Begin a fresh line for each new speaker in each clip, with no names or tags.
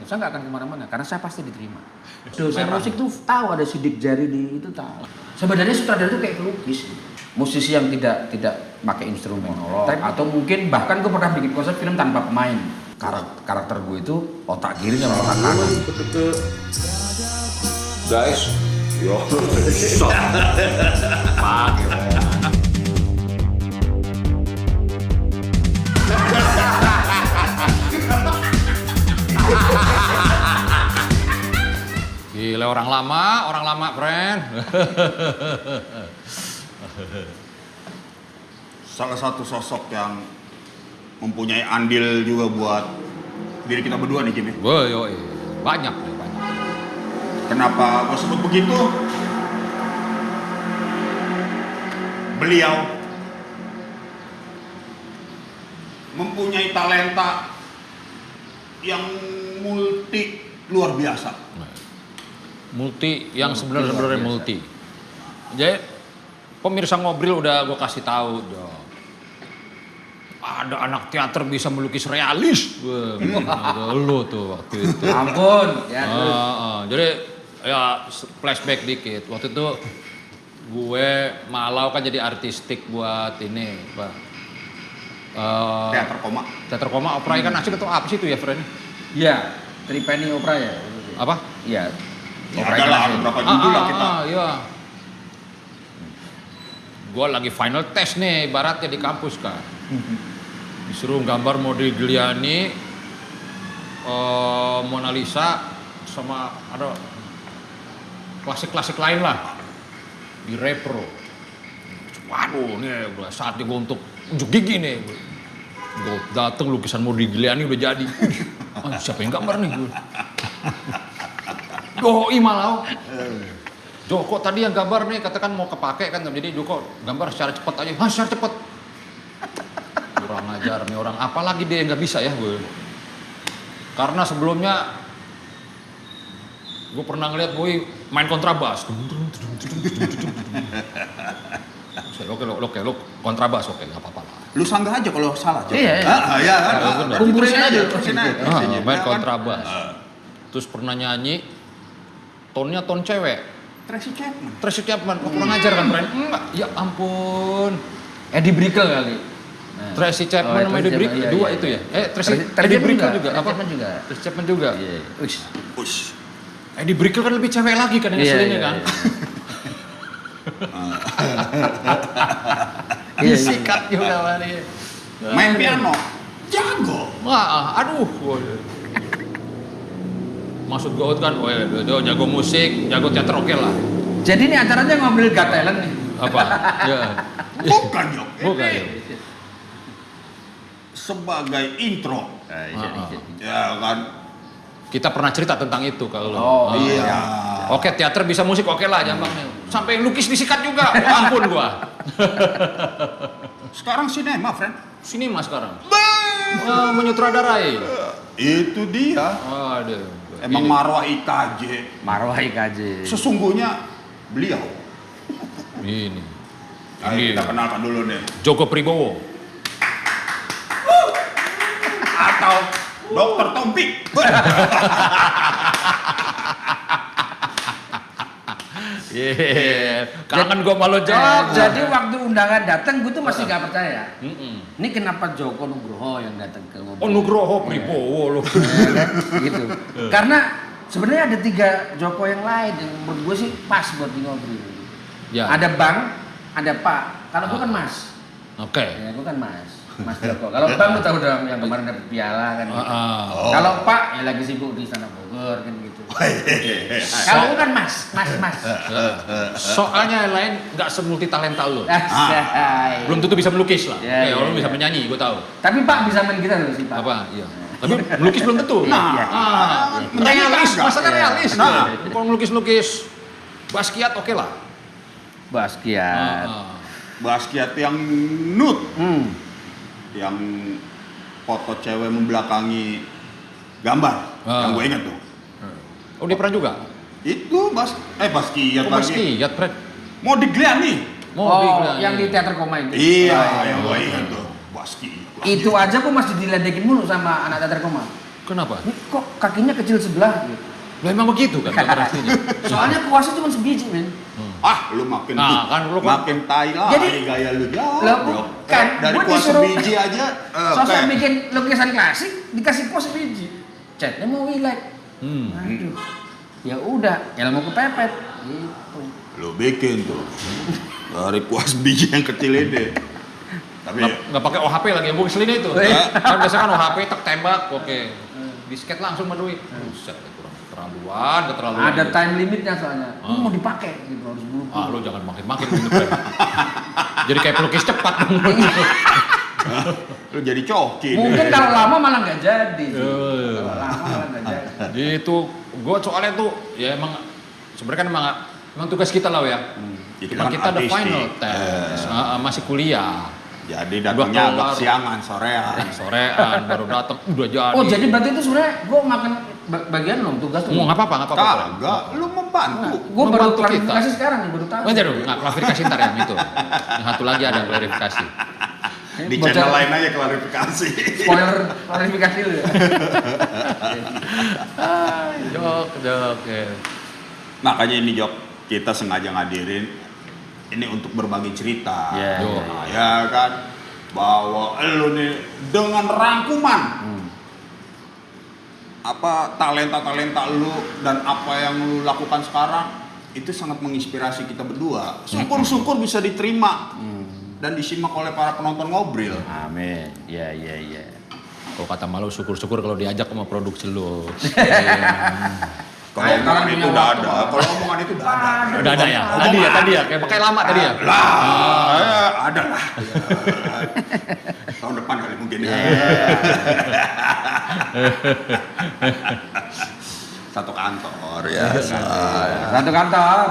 saya nggak akan kemana-mana karena saya pasti diterima. Dosen musik tuh tahu ada sidik jari di itu tahu. Sebenarnya sutradara itu kayak pelukis, musisi yang tidak pakai instrumen. Atau mungkin bahkan gue pernah bikin konsep film tanpa pemain. Karakter gue itu otak kiri sama otak kanan.
Guys, yo,
Gila orang lama, friend.
Salah satu sosok yang mempunyai andil juga buat diri kita berdua nih, Jimmy.
Wah, yoi. Banyak.
Kenapa gue sebut begitu? Beliau mempunyai talenta yang multi luar biasa.
Multi yang sebenarnya multi. Jadi pemirsa ngobrol udah gue kasih tahu, Jo. Ada anak teater bisa melukis realis. Wah, lu tuh waktu itu.
Ampun, ya.
Jadi ya flashback dikit. Waktu itu gue malau kan jadi artistik buat ini, Pak.
Teater koma.
Opera kan asik atau apa sih itu ya, friend?
Iya, Tripeni Opera ya.
Apa?
Iya.
Ya ada lah beberapa judul lah kita.
Iya. Gue lagi final test nih, ibaratnya di kampus kan. Disuruh gambar Modigliani, Mona Lisa, sama ada klasik-klasik lain lah di repro. Waduh, nih saatnya gue untuk unjuk gigi nih. Gue dateng lukisan Modigliani udah jadi. Siapa yang gambar nih gue? Doi malau. Joko tadi yang gambar nih katakan mau kepake kan, jadi Joko gambar secara cepat aja. Secara cepat. Kurang ajar nih orang, apalagi dia nggak bisa ya gue. Karena sebelumnya gue pernah ngeliat gue main kontrabas. Oke, lo kontrabas oke, nggak apa-apa lah.
Lu sanggah aja kalau salah.
Iya.
Iya kan.
Kumpurin aja.
Main kontrabas. Terus pernah nyanyi, tonnya ton cewek. Tracy Chapman, kurang ajar kan, friend? Ya ampun.
Eddie Brickell kali.
Tracy Chapman sama Eddie Brickell, dua itu ya? Eddie Brickell juga, apa? Tracy Chapman juga.
Ush.
Eddie Brickell kan lebih cewek lagi kan yang aslinya kan?
Sikat juga Mari.
Main piano, jago.
Wah, aduh. Maksud gue kan, dia jago musik, jago teater oke lah.
Jadi ini acaranya ngobrol Got Talent nih.
Apa? Ya.
Bukan, Jok.
Bukan.
Sebagai intro. Ya kan.
Kita pernah cerita tentang itu kalau.
Iya.
Oke, teater bisa musik oke lah, jambangnya. Sampai lukis disikat juga. Ampun gua.
Sekarang sinema, friend.
Sinema sekarang. Menyutradarai.
Itu dia.
Aduh.
Emang marwah IKJ.
Marwah IKJ.
Sesungguhnya beliau.
Ini.
Ayo kita kenalkan dulu nih.
Joko Pribowo.
Atau Dr. Tompik.
Kangen gua malu jawab.
Jadi waktu undangan datang, gue tuh masih gak percaya. Ini kenapa Joko Nugroho yang datang ke ngobrol?
Oh, Nugroho Pribowo loh.
Gitu. Karena sebenarnya ada 3 Joko yang lain yang menurut gue sih pas buat di ngobrol.
Ya.
Ada Bang, ada Pak. Kalau gue kan Mas.
Oke.
Ya, gue kan Mas Joko. Kalau Bang lu tahu dong yang kemarin dapat piala kan. Gitu. Kalau Pak ya lagi sibuk di Istana Bogor kan gitu. Kalau gue kan Mas.
Soalnya yang lain nggak semulti talenta lu. Belum tentu bisa melukis lah.
Ya,
orang bisa menyanyi, gue tahu.
Tapi Pak bisa main gitar loh sih Pak.
Apa? Iya. Tapi melukis belum tentu. Realis, masalah realis. Kalau melukis-lukis Basquiat oke lah.
Basquiat.
Basquiat yang nude. Yang foto cewek membelakangi gambar. Yang gue ingat tuh.
Oh, dia pernah juga?
Itu Basquiat lagi.
Basquiat, Fred.
Modigliani.
Yang di teater koma itu.
Iya, yang gue ingat tuh. Basquiat.
Itu aja kok masih diledekin mulu sama anak teater koma.
Kenapa?
Ini kok kakinya kecil sebelah gitu.
Lah emang begitu kan artinya.
Soalnya kuasnya cuma sebiji, men.
Lu makin
Nah, kan lu kan-
makin tai lah
Jadi-
gaya lu jauh.
Lah,
Jok.
bukan.
Dari
Gua
kuas
disuruh-
biji aja.
Sosok
kayak-
bikin lukisan klasik dikasih kuas sebiji. Catnya mau wilek. Aduh. Ya udah, ilmu kepepet. Gitu.
Lu bikin tuh dari kuas biji yang kecil ini. Tapi
Nggak pakai OHP lagi ya, Bu, keselin itu. Kan biasa kan OHP tak tembak, oke. Disket langsung mah duit. Buset, keterlaluan.
Ada time limitnya soalnya. Ini mau dipakai gitu harus buru.
Ah, lu jangan makin-makin gitu, Fred. Jadi kayak pelukis cepat dong.
lu jadi coki.
Mungkin kalau lama malah nggak jadi.
Iya.
Kalau lama malah nggak jadi.
Gitu, gua soalnya tuh ya emang sebenarnya kan emang tugas kita lah ya.
Ya,
Cuma
kan
kita ada
artistik.
final test, masih kuliah.
Jadi datangnya
Udah
agak
kelar.
siangan, sorean.
Sorean baru datang udah jadi.
Oh jadi berarti itu sebenarnya gue makan bagian lo tugas tuh.
nggak apa-apa.
Kagak, lu membantu.
Gue baru
Membantu kita.
klarifikasi sekarang nih baru tahu.
Wajar dong, nggak klarifikasi ntar yang itu. Yang satu lagi ada klarifikasi.
Di
Bocor-
channel lain aja klarifikasi.
Spoiler klarifikasi lu ya.
Jok. Ya.
Makanya ini Jok, kita sengaja ngadirin ini untuk berbagi cerita.
Iya,
iya,
Ya kan, bahwa lu nih dengan rangkuman apa talenta-talenta lu dan apa yang lu lakukan sekarang itu sangat menginspirasi kita berdua. Syukur-syukur bisa diterima dan disimak oleh para penonton ngobrol.
Amin. Ya.
Kalau kata malu syukur-syukur kalau diajak sama produksi lu.
Kalau omongan itu udah ada, kalau omongan itu udah ada.
Udah ada ya? Tadi ya, kayak pakai lama tadi ya?
Ada lah. Tahun depan kali mungkin ya. Satu kantor ya.
Satu kantor.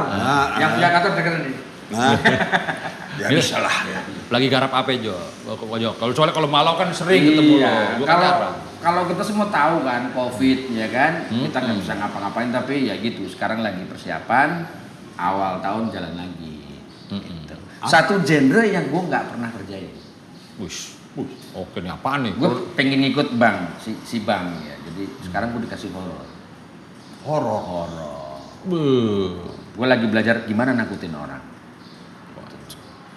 Yang punya kantor dengerin nih.
Nah, ya bisa lah.
Lagi garap apa Jo? Kalau soalnya kalau malau kan sering ketemu lo.
Iya.
Gua kan
Kalau
jarang.
kalau kita semua tahu kan COVID ya kan, kita nggak
Hmm.
bisa ngapa-ngapain tapi ya gitu. Sekarang lagi persiapan, awal tahun jalan lagi. Gitu. Satu genre yang gue nggak pernah kerjain.
Wush. Oke nih apaan nih?
Gue pengen ngikut Bang, si Bang ya. Jadi sekarang gue dikasih horor.
Horor.
Gue lagi belajar gimana nakutin orang.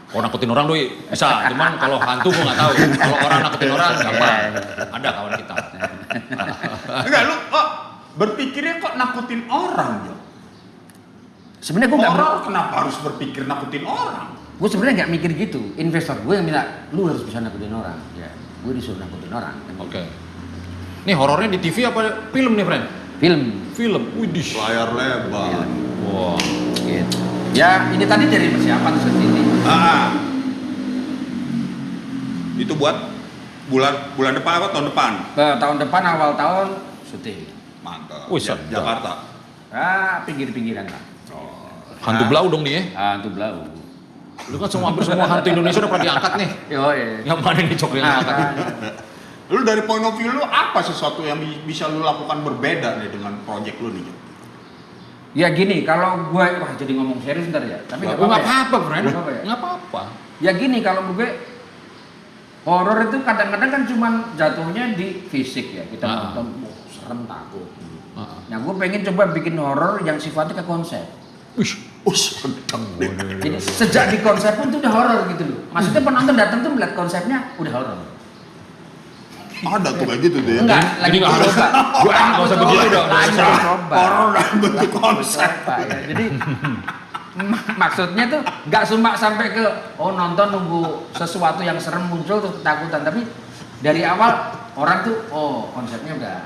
Kalau nakutin orang lu bisa, cuman kalau hantu gua nggak tahu. Kalau orang nakutin orang gampang. Ada kawan kita.
Enggak lu berpikirnya kok nakutin orang, Jo?
Sebenarnya gue nggak
Horor kenapa harus berpikir nakutin orang?
gue sebenarnya nggak mikir gitu. Investor gue yang bilang lu harus bisa nakutin orang. Ya, gue disuruh nakutin orang.
Oke. Nih horornya di TV apa film nih, friend?
Film.
Widih.
Layar lebar.
Wah.
Gitu. Ya ini tadi dari persiapan seperti ini.
Itu buat bulan depan apa tahun depan?
Tahun depan awal tahun syuting.
Mantap.
Wih, sedap.
Jakarta.
Pinggir-pinggiran lah.
Hantu blau dong nih ya.
Hantu Blau.
Lu kan hampir semua hantu Indonesia udah pernah diangkat nih.
Yo,
Yang mana nih Cok yang diangkat?
Lu dari point of view lu apa sesuatu yang bisa lu lakukan berbeda nih dengan project lu nih, Jo?
Ya gini, kalau gue jadi ngomong serius ntar ya. Tapi nggak
Nggak
apa-apa.
apa-apa, friend.
Nggak apa-apa ya?
Nggak apa-apa.
Ya gini, kalau gue horor itu kadang-kadang kan cuman jatuhnya di fisik ya. Kita nonton serem takut. Nah, gue pengen coba bikin horor yang sifatnya ke konsep. Jadi sejak di konsep pun itu udah horor gitu loh. Maksudnya penonton datang tuh melihat konsepnya udah horor.
Ada tuh kayak gitu tuh ya.
Enggak,
Jadi
lagi
nggak harus.
coba.
Gua nggak usah begitu dong.
Lagi coba.
Horor dalam bentuk konsep.
Coba, ya. Jadi maksudnya tuh nggak cuma sampai ke nonton nunggu sesuatu yang serem muncul terus ketakutan, tapi dari awal orang tuh konsepnya udah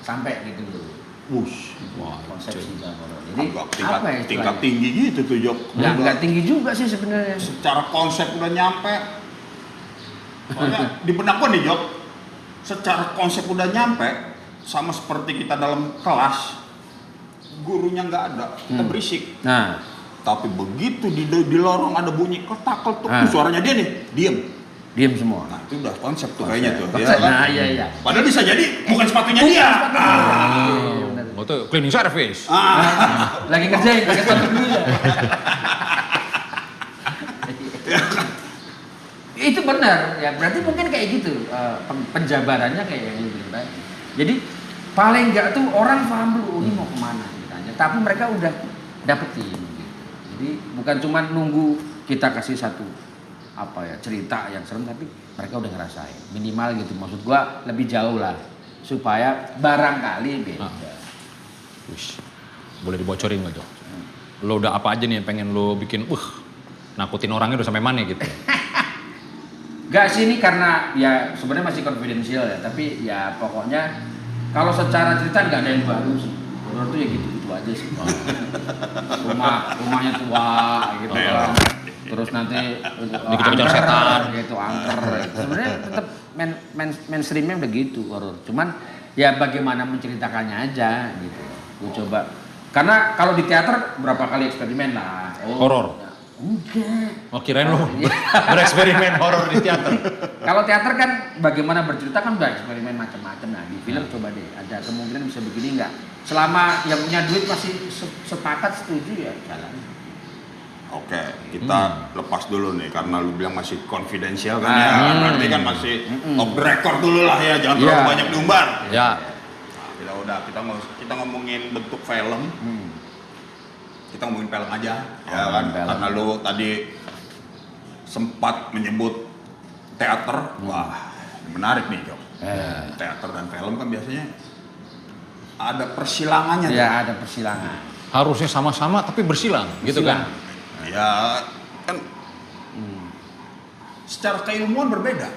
sampai gitu loh.
Wah,
Konsep cinta horor. Jadi
Agak
apa ya
tingkat
istilahnya?
tinggi gitu tuh, Jok.
Nggak tinggi juga sih sebenarnya.
Secara konsep udah nyampe. Soalnya di benak gua nih, Jok. Secara konsep udah nyampe, sama seperti kita dalam kelas, gurunya nggak ada, kita berisik.
Nah,
Tapi begitu di lorong ada bunyi ketuk, suaranya dia nih, diem
semua.
Nah itu udah konsep tuh kayaknya tuh.
Konsep.
Ya, kan?
Nah, iya.
Padahal bisa jadi bukan sepatunya dia.
Iya, benar.
Oh, itu cleaning service.
Lagi ngerjain pakai sepatu dulu ya. Itu benar ya, berarti mungkin kayak gitu penjabarannya kayak yang lu bilang tadi. Jadi paling enggak tuh orang paham dulu ini mau kemana ceritanya. Tapi mereka udah dapetin gitu. Jadi bukan cuma nunggu kita kasih satu cerita yang serem, tapi mereka udah ngerasain minimal gitu. Maksud gua lebih jauh lah supaya barangkali beda.
Wish. Boleh dibocorin nggak, Jok? Lo udah apa aja nih yang pengen lo bikin, nakutin orangnya udah sampai mana gitu?
Gak sih, ini karena ya sebenarnya masih confidential ya, tapi ya pokoknya kalau secara cerita nggak ada yang baru sih. Horor tuh ya gitu-gitu aja sih. Rumahnya tua gitu kan. Terus nanti
dikejar-kejar setan
gitu, angker. Sebenarnya tetap mainstreamnya udah gitu horor. Cuman ya bagaimana menceritakannya aja gitu. Gue coba. Karena kalau di teater berapa kali eksperimen lah.
Horor?
Enggak.
Oh, kirain lo bereksperimen horor di teater.
Kalau teater kan bagaimana bercerita kan udah eksperimen macam-macam. Nah, di film coba deh, ada kemungkinan bisa begini enggak? Selama yang punya duit masih sepakat setuju ya jalan.
Oke, kita lepas dulu nih karena lu bilang masih confidential kan ya. Berarti kan masih off the record dulu lah ya, jangan terlalu banyak diumbar.
Ya.
Nah, udah kita ngomongin bentuk film. Kita ngomongin film aja, ya kan?
Film.
Karena lu tadi sempat menyebut teater, wah menarik nih Jok. Teater dan film kan biasanya ada persilangannya.
Ya, ada persilangan.
Harusnya sama-sama tapi bersilang, gitu kan?
Ya kan secara keilmuan berbeda.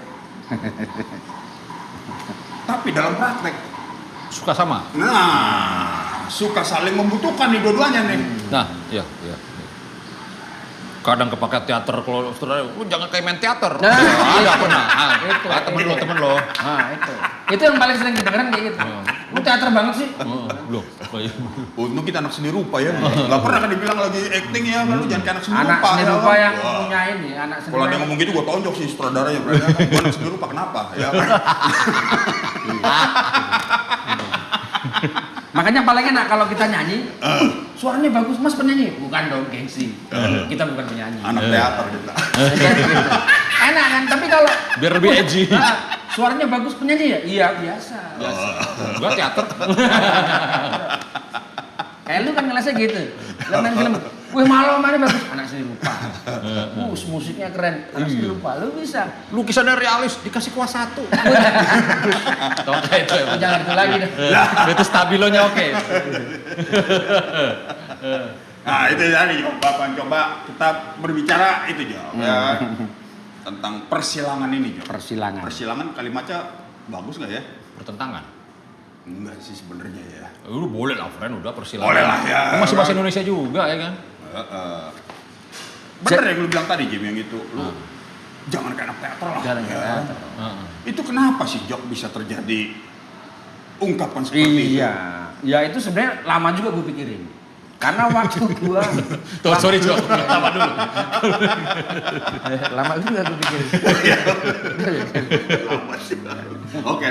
Tapi dalam praktek,
Suka sama?
nah suka saling membutuhkan nih dua-duanya nih.
Nah, iya. Kadang kepake teater kalau saudara, jangan kayak main teater.
Nah,
Ada pernah.
Itu.
Temen lo.
Nah, itu. Itu yang paling sering kedengeran kayak gitu. Lu teater banget sih.
Belum.
Untung kita anak seni rupa ya. Gak pernah kan dibilang lagi acting ya, lu jangan kayak anak seni
Anak
rupa.
seni
ya
rupa
kan?
yang
Wah.
punya ini, anak seni
Kalau ada
rupa.
yang ngomong gitu gua tonjok sih sutradaranya. Berarti kan gua anak seni rupa kenapa? Ya kan?
Makanya paling enak kalau kita nyanyi, suaranya bagus mas penyanyi. Bukan dong gengsi, kita bukan penyanyi.
Anak teater kita.
Enak kan, tapi kalau
Biar lebih edgy.
Suaranya bagus penyanyi ya? Iya biasa.
Gua teater.
Kayak lu kan ngelasnya gitu. Lu main film, wih malam mana bagus, anak seni rupa. Musiknya keren, anak seni rupa. Lu bisa.
Lukisannya realis, dikasih kuasa 1. Oke, itu ya.
Jangan itu lagi dah.
Itu stabilonya oke.
Nah itu tadi Jo, Bapak coba kita berbicara itu Jo, ya tentang persilangan ini Jo.
Persilangan.
Persilangan kalimatnya bagus nggak ya?
Pertentangan.
Enggak sih sebenarnya ya.
Lu boleh lah, friend, udah persilangan.
Boleh lah ya.
Kan masih bahasa Indonesia juga ya kan?
Bener yang lu bilang tadi Jim yang itu, lu jangan kayak anak teater lah.
Jangan
ya.
kayak teater.
Itu kenapa sih Jok bisa terjadi ungkapan seperti itu?
Iya, ya itu sebenarnya lama juga gue pikirin. Karena waktu gua
Tuh, sorry Jo, lama dulu.
lama juga gue pikirin.
Lama sih. Oke.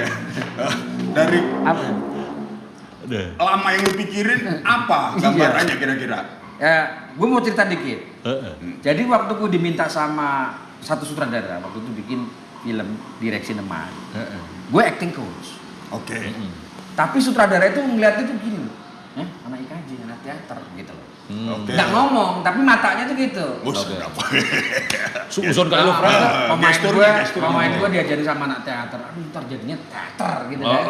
Dari
Apa?
lama yang lu pikirin apa gambarannya kira-kira?
Ya, gue mau cerita dikit. Jadi waktu gue diminta sama satu sutradara, waktu itu bikin film Direksi Neman. Gue acting coach.
Oke.
Tapi sutradara itu ngeliat itu gini loh. Anak IKJ, anak teater gitu loh.
Oke.
Nggak ngomong, tapi matanya tuh gitu.
Buset,
Oke.
apa?
Susun kali lu, friend.
Pemain gue diajarin sama anak teater. Aduh, ntar jadinya teater gitu kan.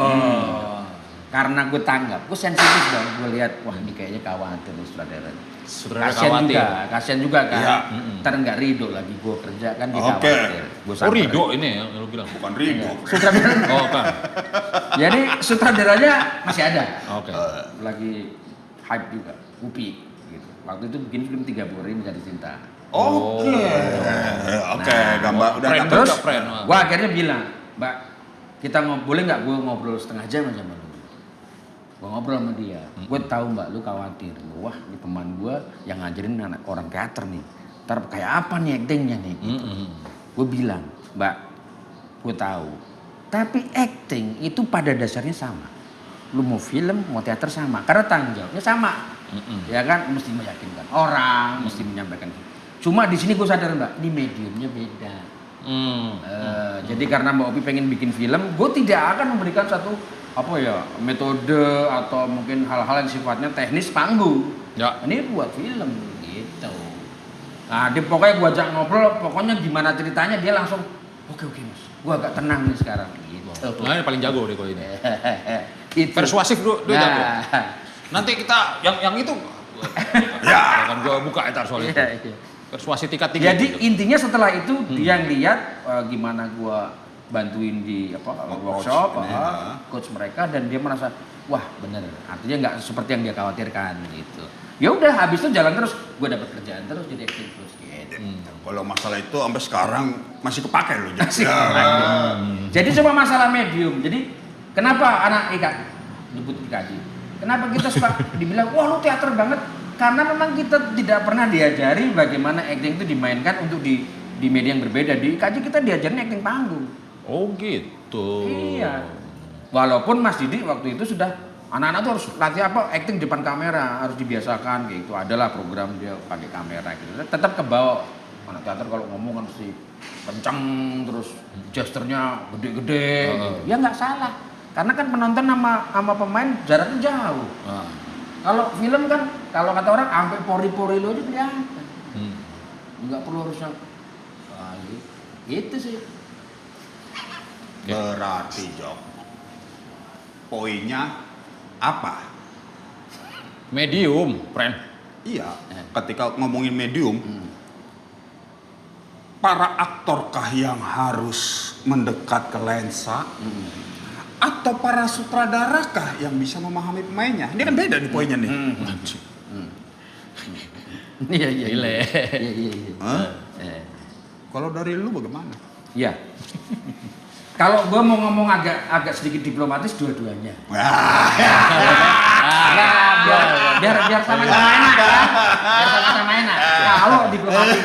Karena gue tanggap, gue sensitif dong. Gue lihat, wah ini kayaknya khawatir nih sutradara.
Sutradara
Kasian
khawatir.
juga, kasian juga kan.
Iya.
Ntar nggak ridho lagi gue kerja kan dia
Oke.
khawatir. Gua
Oh,
samperin.
Rido ini yang lu bilang.
Bukan Ridho.
Sutradara.
Oh, kan.
Jadi sutradaranya masih ada.
Oke.
Lagi hype juga, Upi gitu. Waktu itu bikin film 30 hari Mencari Cinta.
Oke. Oke, gambar udah
Friend.
dapat.
Terus
friend.
gua akhirnya bilang, Mbak, kita boleh nggak gue ngobrol setengah jam aja sama lu? Gue ngobrol sama dia, gue tahu Mbak lu khawatir. Wah, ini teman gue yang ngajarin anak orang teater nih. Ntar kayak apa nih actingnya nih? Gitu. Gue bilang, Mbak, gue tahu. Tapi acting itu pada dasarnya sama. Lu mau film, mau teater sama. Karena tanggung jawabnya sama. Ya kan, mesti meyakinkan orang, mesti menyampaikan. Cuma di sini gue sadar Mbak, ini mediumnya beda. Jadi karena Mbak Opi pengen bikin film, gue tidak akan memberikan satu apa ya, metode atau mungkin hal-hal yang sifatnya teknis panggung.
Ya.
Ini buat film gitu. Nah, dia pokoknya gua ajak ngobrol, pokoknya gimana ceritanya dia langsung oke Mas. Gua agak tenang nih sekarang gitu.
Nah, ini paling jago deh kalau ini.
Itu.
Persuasif dulu dia jago. Nanti kita yang itu ya kan gua buka etar soal itu.
Iya.
Persuasi tingkat tinggi.
Jadi intinya setelah itu dia ngeliat gimana gua bantuin di workshop, coach mereka, dan dia merasa wah bener, artinya nggak seperti yang dia khawatirkan gitu. Ya udah, habis itu jalan terus, gua dapat kerjaan terus jadi acting coach gitu.
Kalau masalah itu sampai sekarang masih kepake loh.
Asik. Jadi cuma masalah medium. Jadi kenapa anak Ika nyebut IKJ? Kenapa kita suka dibilang wah lu teater banget? Karena memang kita tidak pernah diajari bagaimana acting itu dimainkan untuk di media yang berbeda. Di IKJ kita diajarin acting panggung.
Oh gitu.
Iya. Walaupun Mas Didi waktu itu sudah anak-anak tuh harus latih acting depan kamera, harus dibiasakan kayak itu. Adalah program dia pakai kamera gitu. Tetap kebawa. Anak teater kalau ngomong kan mesti kencang terus gesturnya gede-gede. Ya nggak salah. Karena kan penonton sama pemain jaraknya jauh. Kalau film kan kalau kata orang sampai pori-pori lo aja kelihatan. Nggak perlu harusnya. Gitu sih.
Berarti Jok, poinnya apa?
Medium, friend.
Iya, ketika ngomongin medium, para aktorkah yang harus mendekat ke lensa, atau para sutradarakah yang bisa memahami pemainnya? Ini kan beda nih poinnya nih.
Iya.
Gile.
Kalau dari lu bagaimana?
Iya. Kalau gue mau ngomong agak sedikit diplomatis, dua-duanya. Biar sama-sama enak ya. Biar sama-sama enak. Kalau diplomatis.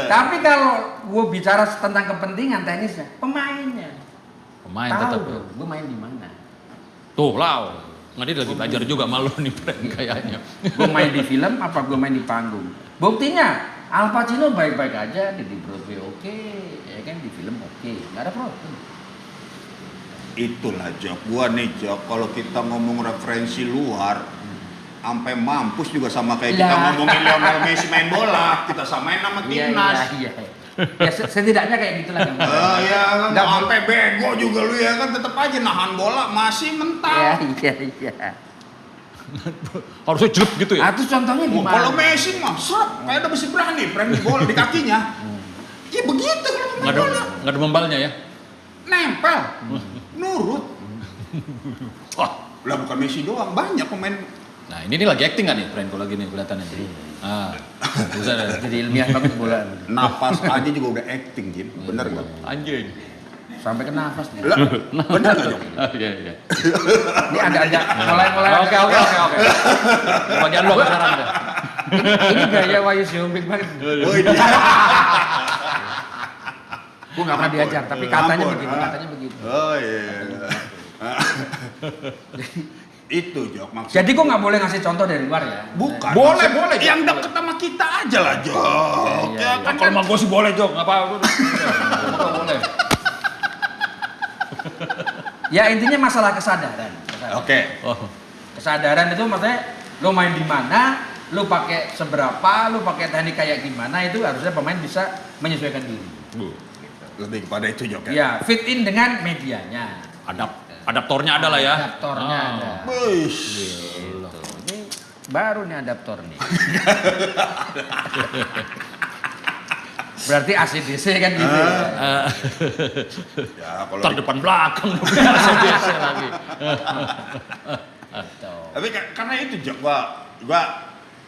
Tapi kalau gue bicara tentang kepentingan teknisnya, pemainnya.
Pemain
Tahu
tetap.
dong, gue main di mana.
Tuh lah. Nggak dia lagi belajar juga malu nih friend kayaknya.
Gue main di film apa gue main di panggung. Buktinya Al Pacino baik-baik aja di Broadway oke, ya kan di film oke, nggak ada problem.
Itulah Jok, gua nih Jok, kalau kita ngomong referensi luar, sampai mampus juga sama kayak kita ngomongin Lionel Messi main bola, kita samain nama timnas.
Iya. Ya setidaknya kayak gitulah kan.
Ya kan, sampai bego juga lu ya kan, tetap aja nahan bola masih mental.
Iya.
Harusnya jelek gitu ya.
Terus contohnya gimana?
Kalau Messi mah, kayak udah mesti berani, premi bola di kakinya. Ya begitu kalau main bola.
Nggak ada membalnya ya.
Nempel, nurut. Wah, lah bukan Messi doang, banyak pemain.
Nah ini lagi acting nggak nih friend kalau gini kelihatannya. Bisa deh.
Jadi ilmiah banget bola.
Napas aja juga udah acting, Jin. Bener nggak?
Anjing.
Sampai ke nafas nih.
Lah, bener nggak Jok?
Iya.
Ini agak mulai.
Oke. Bagian lu sekarang deh.
Ini gaya Wahyu Siombing banget.
Oh, ini.
Gue nggak pernah diajar, tapi katanya begitu.
Oh iya. Itu Jok maksudnya.
Jadi gue nggak boleh ngasih contoh dari luar ya.
Bukan.
Boleh.
Yang deket sama kita aja lah Jok.
Iya.
Kan
Kalau mau gue sih boleh Jok, nggak apa-apa. Boleh.
Ya intinya masalah kesadaran.
Oke.
Kesadaran itu maksudnya lo main di mana, lo pakai seberapa, lo pakai teknik kayak gimana, itu harusnya pemain bisa menyesuaikan diri.
Lebih kepada itu Jok ya.
Ya fit in dengan medianya.
Adaptornya ada lah ya.
Adaptornya ada.
Wush.
Gitu. Ini baru nih adaptor nih. Berarti ACDC kan gitu.
Ya kalau
Terdepan belakang biasa lagi.
tapi karena itu Jok, gua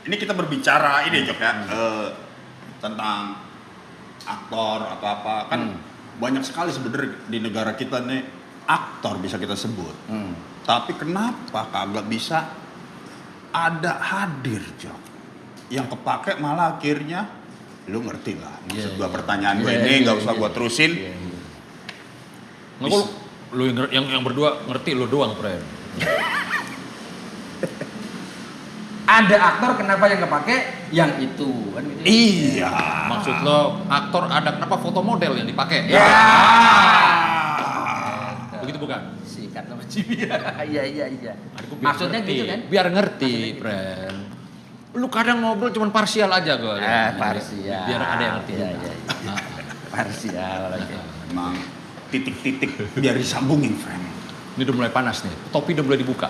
ini kita berbicara ini Jok ya, tentang aktor atau apa kan banyak sekali sebenarnya di negara kita nih aktor bisa kita sebut. Tapi kenapa kagak bisa ada hadir Jok? Yang kepake malah akhirnya lu ngerti lah. Maksud gua pertanyaan gua ini nggak usah gua terusin.
Nggak lu yang berdua ngerti lu doang friend.
Ada aktor kenapa yang kepake yang itu kan gitu.
Iya.
Maksud lo aktor ada kenapa foto model yang dipakai?
Ya.
Begitu bukan?
Si dekat sama Jimmy. Iya.
Aduh, biar
Maksudnya
ngerti.
gitu kan?
Biar ngerti,
Maksudnya gitu.
friend. Lu kadang ngobrol cuma parsial aja gue.
Parsial.
Biar ada yang ngerti.
Iya.
Nah,
Parsial. Oke.
Emang titik-titik biar disambungin, friend.
ini udah mulai panas nih. Topi udah mulai dibuka.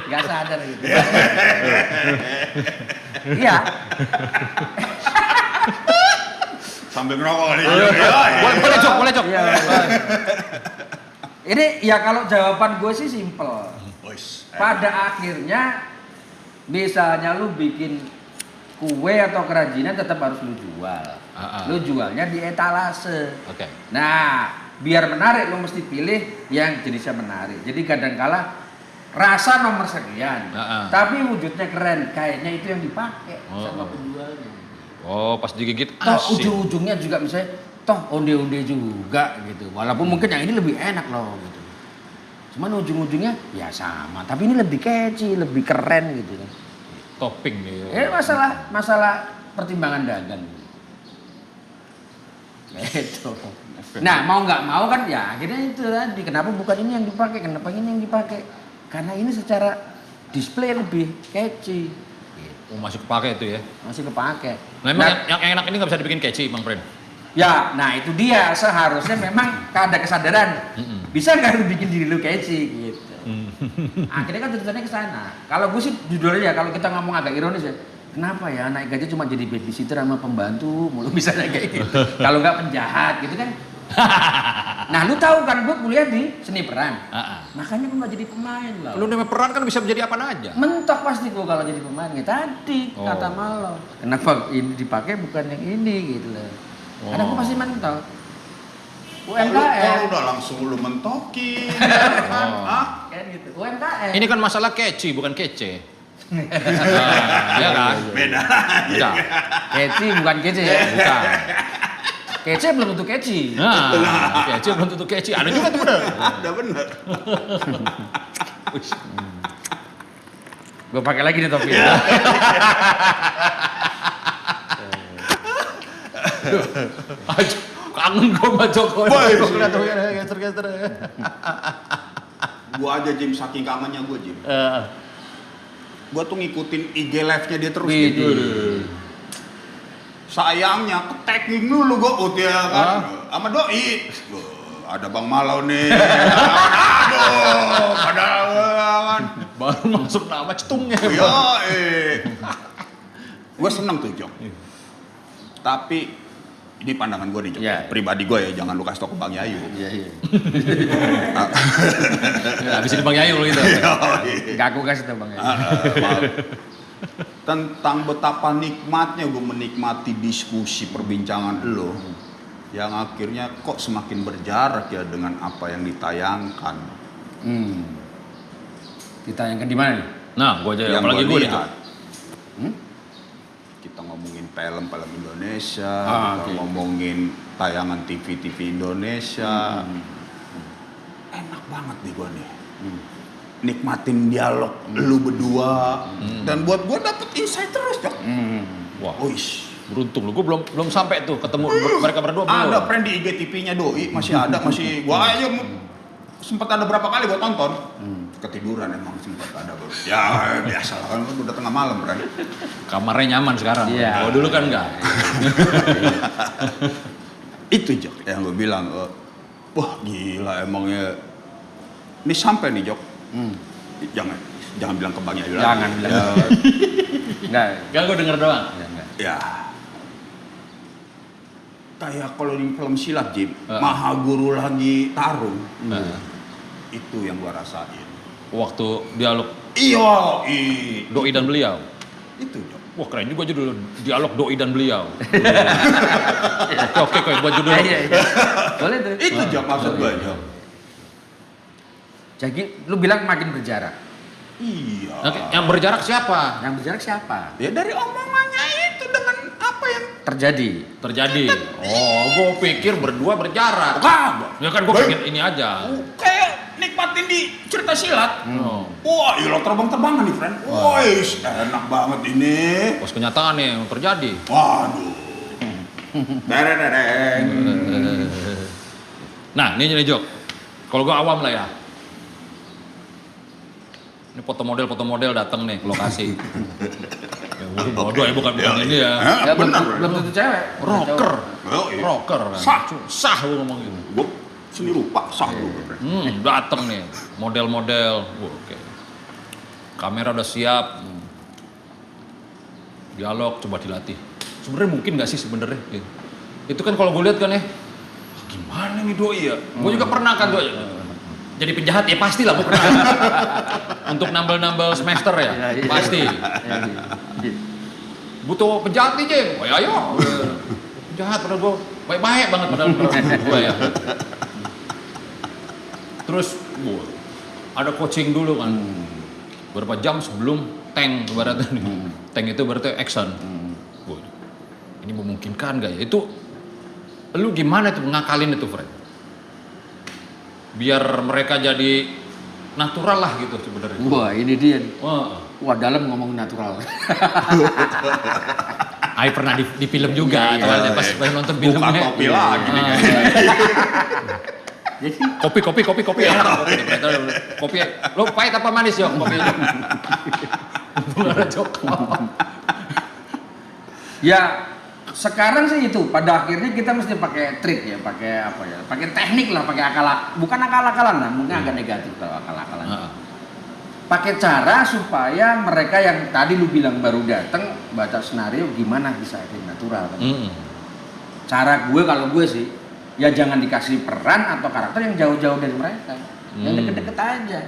Gak sadar gitu. Iya.
Sambil ngerokok nih.
Boleh cok.
Iya. Ini ya kalau jawaban gue sih simple.
Boys.
Pada akhirnya misalnya lu bikin kue atau kerajinan tetap harus lu jual. Lu jualnya di etalase.
Oke.
Nah, biar menarik lu mesti pilih yang jenisnya menarik. Jadi kadangkala rasa nomor sekian, tapi wujudnya keren, kayaknya itu yang dipakai sama penjualnya.
Oh, pas digigit
Toh
asin.
ujung-ujungnya juga misalnya toh onde-onde juga gitu. Walaupun mungkin yang ini lebih enak loh gitu. Cuman ujung-ujungnya ya sama, tapi ini lebih catchy, lebih keren gitu kan.
Topping nih.
Masalah pertimbangan dagang. Gitu. Nah, mau nggak mau kan ya akhirnya itu tadi. Kenapa bukan ini yang dipakai? Kenapa ini yang dipakai? Karena ini secara display lebih catchy.
Oh, masih kepake itu ya.
Masih kepake.
Nah, emang yang enak ini nggak bisa dibikin catchy, Bang Pren.
Ya, nah itu dia. Seharusnya memang ada kesadaran. Bisa nggak lu bikin diri lu catchy gitu. Akhirnya kan tujuannya ke sana. Kalau gue sih judulnya kalau kita ngomong agak ironis ya. Kenapa ya naik gaji cuma jadi babysitter sama pembantu mulu misalnya kayak gitu. Kalau nggak penjahat gitu kan. Nah lu tahu kan gue kuliah di seni peran. Makanya gue nggak jadi pemain lah.
Lu namanya peran kan bisa menjadi apa aja.
Mentok pasti gue kalau jadi pemain ya tadi kata Malo. Kenapa ini dipakai bukan yang ini gitu loh. Karena gue pasti mentok. UMKM.
Kalau udah langsung lu mentokin.
Kan gitu. UMKM.
Ini kan masalah catchy bukan kece. Iya kan?
Beda.
Keci bukan kece ya.
Bukan.
Kece belum tentu keci.
Nah, catchy belum tentu catchy. Ada juga tuh bener.
Ada bener.
Gue pakai lagi nih topi.
Kangen gue sama Jokowi.
Boy.
Geser-geser.
Gua aja Jim saking kangennya gua Jim. Gua tuh ngikutin IG live-nya dia terus gitu. Sayangnya ke-tagging dulu gua ya kan. Sama doi. Ada Bang Malau nih. Aduh, padahal kan.
Baru masuk nama cetungnya.
Yo, Gua seneng tuh Jok. Tapi ini pandangan gue nih Jok.
Ya.
Pribadi gue ya, jangan lu kasih tau ke Bang Yayu.
Iya.
Habis ini Bang Yayu gitu.
Gak aku kasih tau Bang ya.
Tentang betapa nikmatnya gue menikmati diskusi perbincangan lo yang akhirnya kok semakin berjarak ya dengan apa yang ditayangkan.
Ditayangkan di mana nih?
Nah, gue aja
Yang
apalagi
gua
gue
lihat. Kita ngomongin film Indonesia, kita ngomongin tayangan TV Indonesia. Enak banget nih gue nih. Nikmatin dialog lu berdua. Dan buat gue dapet insight terus, Jok.
Wah,
Oish.
beruntung lu. Gue belum sampai tuh ketemu mereka berdua belum.
Ada friend di IGTV-nya Doi, masih ada, gua aja sempat ada berapa kali gua tonton. Ketiduran emang sempat ada bro. Ya biasa lah kan udah tengah malam kan.
Kamarnya nyaman sekarang.
Iya.
Kalau dulu kan enggak.
Itu Jok yang gue bilang, wah gila emangnya. Ini sampai nih Jok. Jangan bilang ke Bang Yayu lagi.
Jangan bilang. Enggak.
Enggak, gue denger doang.
Ya. Kayak kalau di film silat Jim, Maha Guru lagi tarung. Itu yang gua rasain.
Waktu dialog
Iya,
Doi dan beliau.
itu Jok.
Wah, keren juga judul dialog Doi dan beliau. Oke, buat judul.
Iya. Boleh tuh.
Itu Jok maksud gua Jok.
Jadi lu bilang makin berjarak.
Iya.
Oke, yang berjarak siapa?
Yang berjarak siapa?
Ya dari omongannya itu dengan apa yang
Terjadi.
Oh, gue pikir berdua berjarak. Ya kan gue pengen ini aja.
kayak nikmatin di cerita silat.
Oh.
Wah, iya terbang-terbangan nih, friend. Wah, enak banget ini.
Pas kenyataan yang terjadi.
Waduh. Dereng.
Nah, ini Jok. Kalau gue awam lah ya. Ini foto model datang nih ke lokasi. Ya, bodoh ya, bukan ini ya.
Ya belum tentu cewek.
Rocker.
Oh, iya.
Rocker.
Sah.
Sah gue ngomong gitu.
Gue seni rupa sah lu.
Datang nih model-model. Oke. Kamera udah siap. Dialog coba dilatih. Sebenarnya mungkin nggak sih sebenarnya? Itu kan kalau gue lihat kan ya, gimana nih doi ya? Gue juga pernah kan doi. Jadi penjahat ya pasti lah gue pernah. Untuk nambal-nambal semester ya,
Iya.
pasti. Butuh penjahat nih Jeng. Oh ya ayo. Penjahat padahal gue baik-baik banget padahal gue ya. Terus ada coaching dulu kan. Berapa jam sebelum tank ibaratnya nih. Tank itu berarti action. Wah, ini memungkinkan gak ya? Itu lu gimana tuh ngakalin itu, Fred? Biar mereka jadi natural lah gitu sebenarnya.
Wah, ini dia.
Wah,
Dalam ngomong natural.
Ay pernah di film juga,
Iya,
pas nonton filmnya.
Buka topi lagi nih.
Jadi
Kopi. Kopi. Lo pahit apa manis Jok? Kopi. Jok.
ya sekarang sih itu pada akhirnya kita mesti pakai trik ya, pakai apa ya? Pakai teknik lah, pakai bukan akal-akalan lah, mungkin agak negatif kalau akal-akalan. Pakai cara supaya mereka yang tadi lu bilang baru datang baca skenario gimana bisa acting natural kan. Cara gue kalau gue sih ya jangan dikasih peran atau karakter yang jauh-jauh dari mereka, yang deket-deket aja.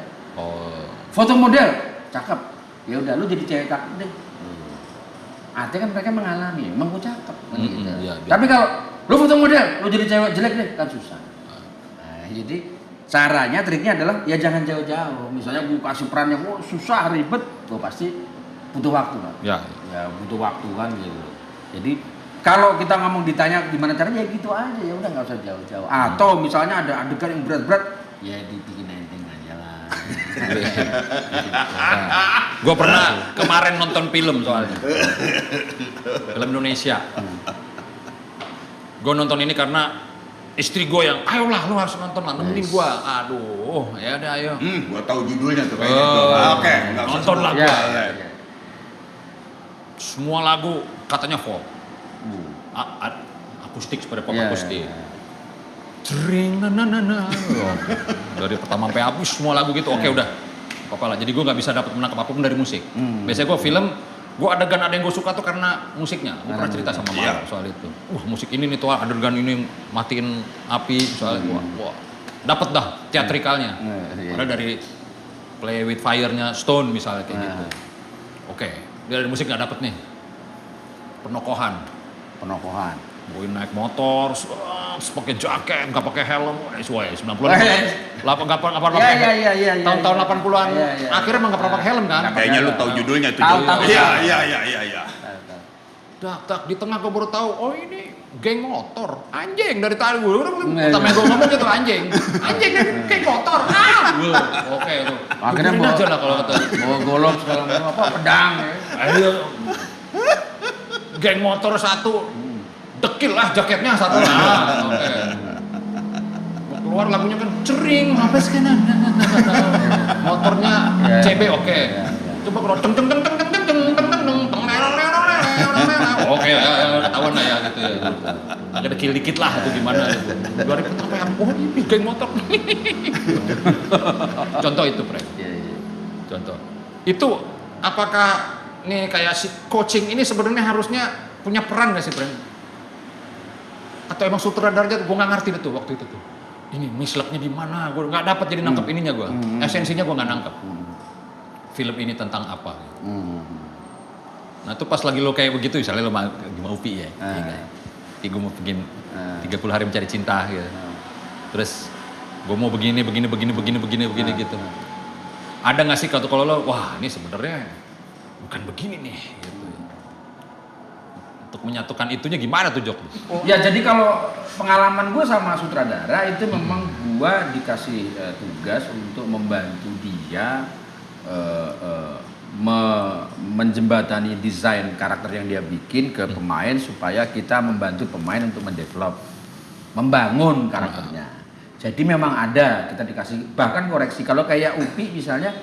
Foto model cakep, ya udah lu jadi cewek cakep deh. Artinya kan mereka mengalami, emang gue cakep kan gitu.
Iya,
Tapi kalau lu foto model, lu jadi cewek jelek deh kan susah. Nah, jadi caranya, triknya adalah ya jangan jauh-jauh. Misalnya gue kasih peran yang susah, ribet, gue pasti butuh waktu kan.
Ya.
Ya butuh waktu kan gitu. Jadi kalau kita ngomong ditanya gimana caranya ya gitu aja, ya udah nggak usah jauh-jauh. Atau misalnya ada adegan yang berat-berat, ya dibikin ending aja lah.
Gue pernah kemarin nonton film soalnya. Film Indonesia. Gue nonton ini karena istri gue yang, ayolah lu harus nonton lah, nemenin gue. Aduh, ya udah ayo.
Gua tahu judulnya tuh kayaknya tuh. Oke, nggak usah
Nonton
sebut.
lah
Ya,
gua.
ya.
Semua lagu katanya folk. Akustik seperti pop
Ya,
akustik.
ya.
Jering na na na na. Dari pertama sampai habis semua lagu gitu. Oke udah. Apa lah. Jadi gue nggak bisa dapat menangkap apapun dari musik. Biasanya gue film, gue adegan ada yang gue suka tuh karena musiknya. Gue pernah cerita sama Mara soal itu. Wah musik ini nih tuh adegan ini matiin api soalnya. Wah dapat dah teatrikalnya. Ada dari Play with Fire-nya Stone misalnya kayak gitu. Oke, dari musik nggak dapet nih. Penokohan. Gue naik motor, pakai jaket, nggak pakai helm, sesuai 90-an. Nggak pernah pakai helm. Tahun-tahun 80-an, akhirnya emang nggak pernah pakai helm kan?
Kayaknya lu tahu judulnya tuh.
Tahu.
Iya.
Tak di tengah gue baru tahu, oh ini geng motor, anjing dari tadi gue. Pertama gue ngomong gitu anjing geng motor. Oke tuh.
Akhirnya
Gugurin aja lah kalau kata.
bawa golok segala macam apa pedang ya.
Ayo. Geng motor satu, dekil lah jaketnya satu lah. Oke. Keluar lagunya kan cering, sampai sekarang. Motornya CB oke. Coba kalau teng teng teng teng teng teng teng teng teng teng teng oke ketahuan lah ya gitu ya. Agak dekil dikit lah itu gimana gitu. 2000 sampai oh ini geng motor. Contoh itu, Pre. Contoh. Itu apakah nih kayak si coaching ini sebenarnya harusnya punya peran nggak sih, Pren? Atau emang sutradaranya gue nggak ngerti tuh waktu itu tuh. Ini misleknya di mana? Gue nggak dapat jadi nangkep ininya gue. Esensinya gue nggak nangkep. Film ini tentang apa? Nah itu pas lagi lo kayak begitu, misalnya lo mau Upi ya, gue mau bikin 30 hari mencari cinta gitu. Terus gue mau begini gitu. Ada nggak sih kalau lo, wah ini sebenarnya bukan begini nih gitu. Untuk menyatukan itunya gimana tuh Jok?
Ya jadi kalau pengalaman gue sama sutradara itu memang gue dikasih tugas untuk membantu dia menjembatani desain karakter yang dia bikin ke pemain supaya kita membantu pemain untuk mendevelop, membangun karakternya. Jadi memang ada, kita dikasih bahkan koreksi. Kalau kayak Upi misalnya,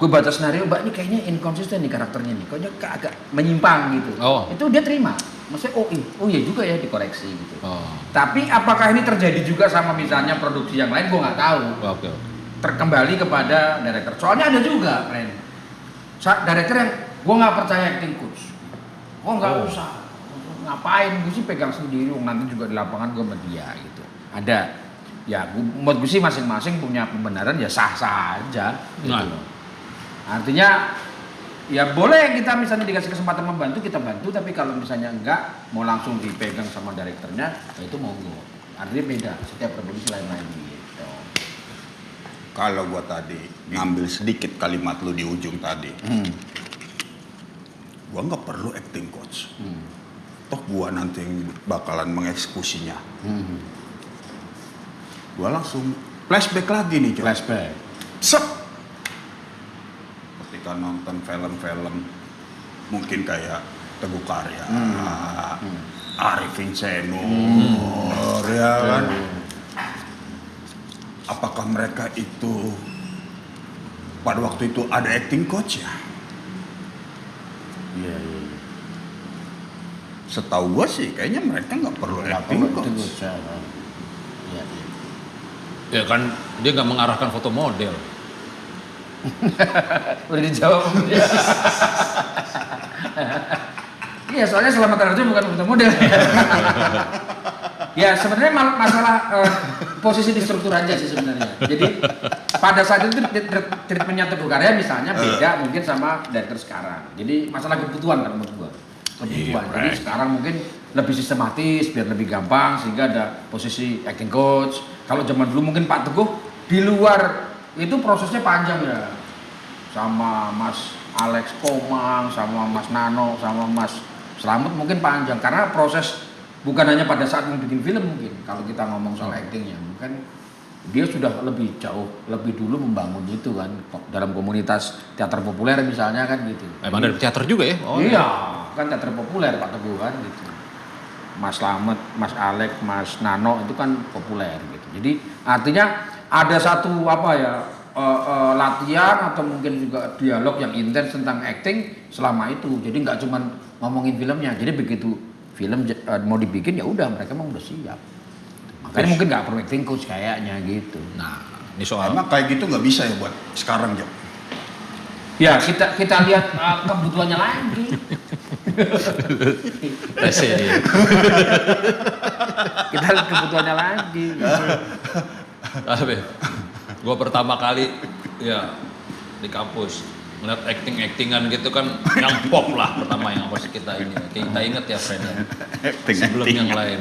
gue baca skenario, Mbak ini kayaknya inkonsisten nih karakternya nih, kayaknya agak menyimpang gitu.
Oh.
Itu dia terima. Maksudnya oh iya juga ya dikoreksi gitu.
Oh.
Tapi apakah ini terjadi juga sama misalnya produksi yang lain, gue nggak tahu.
Oke.
Terkembali kepada director. Soalnya ada juga, Ren. Director yang gue nggak percaya acting coach. Oh nggak usah. Ngapain? Gue sih pegang sendiri. Nanti juga di lapangan gue sama dia gitu. Ada. Ya, menurut gue sih masing-masing punya pembenaran ya sah-sah aja. Gitu.
Nah.
Artinya ya boleh kita misalnya dikasih kesempatan membantu kita bantu, tapi kalau misalnya enggak mau langsung dipegang sama direkturnya, ya itu monggo. Artinya beda, setiap produksi lain-lain gitu.
Kalau gua tadi ngambil sedikit kalimat lu di ujung tadi, gua nggak perlu acting coach. Toh gua nanti yang bakalan mengeksekusinya. Gua langsung flashback lagi nih, Cok.
Flashback.
Sep. Ketika nonton film-film mungkin kayak Teguh Karya, Arifin Senior, ya kan? Apakah mereka itu pada waktu itu ada acting coach ya?
Iya.
Setahu gua sih kayaknya mereka nggak perlu acting coach.
Iya.
Ya kan dia nggak mengarahkan foto model.
Udah dijawab. Iya, soalnya Selamat Harjo bukan foto model. Ya sebenarnya masalah posisi di struktur aja sih sebenarnya. Jadi pada saat itu treatmentnya Teguh Karya misalnya beda mungkin sama director sekarang. Jadi masalah kebutuhan kan menurut gua. Kebutuhan. Jadi sekarang mungkin lebih sistematis biar lebih gampang sehingga ada posisi acting coach. Kalau zaman dulu mungkin Pak Teguh di luar itu prosesnya panjang ya. Sama Mas Alex Komang, sama Mas Nano, sama Mas Slamet mungkin panjang karena proses bukan hanya pada saat membuat film mungkin. Kalau kita ngomong soal actingnya, mungkin dia sudah lebih jauh, lebih dulu membangun itu kan dalam komunitas teater populer misalnya kan gitu.
Emang dari teater juga ya? Oh,
iya, kan teater populer Pak Teguh kan gitu. Mas Slamet, Mas Alex, Mas Nano itu kan populer gitu. Jadi artinya ada satu apa ya latihan atau mungkin juga dialog yang intens tentang acting selama itu. Jadi nggak cuma ngomongin filmnya. Jadi begitu film mau dibikin ya udah mereka memang udah siap. Makanya mungkin nggak perlu acting coach kayaknya gitu.
Nah, ini soal
Emang kayak gitu nggak bisa ya buat sekarang, Jok?
Ya kita lihat kebutuhannya lagi.
rese dia.
Kita lihat kebutuhannya lagi.
Tapi gue pertama kali ya di kampus ngeliat actingan gitu kan yang pop lah pertama yang harus kita ini. Kita inget ya friend ya. Sebelum yang lain.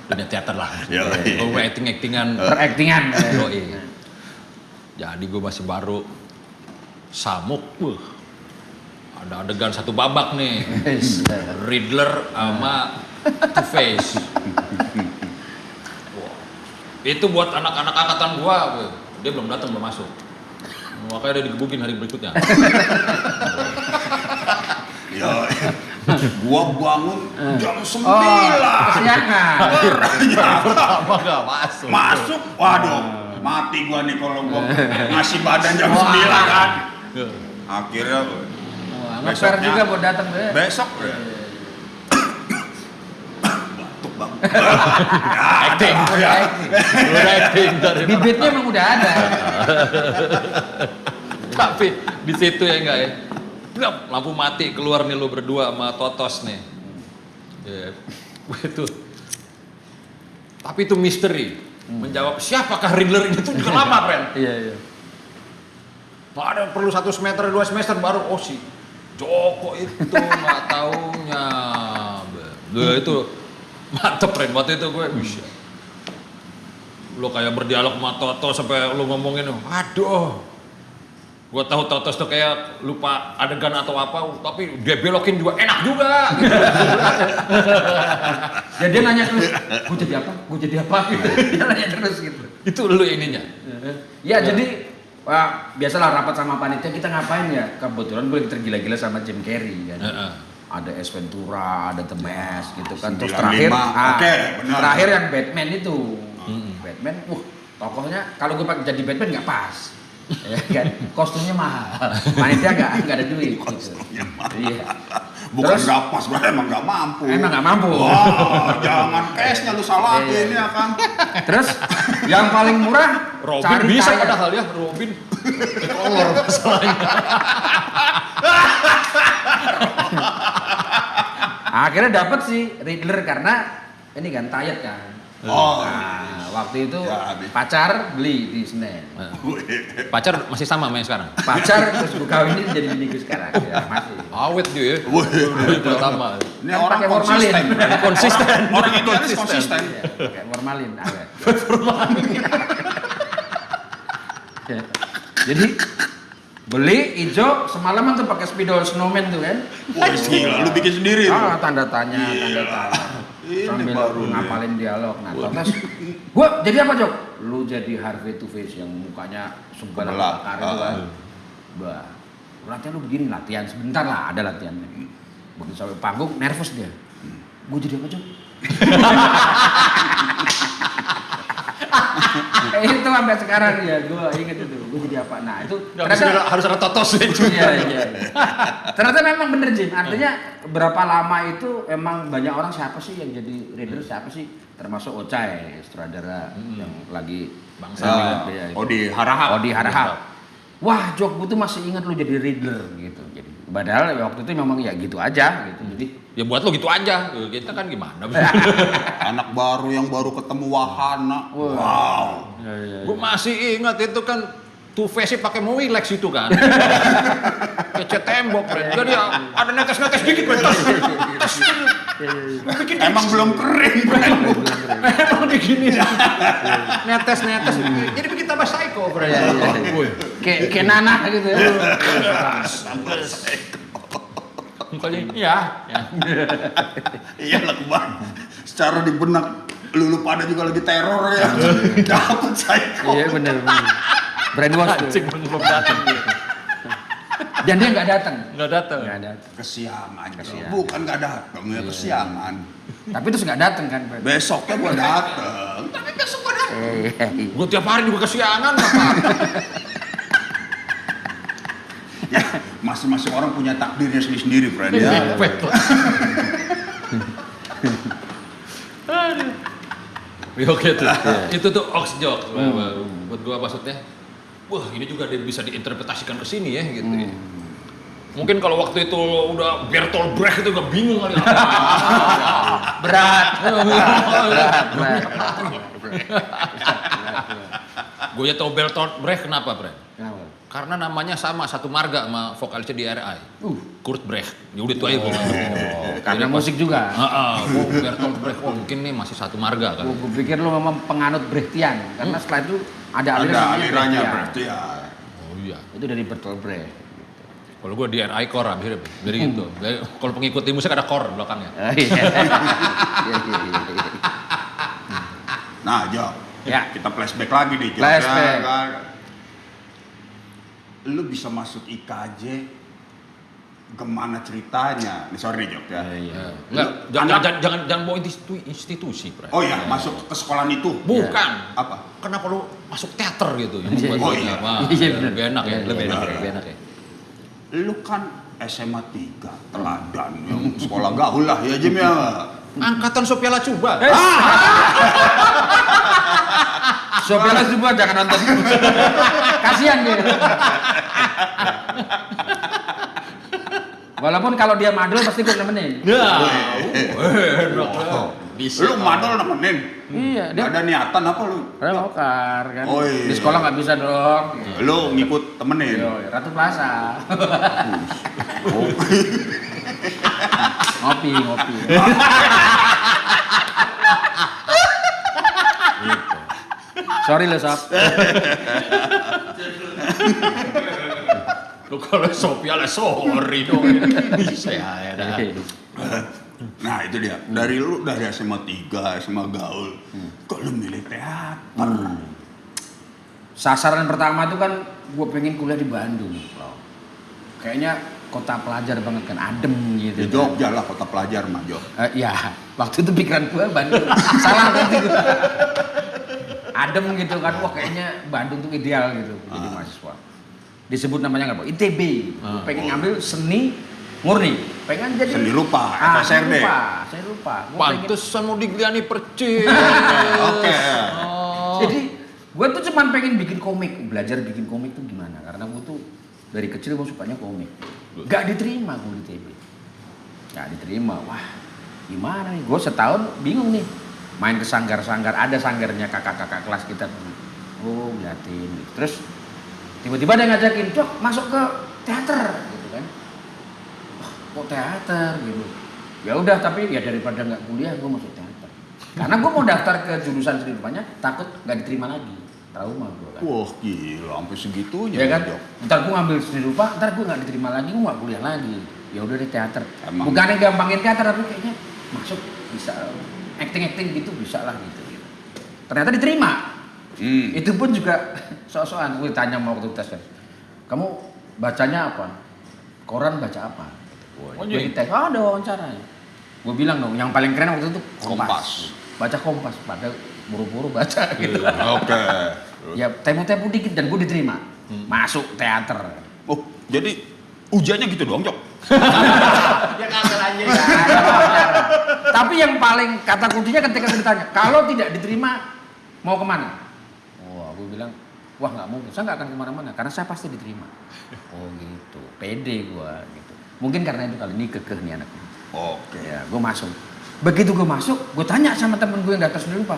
Dunia teater lah. Gue actingan.
Peractingan.
Yoi. Jadi gue masih baru Samuk. Ada adegan satu babak nih. Riddler sama Two-Face. Itu buat anak-anak angkatan gua, dia belum datang, belum masuk. Makanya dia digebukin hari berikutnya.
Ya, gua bangun jam 9.
Kesiangan.
Pertama gak masuk.
Masuk, waduh, mati gua nih kalau gua ngasih badan jam 9 kan. Akhirnya
Ngeper juga buat datang deh.
besok ya. Batuk bang.
Acting. Udah acting dari
Bibitnya emang udah ada.
Tapi di situ ya enggak ya. Enggak, lampu mati keluar nih lu berdua sama Totos nih. Ya, itu. Tapi itu misteri. Menjawab siapakah Riddler ini tuh juga lama, friend.
Iya.
Ada perlu 1 semester, 2 semester baru oh si Joko itu nggak taunya. Itu mantep, friend. Waktu itu gue bisa. Lo kayak berdialog sama Toto sampai lo ngomongin, aduh. Gue tahu Totos tuh kayak lupa adegan atau apa, tapi dia belokin juga enak juga. Gitu.
Ya dia nanya terus, gue jadi apa? Gue jadi apa? Gitu. Dia nanya terus gitu.
Itu lo ininya.
Ya jadi, wah, biasalah rapat sama panitia kita ngapain ya? Kebetulan gue tergila-gila sama Jim Carrey kan. Ada Ace Ventura, ada The Mask gitu kan. Terus
95,
terakhir,
oke, benar.
terakhir yang Batman itu. Batman, tokohnya kalau gue jadi Batman nggak pas. Ya kan? Kostumnya mahal. Panitia nggak ada duit.
Kostumnya mahal.
Iya.
Bukan
Terus-
nggak pas, berarti emang nggak mampu.
Emang nggak mampu.
Wah, jangan cashnya lu salahin
Iya.
ya kan.
Terus yang paling murah
Robin
cari
bisa
kaya.
padahal ya, Robin. Kolor masalahnya.
Akhirnya dapat sih Riddler karena ini kan tayet kan.
Oh.
Nah, waktu itu
Ya, habis.
pacar beli di Senen.
Pacar masih sama sama yang sekarang.
Pacar terus gue kawinin jadi biniku sekarang. Ya, masih.
Awet dia ya.
Wih.
Pertama.
Ini
Kan
orang
pakai formalin.
konsisten.
Konsisten.
Orang idealis konsisten.
Iya, kayak formalin awet. Ya. Jadi beli hijau semalaman tuh pakai spidol snowman tuh kan.
Wah, gila, lu bikin sendiri tuh.
Tanda tanya,
Iya.
tanda tanya.
Ini
Sambil
baru nih.
ngapalin dialog. Nah, terus gua jadi apa, Jok? Lu jadi Harvey Two Face yang mukanya sebelah
Sebelah.
bakar itu kan. Bah. Latihan lu begini, latihan sebentar lah, ada latihan. Begitu sampai panggung nervous dia. Gua jadi apa, Jok? Itu sampai sekarang ya, gua inget itu. Gua jadi apa? Nah, itu
Harus ada totos ya.
Iya, iya. Ternyata memang bener Jim. Artinya berapa lama itu emang banyak orang siapa sih yang jadi reader, siapa sih? Termasuk Ocai, sutradara yang lagi
Bangsa.
Oh, di Harahap.
Oh di Harahap. Wah, Jok, gue tuh masih ingat lu jadi reader gitu. Jadi padahal waktu itu memang ya gitu aja gitu. Jadi
Ya buat lo gitu aja. Kita kan gimana?
Anak baru yang baru ketemu wahana. Wow.
Gue masih ingat itu kan Two Face pakai Mowilex itu kan. Kece tembok, Bren. Jadi ada netes-netes dikit, Bren.
Emang belum kering, Bren.
Emang begini. Netes-netes. Jadi bikin tambah psycho, Bren.
kayak nanah gitu ya.
Mukanya, iya.
Iya lah, Bang. Secara di benak lu pada juga lagi teror ya. Dapat psycho.
Iya bener. Brainwash tuh.
Cik belum datang dia.
Dan dia nggak datang.
Nggak datang.
Nggak datang.
Kesiangan.
Kesiangan.
Bukan nggak datang ya, kesiangan.
Tapi terus nggak datang kan? Bren?
Besoknya gua datang. Tapi besok gua datang.
Gue tiap hari juga kesiangan, apa?
Ya, masing-masing orang punya takdirnya sendiri-sendiri, friend ya.
Oke tuh. Itu tuh ox joke. Buat gua maksudnya, wah ini juga bisa diinterpretasikan ke sini ya gitu ya. Mungkin kalau waktu itu udah Bertolt Brecht itu gak bingung kali apa.
Berat.
Gue ya tau Bertolt Brecht kenapa, Bre?
Kenapa?
Karena namanya sama, satu marga sama vokalisnya di RI. Kurt Brecht. Ya udah itu aja gue.
Karena musik juga.
Bertolt Brecht, oh mungkin nih masih satu marga kan.
Gue pikir lu memang penganut Brechtian. Karena setelah itu ada
Ada
namanya
alirannya
Brechtian.
berarti ya.
Oh iya.
Itu dari Bertolt Brecht.
Kalau gue di RI core habis jadi gitu. Kalau pengikut di musik ada core belakangnya.
Oh, iya. Iya, iya, iya.
Nah, Jo.
Ya.
Kita flashback lagi nih, Jo.
Flashback.
Ya, kan? Lu bisa masuk IKJ gimana ceritanya? Nih sorry nih, Jo ya.
Enggak,
Anak-
jangan bawa institusi, Bre.
Oh iya, masuk ke sekolahan itu.
Bukan.
Apa?
Kenapa lu masuk teater gitu?
Iya,
oh iya.
Iya, bener.
Lebih enak ya,
Iya,
lebih
iya,
enak,
iya.
lebih enak ya.
Lu kan SMA 3, teladan yang sekolah gaul lah ya, Jim ya.
Angkatan Sopiala Cuba.
Sopiala semua jangan nonton. Kasihan dia. Walaupun kalau dia madul pasti gue nemenin.
Ya, enak lah. Bisa.
Lu madol nemenin.
Iya,
Nggak ada niatan apa lu?
Relokar kan.
Oh, iya.
Di sekolah nggak bisa dong.
Lu ngikut temenin.
Yo, Ratu Plaza. ngopi. Sorry lo Sob.
Lu kalau Sopiala sorry dong. Bisa ya.
Nah itu dia, dari lu dari SMA 3, SMA gaul, kok lu milih teater?
Sasaran pertama itu kan gue pengen kuliah di Bandung. Kayaknya kota pelajar banget kan, adem gitu.
Di Jogja lah, kota pelajar mah Jog.
Ya, waktu itu pikiran gue Bandung. Salah berarti gue. adem gitu kan, wah kayaknya Bandung tuh ideal gitu jadi mahasiswa. Disebut namanya nggak apa, ITB. Gua pengen ngambil seni murni, pengen jadi
Seni rupa,
seni
FSRD.
rupa. Gua pengen-
Pantesan mau digliani percis.
Oke.
Jadi gue tuh cuman pengen bikin komik, belajar bikin komik tuh gimana? Karena gue tuh dari kecil gue sukanya komik. Gak diterima gue di ITB. Gak diterima. Wah, gimana nih? Gue setahun bingung nih. Main ke sanggar-sanggar, ada sanggarnya kakak-kakak kelas kita. Oh, ngeliatin. Terus tiba-tiba ada yang ngajakin, "Cok, masuk ke teater." gitu kan. Wah, kok teater gitu. Ya udah, tapi ya daripada nggak kuliah gue masuk teater. Karena gue mau daftar ke jurusan seni rupanya, takut nggak diterima lagi. Trauma gue kan.
Wah gila, sampai segitunya.
Ya kan?
Jok.
Ntar gue ngambil seni rupa, ntar gue nggak diterima lagi, gue nggak kuliah lagi. Ya udah deh teater.
Emang.
Bukannya gampangin teater, tapi kayaknya masuk bisa acting gitu bisa lah gitu. Ternyata diterima. Itu pun juga soal-soal gue tanya mau waktu tes kan. Kamu bacanya apa? Koran baca apa?
Oh,
Gue
iya.
dites, ada wawancara. Gue bilang dong, yang paling keren waktu itu Kompas.
Kompas.
Baca Kompas, pada buru-buru baca gitu.
Oke.
Ya tempo-tempo dikit dan gue diterima. Masuk teater.
Oh, jadi ujiannya gitu doang, Jok?
Ya kagak aja ya. Tapi yang paling kata kuncinya ketika saya ditanya, kalau tidak diterima mau kemana? Wah, gue bilang, wah nggak mungkin, saya nggak akan kemana-mana karena saya pasti diterima. Oh gitu, pede gue gitu. Mungkin karena itu kali ini kekeh nih anaknya.
Oke.
Ya, gue masuk. Begitu gue masuk, gue tanya sama temen gue yang daftar seni rupa.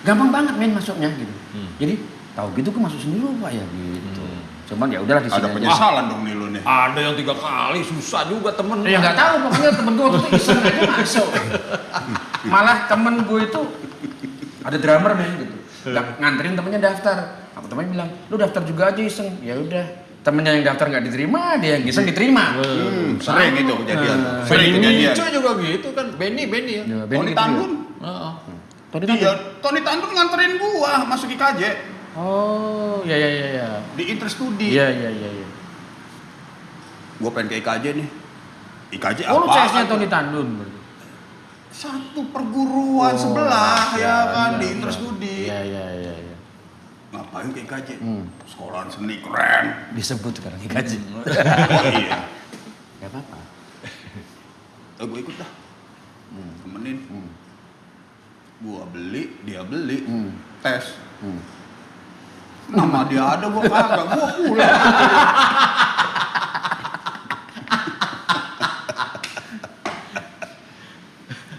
Gampang banget main masuknya gitu. Jadi tahu gitu gue masuk seni rupa ya gitu. Cuman ya udahlah di sini
Ada
aja.
penyesalan dong nih lu nih.
Ada yang 3 kali, susah juga temen.
Ya nggak tahu, pokoknya temen gue waktu itu iseng aja masuk. Malah temen gue itu ada drummer nih gitu. Nganterin temennya daftar. Apa temennya bilang, lu daftar juga aja iseng. Ya udah, temennya yang daftar nggak diterima, dia yang iseng diterima.
Sering itu kejadian. Sering
Benny
kejadian.
Ico juga gitu kan, Benny ya.
Ya,
Tony
gitu
Tandun.
juga.
Heeh.
Tony Tandun.
Iya, Tony Tandun nganterin gua masuk IKJ
Oh, ya.
di Interstudi.
Iya.
Gua pengen ke IKJ nih. IKJ
Oh, lu
apa?
CS-nya Tony Tandun berarti.
Satu perguruan sebelah ya kan di
iya.
Interstudi.
Iya.
Ngapain ke IKJ? Sekolahan seni keren.
Disebut sekarang gaji.
Oh iya.
Gak apa-apa.
Gue ikut dah. Temenin. Gua beli, dia beli. Tes. Nama dia ada, gua kagak. Gua pulang.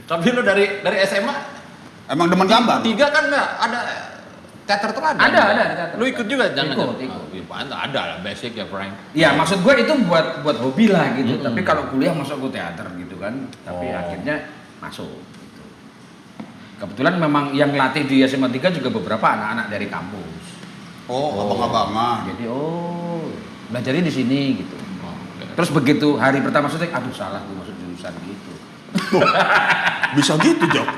Tapi lu dari SMA
Emang demen gambar?
3 kan enggak ada teater teladan.
Ada teater.
Lu ikut juga jangan.
Ikut.
Ada lah basic ya Frank.
Ya maksud gue itu buat hobi lah gitu. Tapi kalau kuliah masuk gue teater gitu kan. Tapi akhirnya masuk. Gitu. Kebetulan memang yang latih di SMA 3 juga beberapa anak-anak dari kampus.
Oh, abang-abangan.
Jadi belajarnya di sini gitu. Terus begitu hari pertama syuting, aduh salah gue masuk jurusan gitu.
Bisa gitu, Jok.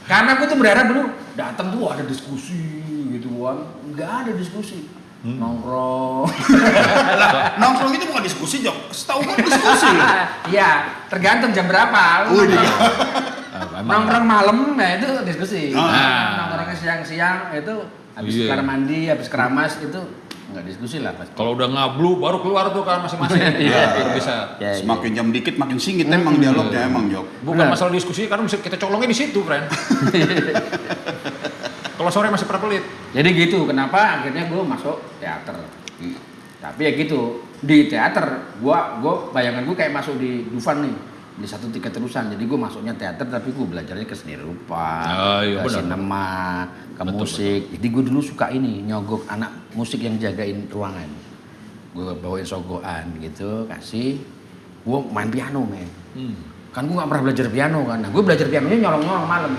Karena gue tuh berharap dulu datang tuh ada diskusi gitu kan. Nggak ada diskusi. Nongkrong.
Nongkrong itu bukan diskusi, Jok. Setahu gue diskusi loh.
Iya, tergantung jam berapa. Lu nongkrong malam, nah itu diskusi. Nongkrongnya siang-siang itu habis kamar mandi, habis keramas itu nggak diskusi lah pasti.
Kalau udah ngablu baru keluar tuh kan masing-masing. Baru bisa.
Semakin jam dikit makin singit emang dialognya emang, Jok.
Bukan
Benar.
masalah diskusi karena bisa kita colongnya di situ, friend. Kalau sore masih pada pelit.
Jadi gitu, kenapa akhirnya gue masuk teater. Tapi ya gitu, di teater gua bayangan gue kayak masuk di Dufan nih, di satu tiket terusan. Jadi gue masuknya teater tapi gue belajarnya ke seni rupa,
Iya,
ke
benar.
sinema, ke
Betul,
musik. Jadi gue dulu suka ini, nyogok anak musik yang jagain ruangan. Gue bawain sogoan gitu, kasih. Gue main piano, men. Kan gue gak pernah belajar piano kan. Nah, gue belajar pianonya nyolong-nyolong malam.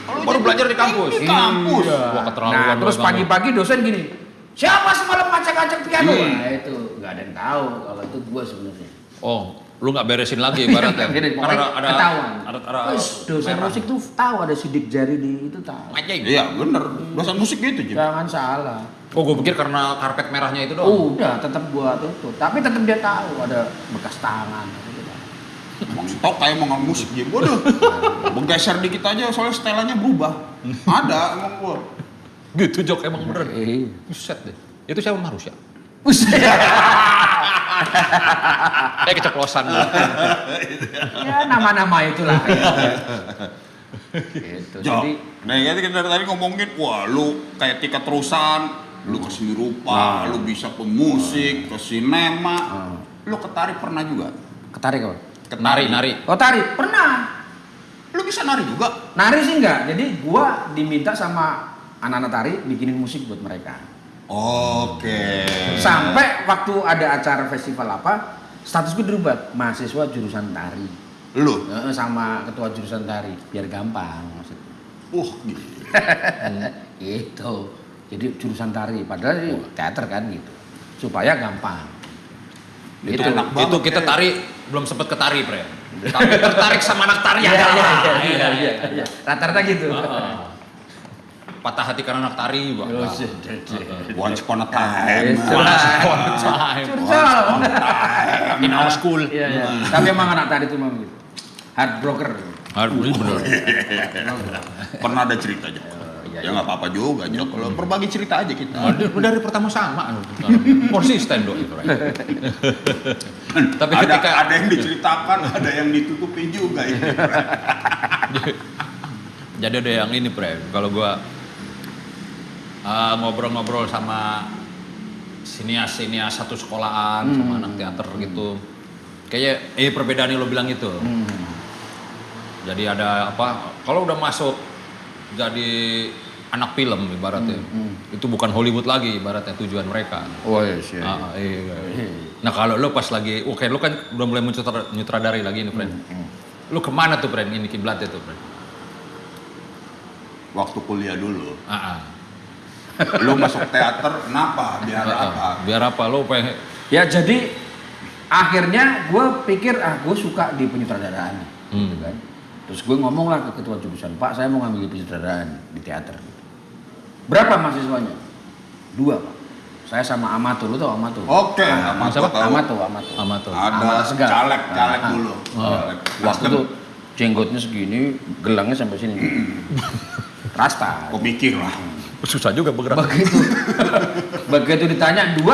Baru belajar di kampus.
Di kampus.
Wah, keterlaluan.
Nah, terus
banget.
pagi-pagi dosen gini, siapa semalam ngacak-ngacak piano?
Hmm.
Nah itu nggak ada yang tahu kalau itu gue sebenarnya.
Oh, lu nggak beresin lagi ibaratnya.
Jadi
Karena
pokoknya ketahuan.
ada
Terus dosen
merah.
musik tuh tahu ada sidik jari di itu tahu.
Anjing.
Iya, bener. Dosen musik gitu, Jok.
Jangan salah.
Oh, gue pikir karena karpet merahnya itu doang.
Udah tetap gua tutup, tapi tetap dia tahu ada bekas tangan. Gitu.
Emang stok kayak mau musik gitu. Waduh. Bergeser dikit aja soalnya setelannya berubah. Ada emang gua.
Gitu Jok, emang bener.
Iya.
Buset deh. Itu siapa Marusya?
Buset.
Keceplosan.
Ya nama-nama itulah. Gitu.
Jok,
Jadi
nah kita dari tadi ngomongin, wah lu kayak Tika terusan, lu ke seni rupa, lu bisa pemusik, ke sinema, lu ketari pernah juga?
ketarik apa?
Nari.
Oh tarik, pernah.
Lu bisa nari juga?
Nari sih enggak. Jadi gua diminta sama anak-anak tari bikinin musik buat mereka.
Oke.
Sampai waktu ada acara festival apa, status gue dirubah mahasiswa jurusan tari.
Lu?
Sama ketua jurusan tari, biar gampang maksudnya.
Gitu.
Gitu. Jadi jurusan tari, padahal ini teater kan gitu. Supaya gampang.
Itu
Gitu.
enak banget.
Itu kita tari, belum sempet ke tari, Pre. Tapi tertarik sama anak tari ya.
Iya. Rata-rata gitu.
Patah hati karena anak tari juga.
Once upon a time.
Curcol.
In our school.
Iya. Tapi emang anak tari itu memang gitu. Heartbroker.
Bener.
Pernah ada cerita aja.
Iya,
Ya nggak apa-apa juga, Jok. Kalau berbagi cerita aja kita.
Dari pertama sama. Konsisten dong itu. Tapi ketika
ada yang diceritakan, ada yang ditutupi juga ini.
jadi ada yang ini, Pre. Kalau gua ngobrol-ngobrol sama sinias satu sekolahan sama anak teater gitu. Kayaknya perbedaan yang lo bilang itu. Jadi ada apa? Kalau udah masuk jadi anak film ibaratnya, itu bukan Hollywood lagi ibaratnya tujuan mereka.
Oh iya.
Iya. Nah kalau lo pas lagi, oke lo kan udah mulai nyutradari lagi nih, friend. Lo kemana tuh, friend? Ini kiblatnya tuh, friend.
Waktu kuliah dulu. Lu masuk teater kenapa? Biar apa?
Biar apa? Lo pengen?
Ya jadi akhirnya gue pikir gue suka di penyutradaraan, gitu kan. Terus gue ngomong lah ke ketua jurusan, Pak saya mau ngambil penyutradaraan di teater. Berapa mahasiswanya? 2 Pak. Saya sama Amato, lu tau Amato?
Oke,
Amato tahu.
Amato.
Ada
Amato Segar.
caleg dulu.
Waktu itu jenggotnya segini, gelangnya sampai sini. Rasta.
Kok mikir lah.
Susah juga bergerak.
Begitu ditanya 2,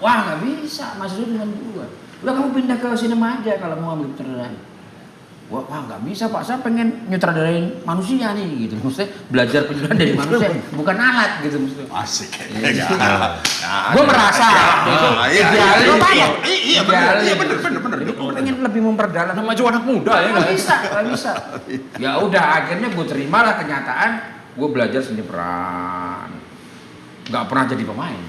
wah nggak bisa, mahasiswa cuma 2. Udah kamu pindah ke sinema aja kalau mau ambil penyutradaraan. Wah nggak bisa Pak, saya pengen nyutradarain manusia nih gitu. Maksudnya belajar penyutradaraan dari manusia, bukan alat gitu maksudnya.
Asik.
Gue merasa
Iya benar.
Jadi gue pengen lebih memperdalam.
Maju anak muda ya
Nggak bisa. Ya udah akhirnya gue terimalah kenyataan, gue belajar seni peran. Nggak pernah jadi pemain.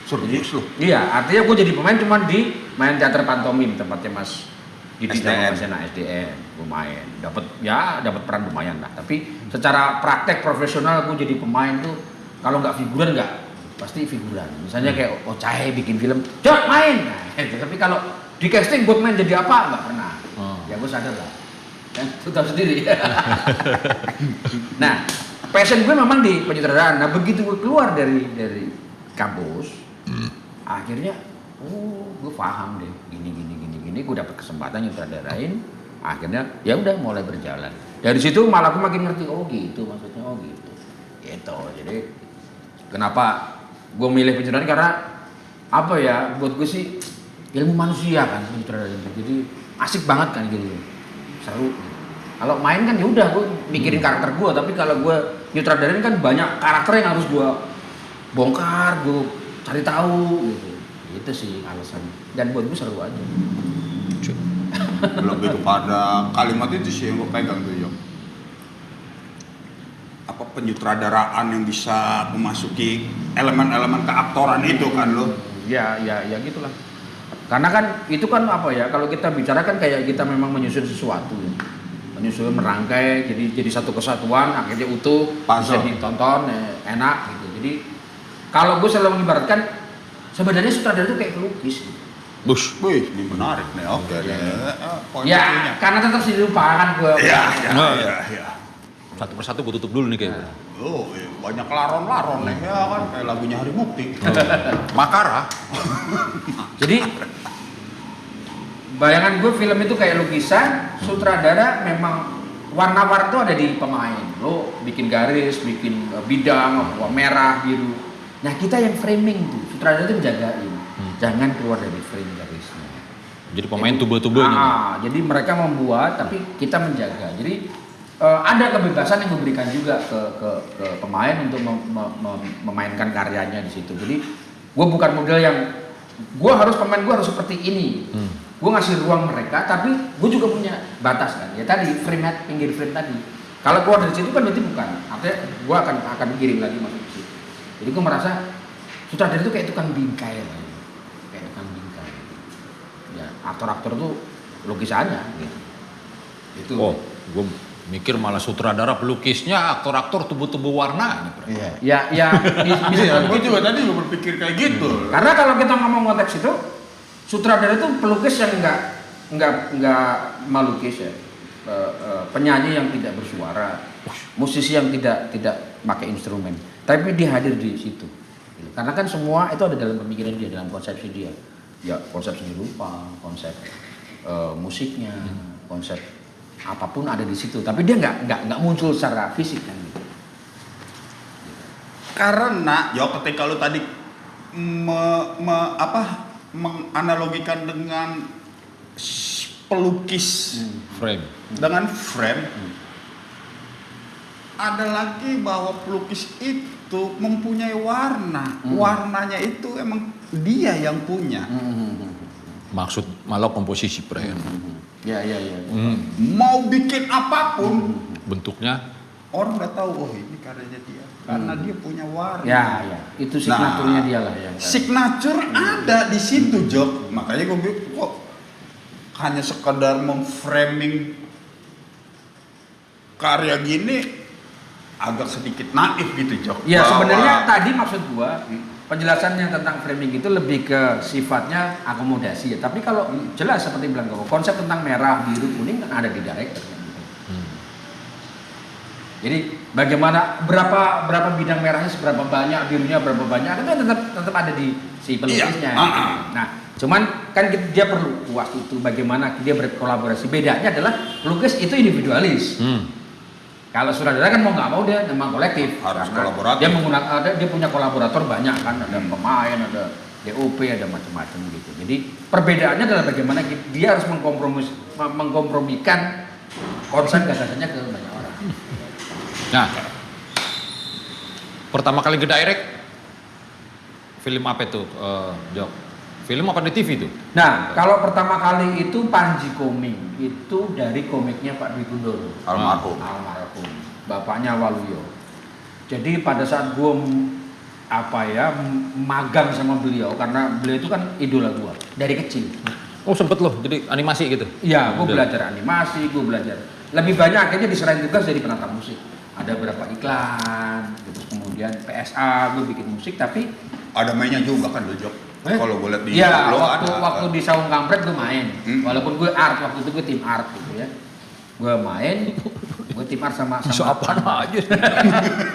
Serius lu?
Iya, artinya gue jadi pemain cuma di main teater pantomim tempatnya Mas Didi
SDM.
sama SDM. Gue main, dapat peran lumayan lah. Tapi secara praktek profesional gue jadi pemain tuh kalau nggak figuran pasti figuran. Misalnya kayak Ocahe bikin film, Jok main. Nah, gitu. Tapi kalau di casting buat main jadi apa nggak pernah. Ya gue sadar lah. Kan lu tahu sendiri. Nah, passion gue memang di penyutradaraan. Nah, begitu gue keluar dari kampus, akhirnya gue paham deh gini gue dapat kesempatan nyutradarain, akhirnya ya udah mulai berjalan. Dari situ malah gue makin ngerti, gitu maksudnya, gitu. Jadi kenapa gue milih penyutradaraan, karena apa ya, buat gue sih ilmu manusia kan penyutradaraan, jadi asik banget kan gitu, seru gitu. Kalau main kan ya udah gue mikirin karakter gue, tapi kalau gue nyutradarain kan banyak karakter yang harus gue bongkar, gue cari tahu gitu. Itu sih alasannya. Dan buat gue seru aja.
Lebih kepada kalimat itu sih yang gue pegang tuh, Jok. Apa penyutradaraan yang bisa memasuki elemen-elemen keaktoran itu kan lo?
Ya gitulah. Karena kan itu kan apa ya, kalau kita bicara kan kayak kita memang menyusun sesuatu ya. Menyusun, merangkai, jadi satu kesatuan, akhirnya utuh, bisa ditonton, enak gitu. Jadi kalau gue selalu mengibaratkan, sebenarnya sutradara itu kayak pelukis gitu.
Wih, ini menarik nih. Oke.
Ya, karena tetap sih lupa kan gue.
Iya.
Satu persatu gue tutup dulu nih kayaknya.
Oh, banyak laron-laron nih ya kan, kayak lagunya Hari Mukti. Makara.
Jadi bayangan gue film itu kayak lukisan, sutradara memang warna-warna itu ada di pemain. Lo bikin garis, bikin bidang, warna merah, biru. Nah kita yang framing tuh, sutradara itu menjagain. Jangan keluar dari frame garisnya.
Jadi pemain tubuh-tubuhnya.
Jadi mereka membuat, tapi kita menjaga. Jadi ada kebebasan yang diberikan juga ke pemain untuk memainkan karyanya di situ. Jadi gue bukan model yang pemain gue harus seperti ini. Gue ngasih ruang mereka, tapi gue juga punya batas kan. Ya tadi pinggir frame tadi. Kalau keluar dari situ kan berarti bukan. Artinya gue akan kirim lagi masuk ke situ. Jadi gue merasa sutradara itu kayak tukang bingkai lah. Kayak tukang bingkai. Ya aktor-aktor tuh lukisannya gitu. Itu.
Oh, gue mikir malah sutradara pelukisnya, aktor-aktor tubuh-tubuh warna.
Iya. Ya bisa.
Gue juga tadi juga berpikir kayak gitu.
Karena kalau kita ngomong konteks itu, sutradara itu pelukis yang enggak melukis ya. Penyanyi yang tidak bersuara, musisi yang tidak pakai instrumen, tapi dia hadir di situ. Karena kan semua itu ada dalam pemikiran dia, dalam konsepsi dia. Ya konsep seni rupa, konsep musiknya, konsep apapun ada di situ. Tapi dia nggak muncul secara fisik kan gitu.
Karena ketika lu tadi menganalogikan dengan pelukis
Frame.
dengan frame, ada lagi bahwa pelukis itu mempunyai warna. Warnanya itu emang dia yang punya.
Maksud malah komposisi frame.
Ya.
Mau bikin apapun,
Bentuknya
orang udah tahu, oh ini karyanya dia. Karena dia punya warna.
Ya. Itu signaturnya dia lah yang.
Signature ada di situ, Jok. Makanya gue bilang kok hanya sekedar memframing karya gini agak sedikit naif gitu, Jok.
Ya
Bahwa-
sebenarnya tadi maksud gua penjelasan yang tentang framing itu lebih ke sifatnya akomodasi ya. Tapi kalau jelas seperti bilang Koko, konsep tentang merah, biru, kuning kan ada di director. Jadi bagaimana berapa bidang merahnya seberapa banyak, birunya berapa banyak itu tetap ada di si pelukisnya.
Iya.
Nah, cuman kan dia perlu puas itu bagaimana dia berkolaborasi. Bedanya adalah pelukis itu individualis. Kalau sutradara kan mau nggak mau dia memang kolektif.
Harus
Karena
kolaboratif.
Dia menggunakan dia punya kolaborator banyak kan, ada pemain, ada DOP, ada macam-macam gitu. Jadi perbedaannya adalah bagaimana dia harus mengkompromikan konsep gagasannya ke banyak orang.
Nah, pertama kali ngedirect film apa itu, Jok? Film apa di TV itu?
Nah, kalau pertama kali itu Panji Koming, itu dari komiknya Pak Dwi Gundoro.
Almarhum.
Bapaknya Waluyo. Jadi pada saat gue magang sama beliau, karena beliau itu kan idola gue dari kecil.
Oh sempet loh, jadi animasi gitu?
Iya, gue
Udah.
belajar animasi, gue belajar. Lebih banyak akhirnya diserahin tugas jadi penata musik. Ada beberapa iklan, terus kemudian PSA, gue bikin musik, tapi
Ada mainnya juga kan, Jok. Kalau gue lihat di
iya,
lo
waktu di Saung Kampret gue main. Walaupun gue art, waktu itu gue tim art gitu ya. Gue main, gue tim art sama
Isu apaan aja?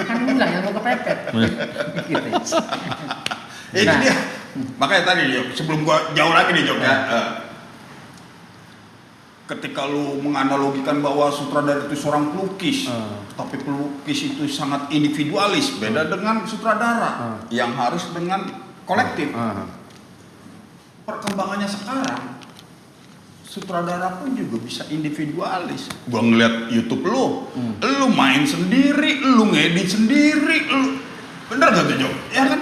kan enggak yang mau kepepet. Gitu.
Itu
Nah.
dia. Makanya tadi, Jok, sebelum gua jauh lagi nih, Jok, ya. Ketika lu menganalogikan bahwa sutradara itu seorang pelukis, tapi pelukis itu sangat individualis, beda dengan sutradara yang harus dengan kolektif. Perkembangannya sekarang, sutradara pun juga bisa individualis. Gua ngeliat YouTube lu main sendiri, lu ngedit sendiri, bener gak tuh, Jok? Ya kan?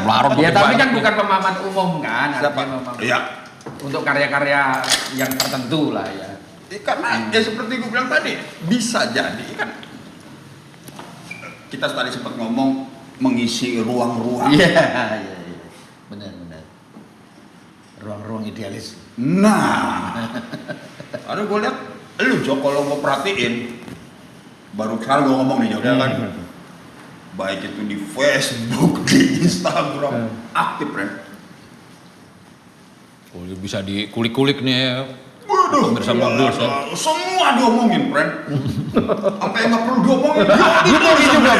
Melarang
Ya
makin
tapi
banyak
kan
nih.
bukan pemahaman umum kan,
Siapa?
artinya memang
Iya.
untuk karya-karya yang tertentu lah ya.
Karena ya seperti gue bilang tadi, bisa jadi kan kita tadi sempat ngomong mengisi ruang-ruang.
Iya. Benar. Ruang-ruang idealis.
Nah, ada gue lihat, lu Jok, kalau gue perhatiin, baru sekarang gue ngomong nih Jok, ya kan, baik itu di Facebook, di Instagram, aktif kan.
Oh, bisa dikulik-kulik nih.
Waduh,
Bersama
gila,
Abdul,
gila. Semua diomongin, friend. Sampai nggak perlu diomongin,
Diomongin juga,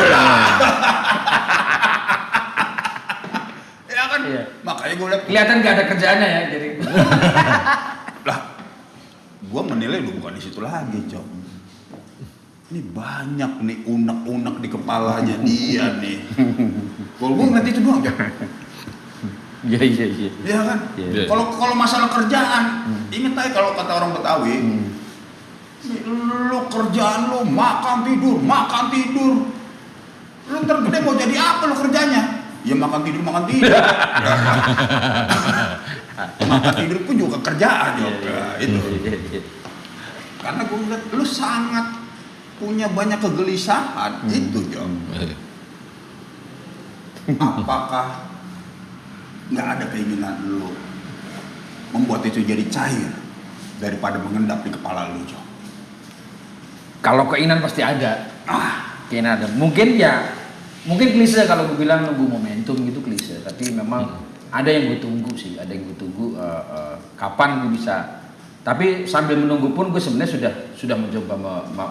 ya kan?
Iya.
Makanya gue lihat
Kelihatan gak ada kerjaannya ya, jadi
lah gua menilai udah bukan di situ lagi, Cok. Ini banyak nih unek-unek di kepalanya dia nih. Kalau gua ngeliat itu doang, Cok.
Iya.
Iya kan?
Iya.
Kalau masalah kerjaan, inget aja kalau kata orang Betawi, nih, lu kerjaan lu makan tidur. Lu ntar gede mau jadi apa lu kerjanya? Ya makan tidur. Makan tidur pun juga kerjaan, Jok. Itu. Karena gue ngeliat lu sangat punya banyak kegelisahan, itu, Jok. Apakah nggak ada keinginan lu membuat itu jadi cair daripada mengendap di kepala lu, Jok?
Kalau keinginan pasti ada. Keinginan ada. Mungkin klise kalau gue bilang nunggu momentum gitu klise. Tapi memang ada yang gue tunggu sih. Kapan gue bisa. Tapi sambil menunggu pun gue sebenarnya sudah mencoba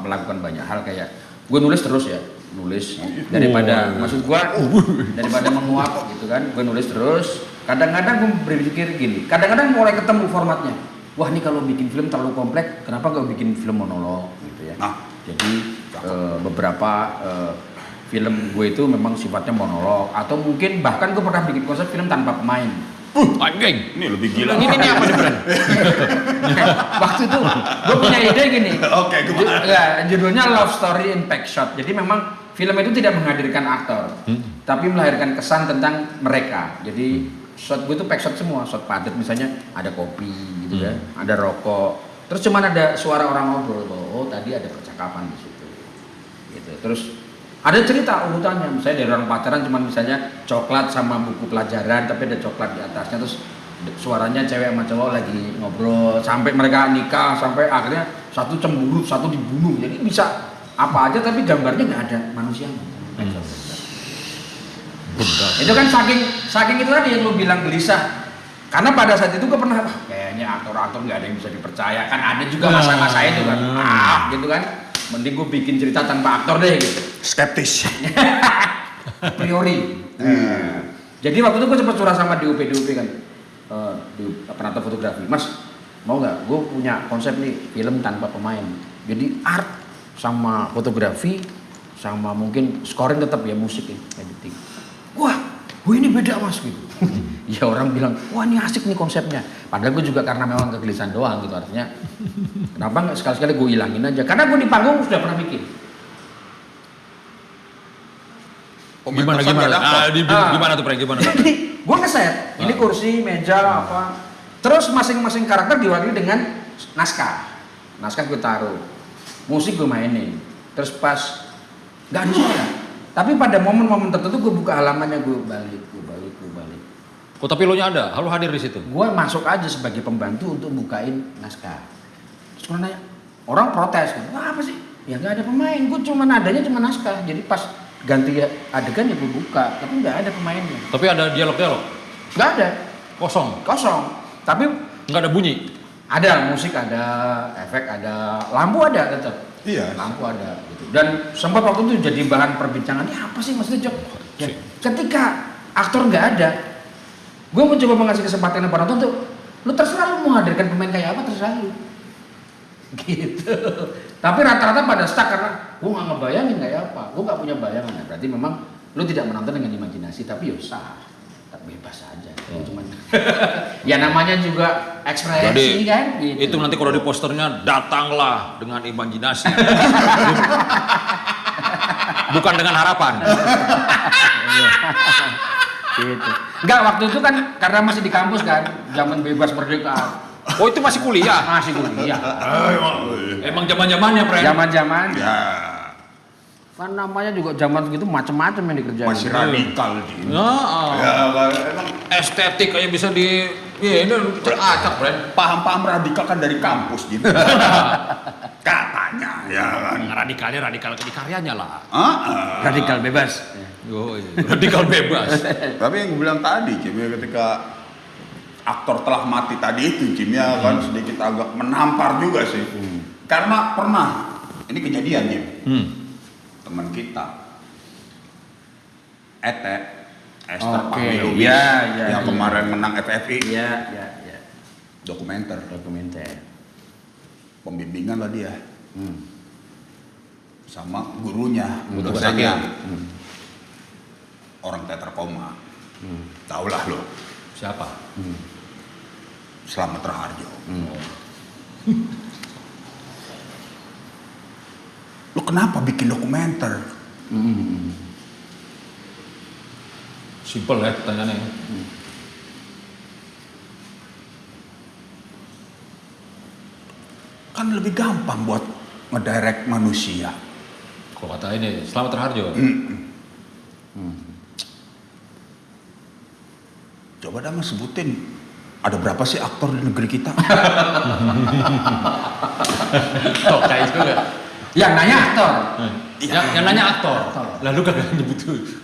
melakukan banyak hal, kayak gue nulis terus ya. Maksud gue daripada menguap gitu kan. Gue nulis terus. Kadang-kadang gue berpikir gini. Kadang-kadang mulai ketemu formatnya. Wah, ini kalau bikin film terlalu kompleks, kenapa gak bikin film monolog gitu ya. Jadi beberapa film gue itu memang sifatnya monolog, atau mungkin bahkan gue pernah bikin konsep film tanpa pemain.
Anjing.
Ini lebih gila.
Ini apa nih, Bren?
Waktu itu gue punya ide gini.
Oke, gimana?
Judulnya Love Story in Pack Shot. Jadi memang film itu tidak menghadirkan aktor, tapi melahirkan kesan tentang mereka. Jadi shot gue itu pack shot semua, shot padat, misalnya ada kopi gitu ya, ada rokok, terus cuman ada suara orang ngobrol. Oh, tadi ada percakapan di situ. Gitu. Terus ada cerita urutannya, misalnya dari orang pacaran cuman misalnya coklat sama buku pelajaran, tapi ada coklat di atasnya, terus suaranya cewek sama cowok lagi ngobrol sampai mereka nikah, sampai akhirnya satu cemburu, satu dibunuh. Jadi bisa apa aja tapi gambarnya nggak ada manusianya. Itu kan saking itu tadi yang lu bilang gelisah. Karena pada saat itu gue pernah, kayaknya aktor-aktor nggak ada yang bisa dipercaya. Kan ada juga masa-masa itu kan, gitu kan. Mending gue bikin cerita tanpa aktor deh gitu.
Skeptis.
Priori. Jadi waktu itu gue sempat curah sama DOP kan, di penata fotografi. Mas, mau nggak? Gue punya konsep nih film tanpa pemain. Jadi art sama fotografi sama mungkin scoring tetap ya, musik ya, editing. Wah, gue ini beda Mas gitu. Ya orang bilang, wah ini asik nih konsepnya. Padahal gue juga karena memang kegelisahan doang gitu, artinya kenapa nggak sekali-sekali gue hilangin aja? Karena gue di panggung sudah pernah bikin.
Gimana tuh, Frank? Gimana?
Jadi gue ngeset, ini kursi, meja, apa. Terus masing-masing karakter diwakili dengan naskah. Naskah gue taruh, musik gue mainin. Terus pas nggak ada suara. Tapi pada momen-momen tertentu gue buka halamannya, gue balik.
Oh, tapi lo nya ada, lo hadir di situ.
Gue masuk aja sebagai pembantu untuk bukain naskah. Terus gue nanya, orang protes kan, wah apa sih? Ya nggak ada pemain, gue adanya cuma naskah. Jadi pas ganti adegan ya gue buka, tapi nggak ada pemainnya.
Tapi ada dialog-dialog?
Nggak ada.
Kosong.
Tapi
Nggak ada bunyi?
ada musik, ada efek, ada lampu, ada tetap.
Iya.
Lampu ada. Gitu. Dan sempat waktu itu jadi bahan perbincangan. Ini apa sih maksudnya, Jok? Ya, ketika aktor nggak ada, gue mencoba mengasih kesempatan kepada penonton tuh, lu terserah lu mau hadirkan pemain kayak apa, terserah lu. Gitu. Tapi rata-rata pada stuck karena gue nggak ngebayangin kayak apa, gue nggak punya bayangan. Nah, berarti memang lu tidak menonton dengan imajinasi, tapi ya sah, tak bebas aja. Cuman ya namanya juga ekspresi.
Jadi,
kan. Gitu.
itu nanti kalau di posternya datanglah dengan imajinasi, bukan dengan harapan.
Gitu. Enggak, waktu itu kan karena masih di kampus kan, zaman bebas merdeka.
Oh, itu masih kuliah?
Masih kuliah.
Emang zaman-zamannya, Pren?
Zaman-zaman.
Ya,
Kan namanya juga zaman segitu macam-macam yang dikerjain.
masih radikal di.
Nah,
Ya, emang
estetik kayak bisa di, ya ini acak, Pren.
paham-paham radikal kan dari kampus gitu. Katanya, ya kan.
Radikalnya radikal di karyanya lah.
Radikal bebas.
Oh, iya. Radikal bebas.
Tapi yang gue bilang tadi, Jim, ya ketika aktor telah mati tadi itu, Jim, ya kan sedikit agak menampar juga sih. Karena pernah, ini kejadian, Jim. Teman kita, Esther
Oke,
Pamilovic,
iya,
yang kemarin menang FFI,
Iya.
dokumenter. pembimbingan lah dia.
Hmm.
Sama gurunya,
Guru
dosennya.
sakit.
Orang teater koma. Taulah lo,
Siapa?
Slamet Raharjo. Lo kenapa bikin dokumenter?
Simple ya pertanyaannya.
Kan lebih gampang buat ngedirect manusia.
Kalau kata ini, Slamet Raharjo.
Coba dah mas sebutin, ada berapa sih aktor di negeri kita?
Oh, kayak juga.
Yang nanya aktor.
Yang nanya aktor. Lalu kagak nyebut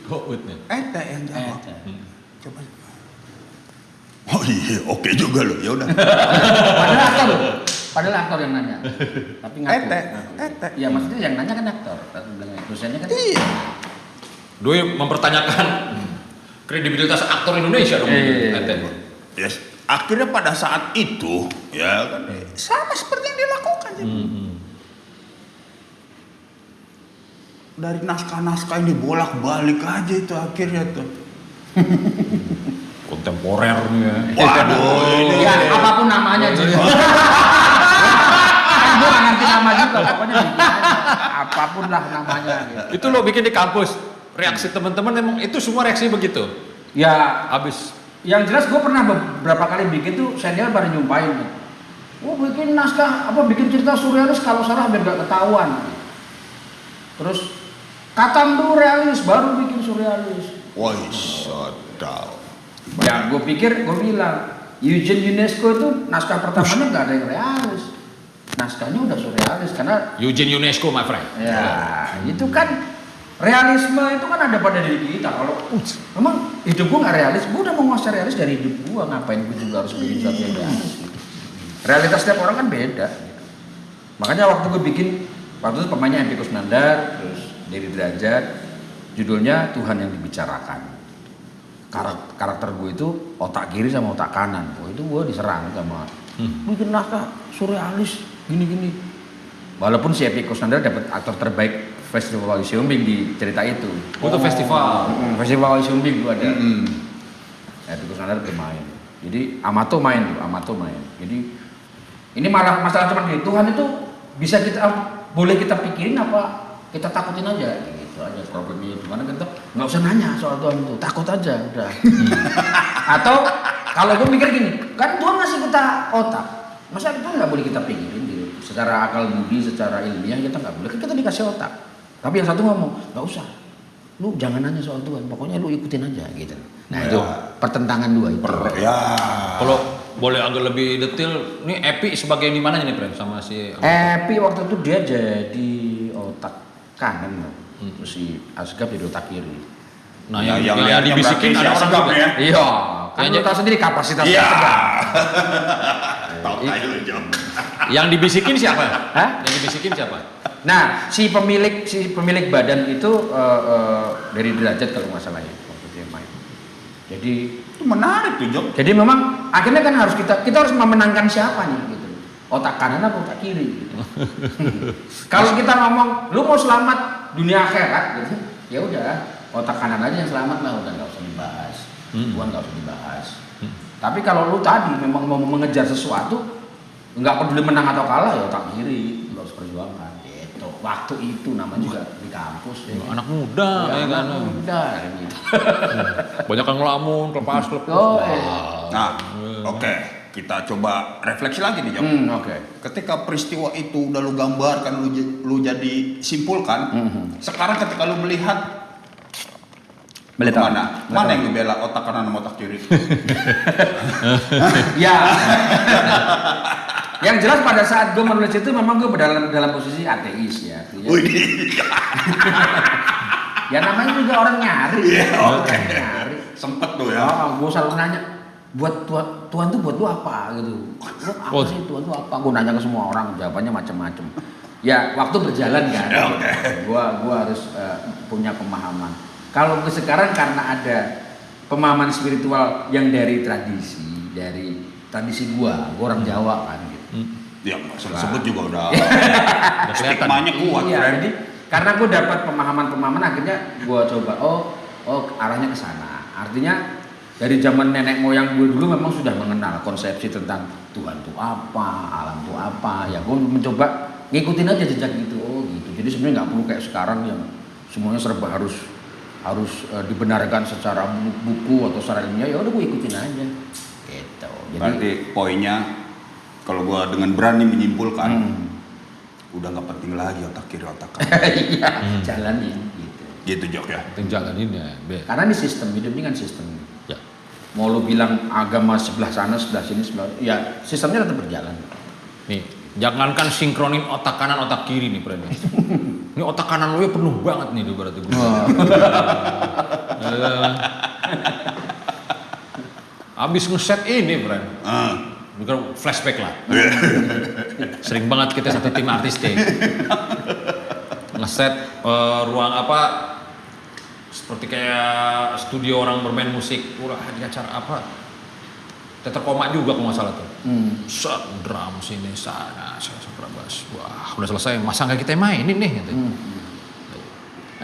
Hout-nya.
Ente yang jawab.
Ente.
Coba. Oh iya, oke juga lo. Ya udah.
Padahal aktor loh. Padahal aktor yang nanya. Tapi ngaku.
Ente.
Ya maksudnya yang nanya kan aktor. Tapi bilangnya dosennya kan.
Iya.
Doi mempertanyakan kredibilitas aktor Indonesia dong.
Iya.
Ente.
Yes. Akhirnya pada saat itu, ya kan, sama seperti yang dilakukan. Dari naskah-naskah ini bolak-balik aja itu akhirnya tuh.
Kontemporer nih ya.
Waduh, ini.
Ya apapun namanya juga. Kan gue nggak ngerti nama juga. Pokoknya bikin aja. Apapun lah namanya. Gitu.
Itu lo bikin di kampus. Reaksi teman-teman emang itu semua reaksi begitu.
Ya
Habis
yang jelas gue pernah beberapa kali bikin tuh senior pada nyumpahin. Oh bikin naskah apa bikin cerita surrealis kalau salah biar gak ketahuan. Terus katam dulu realis baru bikin surrealis.
Wah, sadar.
Ya gue pikir gue bilang Eugene UNESCO itu naskah pertamanya nggak ada yang realis. Naskahnya udah surrealis karena
Eugene UNESCO my friend.
ya itu kan realisme itu kan ada pada diri kita. Kalau memang hidup gue nggak realis, gue udah menguasai realis dari hidup gue, ngapain gue juga harus bikin sesuatu yang realis gitu. Realitas setiap orang kan beda gitu. Makanya waktu gue bikin waktu itu pemainnya Hendrik Kusnandar, terus Dery Derajat, judulnya Tuhan yang Dibicarakan. Karakter gue itu otak kiri sama otak kanan. Itu gue diserang sama bikin naskah surrealis gini-gini. Walaupun si Hendrik Kusnandar dapat aktor terbaik Festival Wali Siombing di cerita itu.
Itu festival.
Festival Wali Siombing itu ada. Hendrik Kusnandar bermain. Jadi Amato main. Jadi ini malah masalah cuma gini, Tuhan itu bisa boleh kita pikirin apa kita takutin aja gitu aja problemnya itu. Karena kita nggak usah nanya soal Tuhan itu, takut aja udah. Atau kalau gue mikir gini, kan Tuhan ngasih kita otak, masa itu nggak boleh kita pikirin gitu. Secara akal budi, secara ilmiah kita nggak boleh, kan kita dikasih otak. Tapi yang satu ngomong, nggak usah, lu jangan nanya soal Tuhan, pokoknya lu ikutin aja gitu. Nah itu pertentangan dua itu.
Ya.
Kalau boleh agak lebih detail, nih Epi sebagai di mananya nih, Pren, sama si
Epi waktu itu dia jadi otak kanan, terus si Asgab jadi otak kiri.
Nah,
Ya,
yang
yang
dibisikin
berarti
ada
si
orang
Asgab
juga.
ya.
Iya, kan
Kayaknya-
lu tahu sendiri kapasitas
Iya.
Asgab.
Tahu kayak lu Jom.
Yang dibisikin siapa?
Hah?
Yang dibisikin siapa?
Nah, si pemilik badan itu dari Derajat kalau nggak salah ya waktu dia main. Jadi
Itu menarik tuh Jom.
memang akhirnya kan harus kita harus memenangkan siapa nih gitu. Otak kanan apa otak kiri gitu. Kalau kita ngomong lu mau selamat dunia akhirat gitu, ya udah otak kanan aja yang selamat lah, udah nggak usah dibahas. Tuhan nggak usah dibahas. Tapi kalau lu tadi memang mau mengejar sesuatu, nggak peduli menang atau kalah ya otak kiri, lu harus perjuangkan. Gitu. Waktu itu namanya juga di kampus. Ya.
Anak muda, ya kan?
Anak muda gitu.
Banyak yang ngelamun, kelepas.
Oh,
Nah, oke. Kita coba refleksi lagi nih Jom.
Oke.
Ketika peristiwa itu udah lu gambarkan, lu jadi simpulkan. Sekarang ketika lu melihat
Melihat
mana?
apa?
Mana yang dibela, otak kanan sama otak kiri?
Ya. Yang jelas pada saat gue menulis itu memang gue dalam posisi ateis ya. Artinya, ya namanya juga orang nyari.
Oke.
Nyari.
Sempet tuh ya.
Gue selalu nanya, buat Tuhan tuh buat lu apa gitu? Lu apa sih Tuhan tuh apa? Gue nanya ke semua orang, jawabannya macam-macam. Ya waktu berjalan kan. Gua harus punya pemahaman. Kalau sekarang karena ada pemahaman spiritual yang dari tradisi gua orang Jawa kan gitu.
Ya nggak usah disebut juga udah
Udah kelihatan.
stigmanya kuat,
Iya,
friend.
jadi karena gue dapat pemahaman akhirnya gue coba oh arahnya ke sana. Artinya dari zaman nenek moyang gue dulu memang sudah mengenal konsepsi tentang Tuhan itu apa, alam itu apa. Ya gue mencoba ngikutin aja jejak gitu. Oh gitu. Jadi sebenarnya nggak perlu kayak sekarang yang semuanya serba harus dibenarkan secara buku atau secara ilmiah. Ya udah gue ikutin aja. Gitu. Jadi
Berarti poinnya kalau gua dengan berani menyimpulkan udah nggak penting lagi otak kiri otak kanan.
iya, jalanin gitu.
Gitu Jok ya.
Yang jalanin ya, Be.
Karena ini sistem hidup ini kan sistem.
Ya.
Mau lu bilang agama sebelah sana, sebelah sini, ya sistemnya tetap berjalan.
Nih, jangankan sinkronin otak kanan, otak kiri nih, friend. Ini otak kanan lu ya penuh banget nih, berarti gue. Abis ngeset ini, friend. Bukan flashback lah. Sering banget kita satu tim artistik. Ngeset ruang apa? Seperti kayak studio orang bermain musik. Di acara apa? Teater Koma juga kalau nggak salah tuh. Set drum sini sana, bass. Wah, udah selesai. Masa nggak kita mainin nih? Gitu.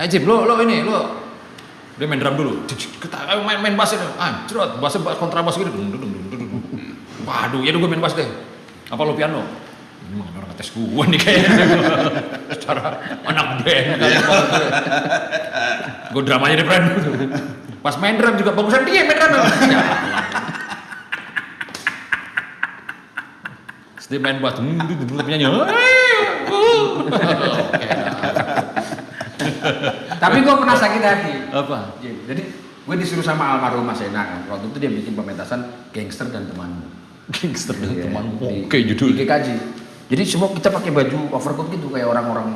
Jip, lo ini, dia main drum dulu. Kita main bass ini. Anjrot, bass kontrabas gitu. Waduh, ya udah gue main bass deh. Apa lo piano? Ini mah orang ngetes gue nih kayaknya. Secara anak band. Gue dramanya deh, friend. Pas main drum juga bagusan dia main drum. Dia main bass, dulu penyanyi.
Tapi gue pernah sakit hati.
Apa?
Jadi gue disuruh sama almarhum Mas Ena kan. Waktu itu dia bikin pementasan Gangster dan Temanmu.
Gangster dan
Iya,
Temanmu.
di-
Oke, judul.
di GKJ. Jadi semua kita pakai baju overcoat gitu kayak orang-orang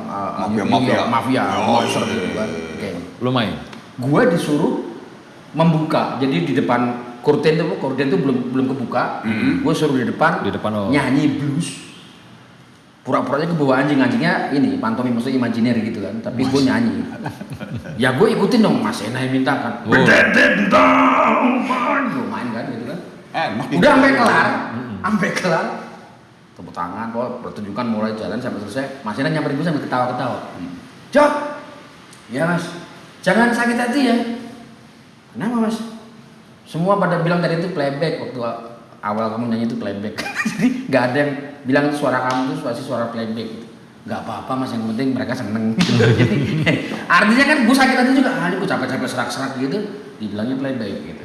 mafia,
Oh,
mobster
iya.
gitu kan. Kayak
Lo main?
gue disuruh membuka. Jadi di depan korden tuh belum kebuka. Gue suruh di depan
Di depan, oh.
nyanyi blues. Pura-puranya ke bawah anjingnya ini pantomim maksudnya imajiner gitu kan. Tapi gue nyanyi. Ya gue ikutin dong Mas Ena yang minta kan.
Oh.
Gue main kan gitu kan.
Enak
Udah sampai kelar. Tepuk tangan, pertunjukan mulai jalan sampai selesai. Mas Ena nyamperin gue sambil ketawa-ketawa. Jok, ya Mas, jangan sakit hati ya. Kenapa Mas? Semua pada bilang tadi itu playback waktu awal kamu nyanyi itu playback. Jadi nggak ada yang bilang suara kamu itu suara playback. Gitu. Nggak apa-apa Mas, yang penting mereka seneng. Jadi artinya kan gue sakit hati juga. Ini gue capek-capek serak-serak gitu. Dibilangnya playback gitu.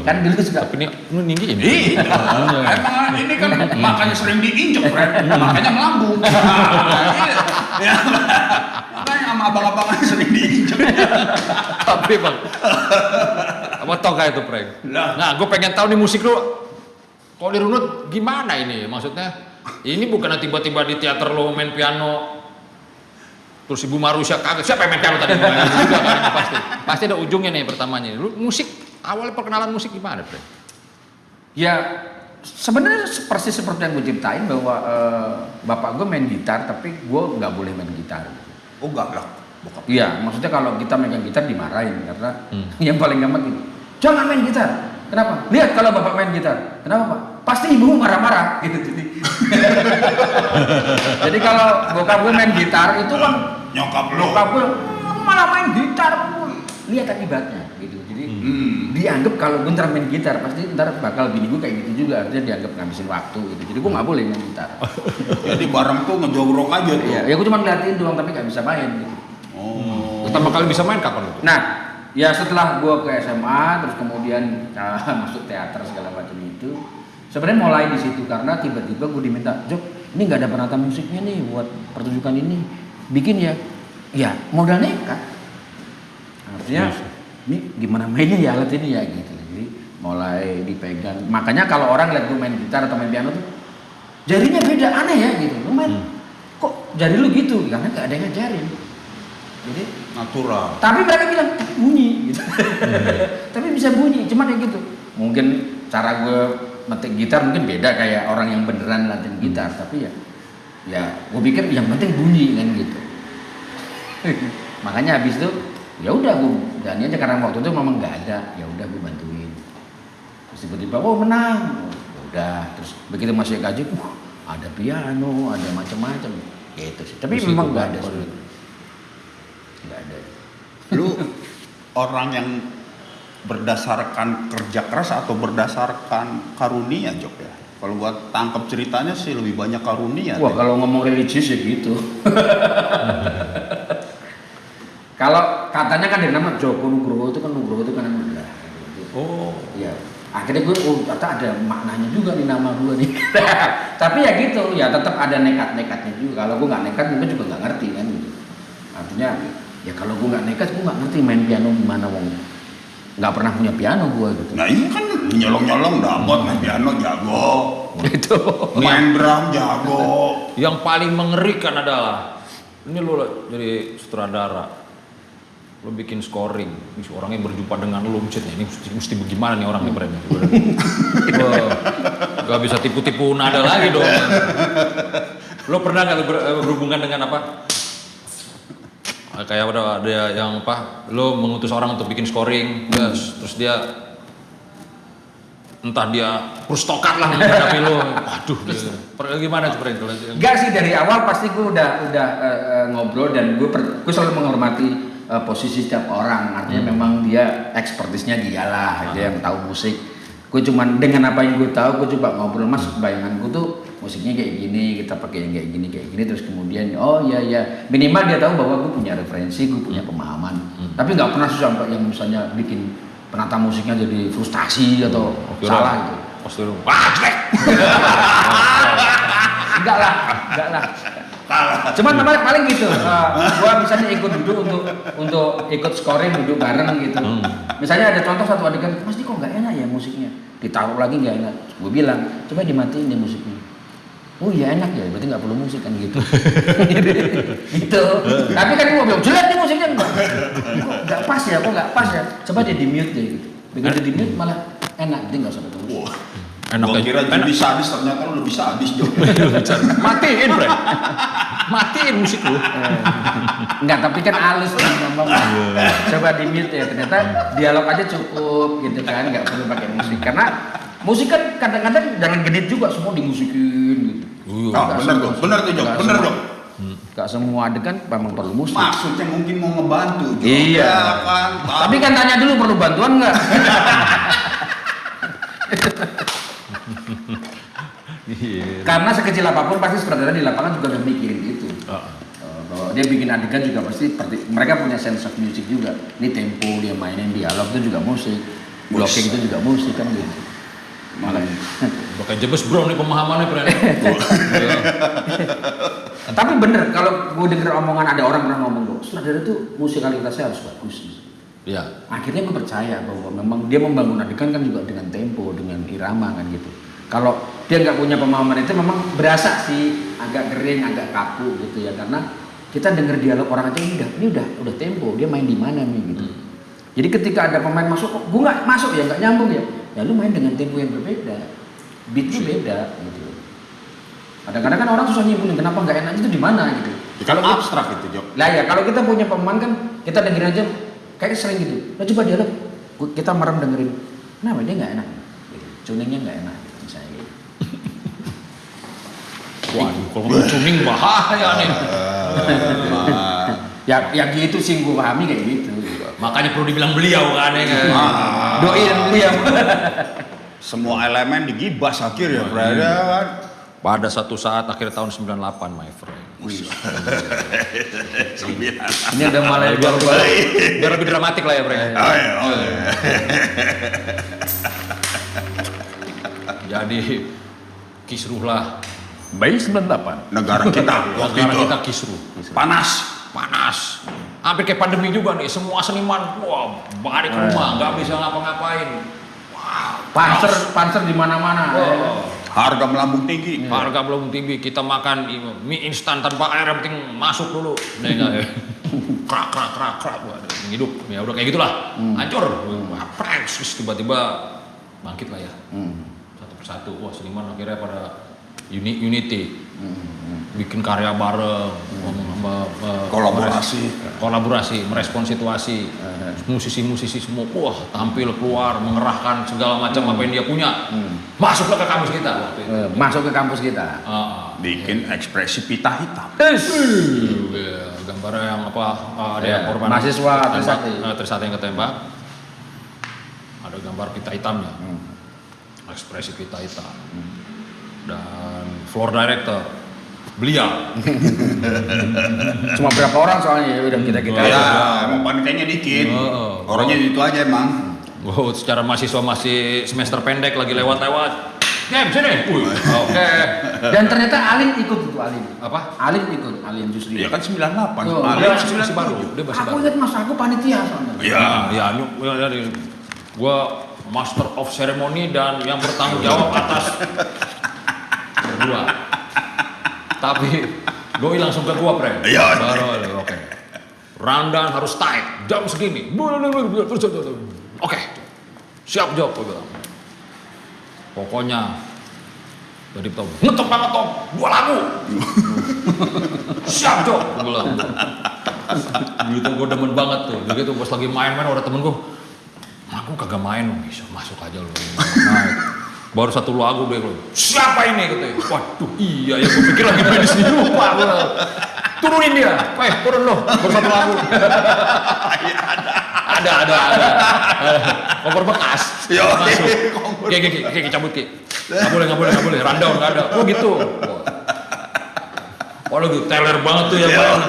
Kan dulu suka.
Tapi ini lu ninggiin.
Emang ini kan makanya sering diinjek, friend. Makanya melambung. Ya. Makanya sama abang-abang sering diinjek.
Tapi bang, apa toga itu prank?
Lah.
Nah, gue pengen tahu nih musik lu. Kalau dirunut gimana ini? Maksudnya, ini bukan tiba-tiba di teater lo main piano. Terus Ibu Marusya kaget, siapa yang main piano tadi? Juga kayaknya pasti ada ujungnya nih pertamanya. Lu musik, awalnya perkenalan musik gimana, Prank?
Ya sebenarnya persis seperti yang gue ceritain bahwa bapak gue main gitar tapi gue nggak boleh main gitar.
Oh gablak, bokap.
Iya, maksudnya kalau kita megang gitar dimarahin karena yang paling gampang gini, jangan main gitar. Kenapa? Lihat kalau bapak main gitar. Kenapa Pak? Pasti ibu marah-marah gitu. Jadi kalau bokap gue main gitar itu kan
Nyokap lo.
bokap gue malah main gitar. Lihat akibatnya gitu. Jadi dianggap kalau gue ntar main gitar pasti ntar bakal bini gue kayak gitu juga. Artinya dianggap ngabisin waktu gitu. Jadi gue nggak boleh main gitar.
Jadi bareng tuh ngejogrok aja tuh.
Iya, ya gue cuma ngeliatin doang tapi nggak bisa main gitu.
Oh.
Pertama kali bisa main kapan itu?
Nah, ya setelah gue ke SMA, terus kemudian masuk teater segala macam itu, sebenarnya mulai di situ karena tiba-tiba gue diminta, Jok, ini nggak ada penata musiknya nih buat pertunjukan ini, bikin ya, ya modal nekat. Artinya, ini gimana mainnya ya alat ini ya gitu. Jadi mulai dipegang. Makanya kalau orang lihat gue main gitar atau main piano tuh, jarinya beda, aneh ya gitu. Lu main, kok jari lu gitu? Karena nggak ada yang ngajarin. Jadi
Natural.
tapi mereka bilang bunyi gitu. Tapi bisa bunyi, cuman kayak gitu. Mungkin cara gue metik gitar mungkin beda kayak orang yang beneran latihan gitar, tapi ya gue pikir yang penting bunyi kan gitu. Makanya habis itu ya udah gue jadinya aja karena waktu itu memang nggak ada, ya udah gue bantuin. Terus tiba-tiba oh menang, ya udah. Terus begitu masuk gaji, ada piano, ada macam-macam gitu sih. Tapi
Musik
memang
itu
nggak ada
apa?
sulit. Nggak ada.
Lu orang yang berdasarkan kerja keras atau berdasarkan karunia, Jok ya? Kalau gua tangkap ceritanya sih lebih banyak karunia.
Wah, kalau ngomong religius ya gitu. Kalau katanya kan dari nama Joko Nugroho itu kan udah.
Oh.
Ya, akhirnya gue ternyata ada maknanya juga nih nama gue nih. Tapi ya gitu, ya tetap ada nekat-nekatnya juga. Kalau gue nggak nekat, mungkin juga nggak ngerti kan. Gitu. Artinya, ya kalau gue nggak nekat, gue nggak ngerti main piano gimana wong. Nggak pernah punya piano gue gitu.
Nah ini kan nyolong-nyolong dapat main piano jago,
Gitu.
main drum jago.
Yang paling mengerikan adalah ini lo jadi sutradara, lo bikin scoring, ini orangnya berjumpa dengan lo, nih mesti bagaimana nih orang nih brand. Gak bisa tipu-tipu nada lagi dong. Lo pernah nggak berhubungan dengan apa? Kayak ada yang apa? Lo mengutus orang untuk bikin scoring, terus dia entah dia prostokat lah menghadapi lo. Waduh, gimana sebenarnya kalau
Enggak sih, dari awal pasti gue udah ngobrol dan gue selalu menghormati posisi setiap orang. Artinya memang dia ekspertisnya dialah, dia yang tahu musik. Gue cuman dengan apa yang gue tahu, gue coba ngobrol, Mas, bayangan gue tuh musiknya kayak gini, kita pakai yang kayak gini, terus kemudian oh iya minimal dia tahu bahwa gue punya referensi, gue punya pemahaman. Tapi nggak pernah sampai yang misalnya bikin penata musiknya jadi frustasi atau salah gitu.
Pasti lo, wah jelek.
Enggak lah. Cuman paling gitu. Gua misalnya ikut duduk untuk ikut scoring, duduk bareng gitu. Misalnya ada contoh satu adegan, Mas ini kok nggak enak ya musiknya. Ditaruh lagi nggak enak. Gue bilang, coba dimatiin deh musiknya. Oh iya enak ya, berarti nggak perlu musik kan gitu. Gitu. Tapi kan gue bilang jelek nih musiknya kok nggak pas ya, Coba dia di mute deh. Gitu. Begitu di mute malah enak, jadi nggak usah pakai musik.
Enak
Gua
aja.
kira jadi sadis, ternyata lu lebih sadis, Jok.
Matiin, Bre. Matiin musik lu.
Enggak, tapi kan halus kan ngomong. Coba di mute ya, ternyata dialog aja cukup gitu kan, nggak perlu pakai musik. Karena musik kan kadang-kadang jangan genit juga, semua dimusikin gitu.
Ah, bener tuh, Jok. Bener, Jok.
Gak semua adegan memang perlu musik.
Maksudnya mungkin mau ngebantu, Jok.
Iya.
Ya kan.
Tapi kan tanya dulu perlu bantuan nggak? Karena sekecil apapun pasti sutradara di lapangan juga udah mikirin itu. Bahwa dia bikin adegan juga pasti mereka punya sense of music juga. Ini tempo dia mainin, dialog itu juga musik, blocking itu juga musik kan gitu. Malah
Udah kayak Jebes Bro nih pemahamannya, Bre.
tapi bener kalau gue denger omongan ada orang pernah ngomong loh, sutradara tuh musikalitasnya harus bagus.
Iya.
Akhirnya gue percaya bahwa memang dia membangun adegan kan juga dengan tempo, dengan irama kan gitu. Kalau dia nggak punya pemahaman itu memang berasa sih agak kering, agak kaku gitu ya, karena kita denger dialog orang aja ini udah tempo, dia main di mana nih gitu. Jadi ketika ada pemain masuk, kok gue nggak masuk ya, nggak nyambung ya, lu main dengan tempo yang berbeda, beatnya beda gitu. Kadang-kadang kan orang susah nyimpulin kenapa nggak enak itu di mana gitu.
Kalau abstrak itu, Jok.
Lah ya kalau kita punya pemain kan kita dengerin aja kayak sering gitu. Nah coba dialog, kita merem dengerin, kenapa dia nggak enak? Gitu. Tuningnya nggak enak, misalnya gitu.
Waduh, kalau ngomong tuning bahaya nih.
Ya gitu sih gue pahami kayak gitu.
Makanya perlu dibilang beliau kan ya kan.
Doain beliau.
Semua elemen digibas akhirnya, berada kan.
Pada satu saat akhir tahun 98, my friend.
Ini udah mulai
Biar lebih dramatik lah ya, Bre. Jadi kisruhlah
Bayi 98.
Negara kita waktu
negara
itu
kita kisruh.
panas.
Hampir kayak pandemi juga nih, semua seniman balik rumah, nggak bisa ngapa-ngapain.
Panser di mana-mana.
Harga melambung tinggi.
Harga belum tinggi, kita makan mie instan tanpa air, yang penting masuk dulu. Krak, waduh, hidup, ya udah kayak gitulah, hancur. Terus tiba-tiba bangkit lah ya, satu persatu. Wah seniman akhirnya pada unity, bikin karya bareng, kolaborasi, merespon situasi, musisi semua, wah tampil keluar, mengerahkan segala macam apa yang dia punya, masuk ke kampus kita waktu itu.
Masuk ke kampus kita.
Bikin ekspresi pita hitam.
Gambarnya yang apa? Ada
Ya,
yang korban
mahasiswa
ketembak,
Trisakti.
Trisakti yang ketembak. Ada gambar pita hitamnya. Ekspresi pita hitam. Dan floor director beliau.
Cuma berapa orang soalnya ya udah kita
Ya, emang panitianya dikit. Orangnya itu aja emang.
Wow, secara mahasiswa masih semester pendek lagi lewat-lewat. Game sini. Oke.
Dan ternyata Alin ikut itu Alin.
Apa?
Alin ikut, Alin justru.
Ya kan 98.
Oh,
Alin
dia
masih baru. Dia masih
Aku
baru.
ingat mas, aku panitia soalnya.
Ya.
Gua master of ceremony dan yang bertanggung jawab atas berdua. Tapi doi langsung ke gua, Pre.
Iya.
Baru oke. Rundown harus tight, jam segini. Oke. Siap Jok, gua bilang. Pokoknya jadi tahu ngetop banget Tom, 2 lagu. Siap Jok, gua bilang. Gitu gua demen banget tuh. Begitu pas lagi main-main ada temen gua, aku kagak main, bisa masuk aja lu. Naik. Baru 1 lagu deh lu. Siapa ini katanya? Waduh, iya ya gua pikir lagi main di sini lupa gua. Turunin dia. Turun lu. Baru 1 lagu. Ada. Kompor bekas.
Yo,
Masuk. Ki, cabut Ki. Enggak boleh. Rundown enggak ada. Oh gitu. Oh lu teler banget tuh ya, Bang.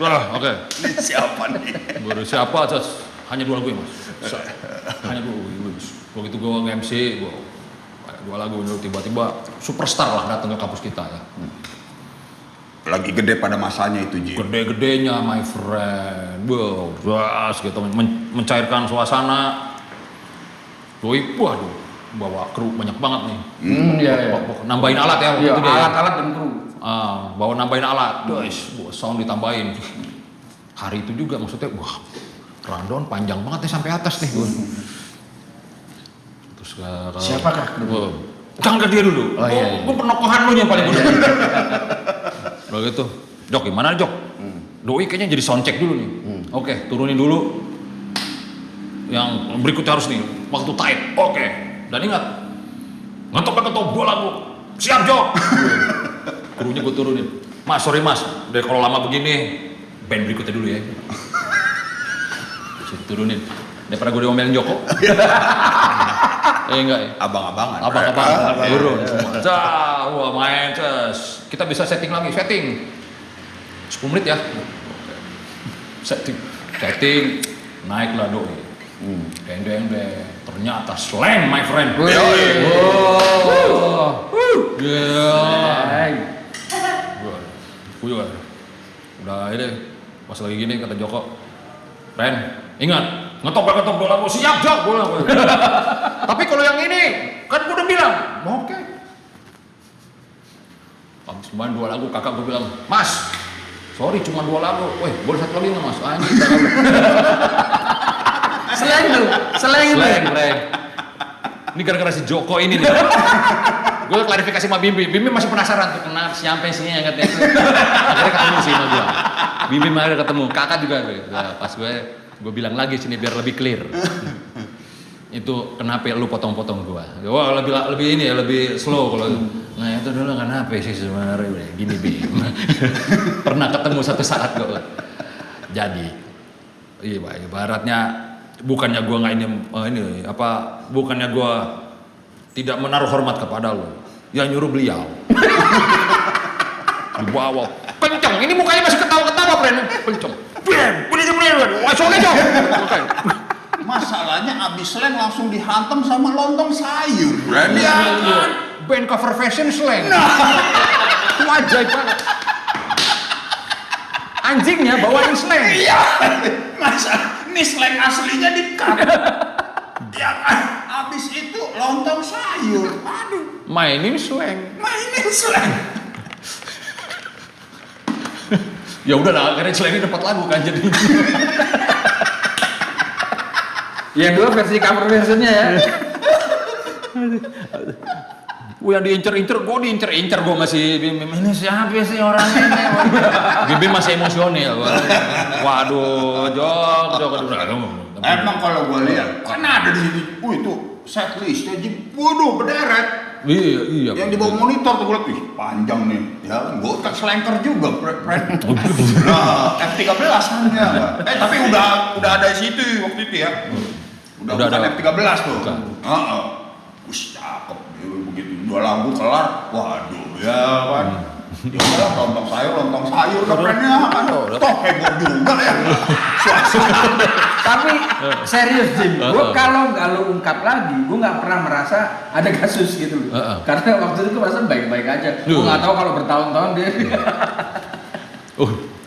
Wah, oke.
Ini siapa nih?
Baru siapa, Cos? Hanya 2 lagu ya, Mas. Hanya 2 lagu. Begitu gue nge-MC, gue 2 lagu, tiba-tiba superstar lah datang ke kampus kita ya.
Lagi gede pada masanya itu, Ji.
Gede-gedenya, my friend. Wah, gitu, mencairkan suasana. Doi, waduh, bawa kru banyak banget nih.
Iya.
Nambahin alat ya waktu
Iya,
itu dia.
alat-alat dan kru.
Bawa nambahin alat, guys, sound ditambahin. Hari itu juga maksudnya, wah, rundown panjang banget nih sampai atas nih. Terus
Siapakah kru?
Jangan ke dia dulu.
Oh, iya.
Gue penokohan lu yang paling bener. Udah gitu, Jok gimana Jok? Doi kayaknya jadi soundcheck dulu nih. Oke, turunin dulu. Yang berikutnya harus nih, waktu tight. Oke, dan ingat, ngetop 2 lagu. Siap Jok. Krunya gue turunin. Mas, sorry mas, deh kalau lama begini, band berikutnya dulu ya. Terus turunin. Daripada gue diomelin Joko. Enggak ya?
Abang-abangan.
Abang-abangan. Turun semua. Wah main, Ces. Kita bisa setting lagi, setting. 10 menit ya. Setting, naiklah doi. Deng. Ternyata slang, my friend. Udah ini pas lagi gini kata Joko, Ren, ingat ngetop 2 lagu, siap Jok. Tapi kalau yang ini kan gue udah bilang, oke. Habis main 2 lagu, kakak gue bilang, Mas, sorry cuma 2 lagu. Weh, boleh 1 lagi nggak Mas? Anjing.
Seleng lu.
Ini gara-gara si Joko ini nih. Gue klarifikasi sama Bimbi masih penasaran tuh kenapa siapa sih yang katanya. Akhirnya ketemu sih sama gue. Bimbi akhirnya ketemu, kakak juga gue. Pas gue bilang lagi sini biar lebih clear. Itu kenapa lu potong-potong gue? Wah lebih ini ya, lebih slow kalau. Nah itu dulu kenapa sih sebenarnya gini Bim. Pernah ketemu satu saat gue. Jadi, ibaratnya bukannya gue nggak bukannya gue tidak menaruh hormat kepada lo, yang nyuruh beliau. Dibawa kenceng, ini mukanya masih ketawa-ketawa, friend. Kenceng.
Masalahnya abis slang langsung dihantam sama lontong sayur. Berani
Band cover fashion slang. Itu ajaib banget. Anjingnya bawain slang.
Iya. Masa ini slang aslinya di-cut. Yang abis itu lontong sayur. Aduh.
Mainin slang. Ya udah lah, akhirnya slangnya dapat lagu kan jadi.
Yang 2 versi cover versionnya ya.
Yang diincer-incer, gue masih ini siapa sih orang ini? Bibi masih emosional. Waduh, Jok.
Emang kalau gue lihat, kan ada di sini. Itu setlistnya Jim, waduh berderet.
Iya.
Yang di bawah monitor tuh gue liat, ih panjang nih. Ya, gue tak slanker juga, friend. Nah, F13 hanya. Tapi udah ada di situ waktu itu ya. Udah
ada
F13 tuh.
Bukan.
Wih, cakep. Begitu dua lampu kelar, waduh ya kan. Ya udah lontong sayur ke friendnya kan. Toh heboh juga ya.
Tapi serius Jim, gue kalau nggak lo ungkap lagi, gue nggak pernah merasa ada kasus gitu loh. Karena waktu itu gue merasa baik-baik aja. Gue nggak tahu kalau bertahun-tahun dia.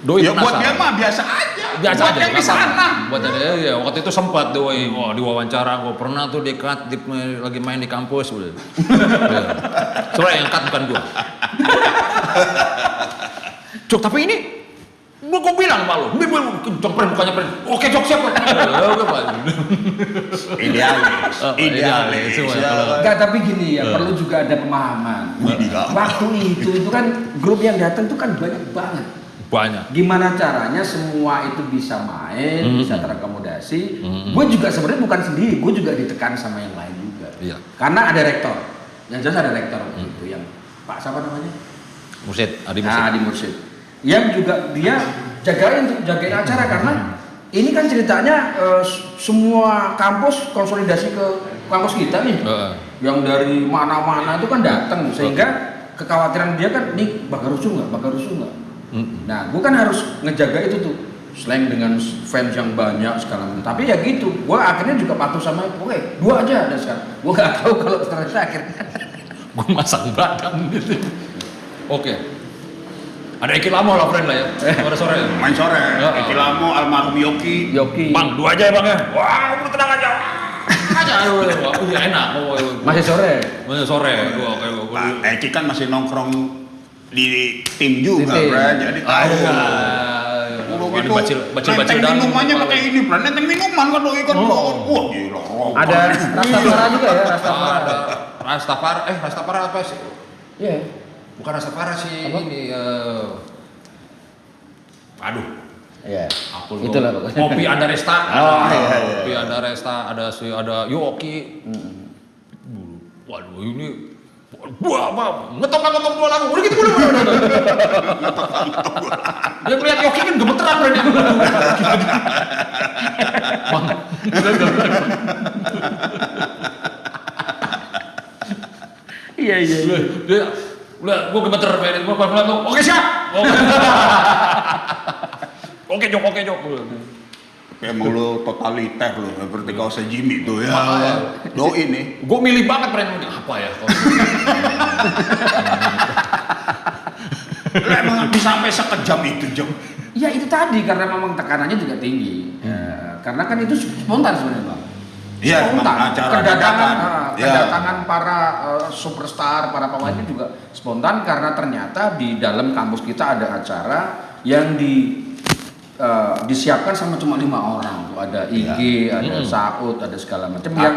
Doi
Ya buat
penasaran.
dia mah biasa aja.
Biasa
Buat
aja.
yang di sana.
Buat dia ya waktu itu sempat Doi, wah diwawancara gue pernah tuh dekat lagi main di kampus udah. Soalnya yang cut bukan gue. Cok, tapi ini gue bilang sama lo, kenceng pren mukanya pren. Oke Cok, siap. Idealis.
Enggak, tapi gini ya, perlu juga ada pemahaman. Waktu itu kan grup yang datang tuh kan banyak banget.
Banyak.
Gimana caranya semua itu bisa main, bisa terakomodasi. Gue juga sebenarnya bukan sendiri, gue juga ditekan sama yang lain juga.
Iya.
Karena ada rektor, yang jelas ada rektor itu yang Pak siapa namanya?
Adi Mursid.
Adi Mursid. Yang juga dia jagain acara karena ini kan ceritanya semua kampus konsolidasi ke kampus kita nih. Yang dari mana-mana itu kan datang sehingga kekhawatiran dia kan nih bakal rusuh nggak? Nah, gue kan harus ngejaga itu tuh slang dengan fans yang banyak segala macam. Tapi ya gitu, gue akhirnya juga patuh sama oke, 2 aja ada sekarang. Gue nggak tahu kalau ternyata akhirnya
Gue masang badan gitu. Oke. Ada Eki Lamo lah friend lah ya. Sore-sore.
Main sore. Eki Lamo, almarhum Yoki.
Bang, 2 aja ya bang ya. Wah, udah tenang aja. Aja ayo. Iya enak.
masih sore.
Masih sore.
Pak Eki kan masih nongkrong di tim juga,
Di tim.
Bro. Jadi tahu. Dulu gitu,
bacil dan
minumannya pakai ini, Bro. Nenteng minuman kan doi kan. Wah, gila.
Ada Rastafara juga ya, Rastafara.
Rastafara apa sih?
Iya.
Bukan Rastafara sih
Apa?
ini aduh.
Iya.
Aku
Itulah pokoknya.
Kopi Andaresta.
Oh, iya.
Kopi Andaresta ada Yoki. Waduh ini buah apa? Ngetok 2 lagu. Udah gitu udah. Dia melihat Yoki kan gemeteran berani. Bang.
Iya.
Dia gua gemeter pengen gua pelan-pelan tuh. Oke siap. Oke Jok.
Emang lu totaliter lu, seperti kau Jimmy tuh ya. Doi nih.
Gue milih banget brand apa ya?
Emang bisa sampai sekejam itu, Jom.
Ya itu tadi karena memang tekanannya juga tinggi. Ya, karena kan itu spontan sebenarnya Bang.
Iya,
Spontan.
memang acara
Kedatangan para superstar, para pemainnya juga spontan karena ternyata di dalam kampus kita ada acara yang disiapkan sama cuma 5 orang tuh, ada IG, ada Saud, ada segala macam yang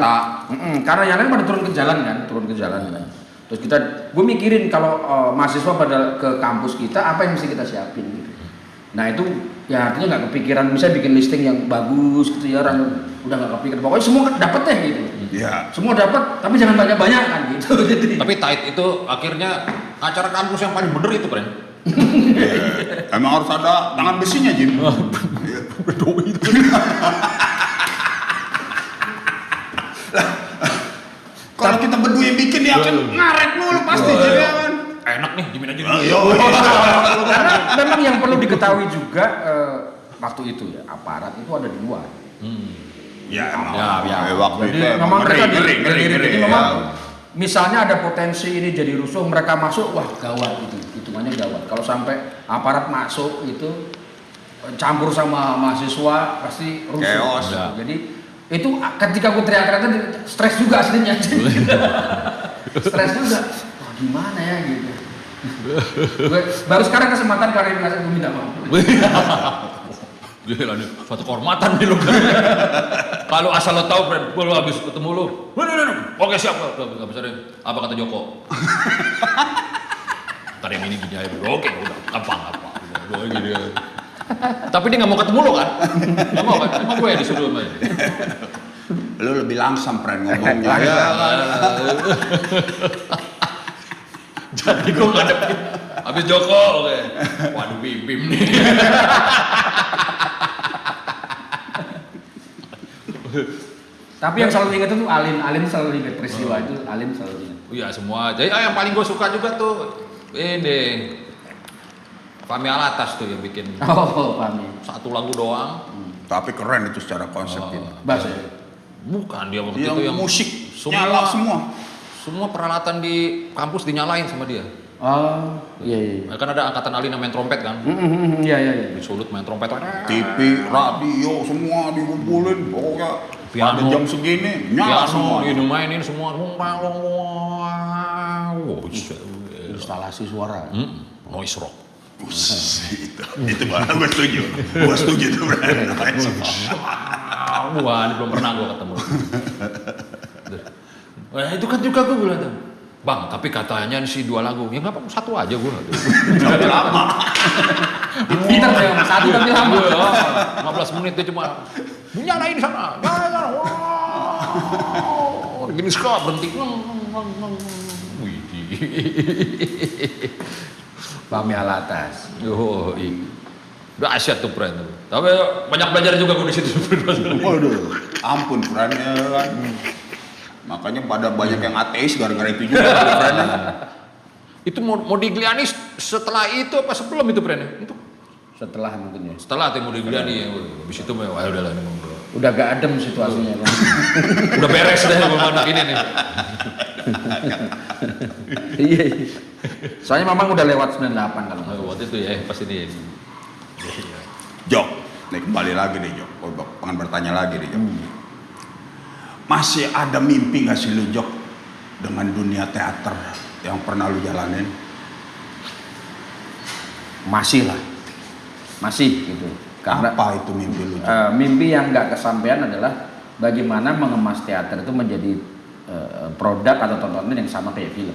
karena yang lain pada turun ke jalan kan. Terus gue mikirin kalau mahasiswa pada ke kampus kita apa yang mesti kita siapin gitu. Nah itu ya artinya nggak kepikiran bisa bikin listing yang bagus gitu ya, orang udah nggak kepikiran. Pokoknya semua dapet deh gitu.
Iya.
Semua dapat, tapi jangan banyak-banyak kan gitu. Jadi
Tapi tight itu akhirnya acara kampus yang paling bener itu, Bren.
Emang harus ada tangan besinya, Jim.
Doi itu.
Kalau kita berdua yang bikin dia akan ngaret mulu pasti jadi kan.
Enak nih, dimin aja dulu.
karena memang yang perlu diketahui juga waktu itu ya aparat itu ada di luar.
Ya, emang.
Ya.
Waktu
Jadi
itu emang
memang mereka
ngeri.
jadi memang misalnya ada potensi ini jadi rusuh, mereka masuk, wah gawat itu, hitungannya gawat. Kalau sampai aparat masuk itu campur sama mahasiswa pasti rusuh.
Chaos.
Ya. Jadi itu ketika aku teriak-teriak tadi stres juga aslinya. Stres juga. Wah gimana ya gitu. Baru sekarang kesempatan karena gue minta maaf.
Gila nih, suatu kehormatan nih lo. Kalau asal lo tahu, Bren, gue habis ketemu lo. Oke siap, gak bisa deh. Apa kata Joko? Ntar yang ini gini aja dulu. Oke, udah, gampang apa. Udah gini aja. Tapi dia gak mau ketemu lo kan? Gak mau kan? Emang gue yang disuruh main.
Lu lebih langsam Pren ngomongnya.
Ya, jadi gue ngadepin habis Joko, oke. Waduh, Bim nih.
Tapi yang selalu ingat itu Alim selalu ingat peristiwa itu, Alim selalu ingat.
Iya semua. Jadi yang paling gue suka juga tuh ini Fahmi Alatas tuh yang bikin
Oh, Fahmi.
satu lagu doang.
Tapi keren itu secara konsep gitu.
Bass ya?
Bukan dia waktu
Yang
itu yang
musik nyala semua.
Semua peralatan di kampus dinyalain sama dia.
Oh, iya.
Kan ada angkatan alin yang main trompet kan.
Iya.
Disulut main trompet.
TV, radio semua dikumpulin. Pokoknya pada jam segini nyala semua.
Piano, ini mainin semua.
Instalasi suara.
Noise rock.
Itu baru gue setuju tuh Pren.
Wah, ini belum pernah gue ketemu. Nah, itu kan juga gue bilang tuh, Bang, tapi katanya si 2 lagu, ya nggak apa, satu aja gue.
Tapi lama.
Pinter deh, satu tapi lama.
15 menit dia cuma nyalain di sana, wow, gini sekali berhenti.
Fahmi Alatas.
Oh, dahsyat tuh Pren. Tapi banyak belajar juga gue di situ.
Waduh, ampun Pren ya kan. Makanya pada banyak yang ateis gara-gara itu juga Pren.
Itu Modigliani setelah itu apa sebelum itu Pren? Itu
Setelah mungkin ya.
setelah tuh Modigliani ya. Habis itu wah udahlah ini
Udah gak adem situasinya kan.
udah beres deh sama anak ini nih.
Iya. Soalnya memang udah lewat 98 kalau nggak salah.
Waktu itu ya pas ini.
Jok, nih kembali lagi nih Jok. Pengen bertanya lagi nih Jok. Masih ada mimpi gak sih lu Jok dengan dunia teater yang pernah lu jalanin?
Masih lah. Masih gitu. Karena
Apa itu mimpi lu Jok?
mimpi yang nggak kesampaian adalah bagaimana mengemas teater itu menjadi produk atau tontonan yang sama kayak film.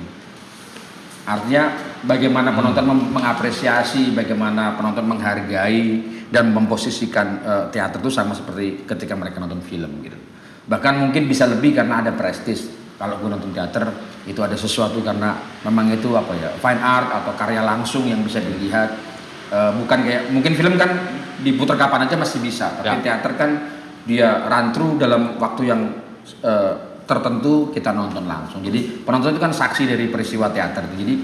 Artinya bagaimana penonton mengapresiasi, bagaimana penonton menghargai dan memposisikan teater itu sama seperti ketika mereka nonton film gitu. Bahkan mungkin bisa lebih karena ada prestis. Kalau gue nonton teater itu ada sesuatu karena memang itu apa ya, fine art atau karya langsung yang bisa dilihat. Bukan kayak mungkin film kan diputar kapan aja masih bisa, tapi teater kan dia run through dalam waktu yang tertentu kita nonton langsung. Jadi penonton itu kan saksi dari peristiwa teater. Jadi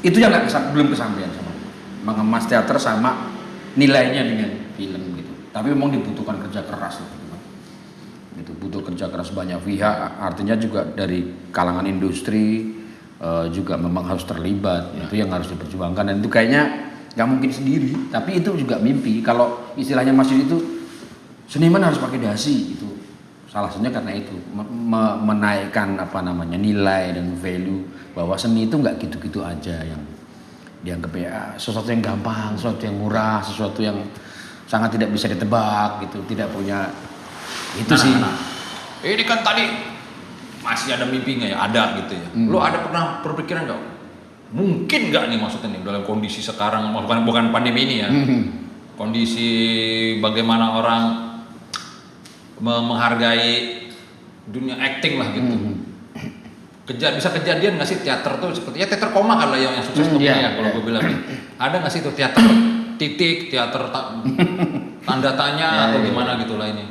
itu yang belum kesampaian sama mengemas teater sama nilainya dengan film gitu. Tapi memang dibutuhkan kerja keras gitu. Itu butuh kerja keras banyak pihak. Artinya juga dari kalangan industri juga memang harus terlibat. Itu yang harus diperjuangkan dan itu kayaknya nggak mungkin sendiri. Tapi itu juga mimpi. Kalau istilahnya masih itu seniman harus pakai dasi itu. Salah satunya karena itu menaikkan apa namanya nilai dan value bahwa seni itu nggak gitu-gitu aja yang dianggap ya sesuatu yang gampang, sesuatu yang murah, sesuatu yang sangat tidak bisa ditebak gitu, tidak punya itu sih.
Ini kan tadi masih ada mimpinya ya, ada gitu ya. Lu ada pernah berpikiran nggak? Mungkin nggak nih maksudnya nih dalam kondisi sekarang, bukan pandemi ini ya, kondisi bagaimana orang menghargai dunia acting lah gitu. Bisa kejadian nggak sih teater tuh seperti ya teater koma kan lah yang sukses tuh ya kalau gue bilang. Ada nggak sih tuh teater titik, teater tanda tanya atau gimana gitu lah ini?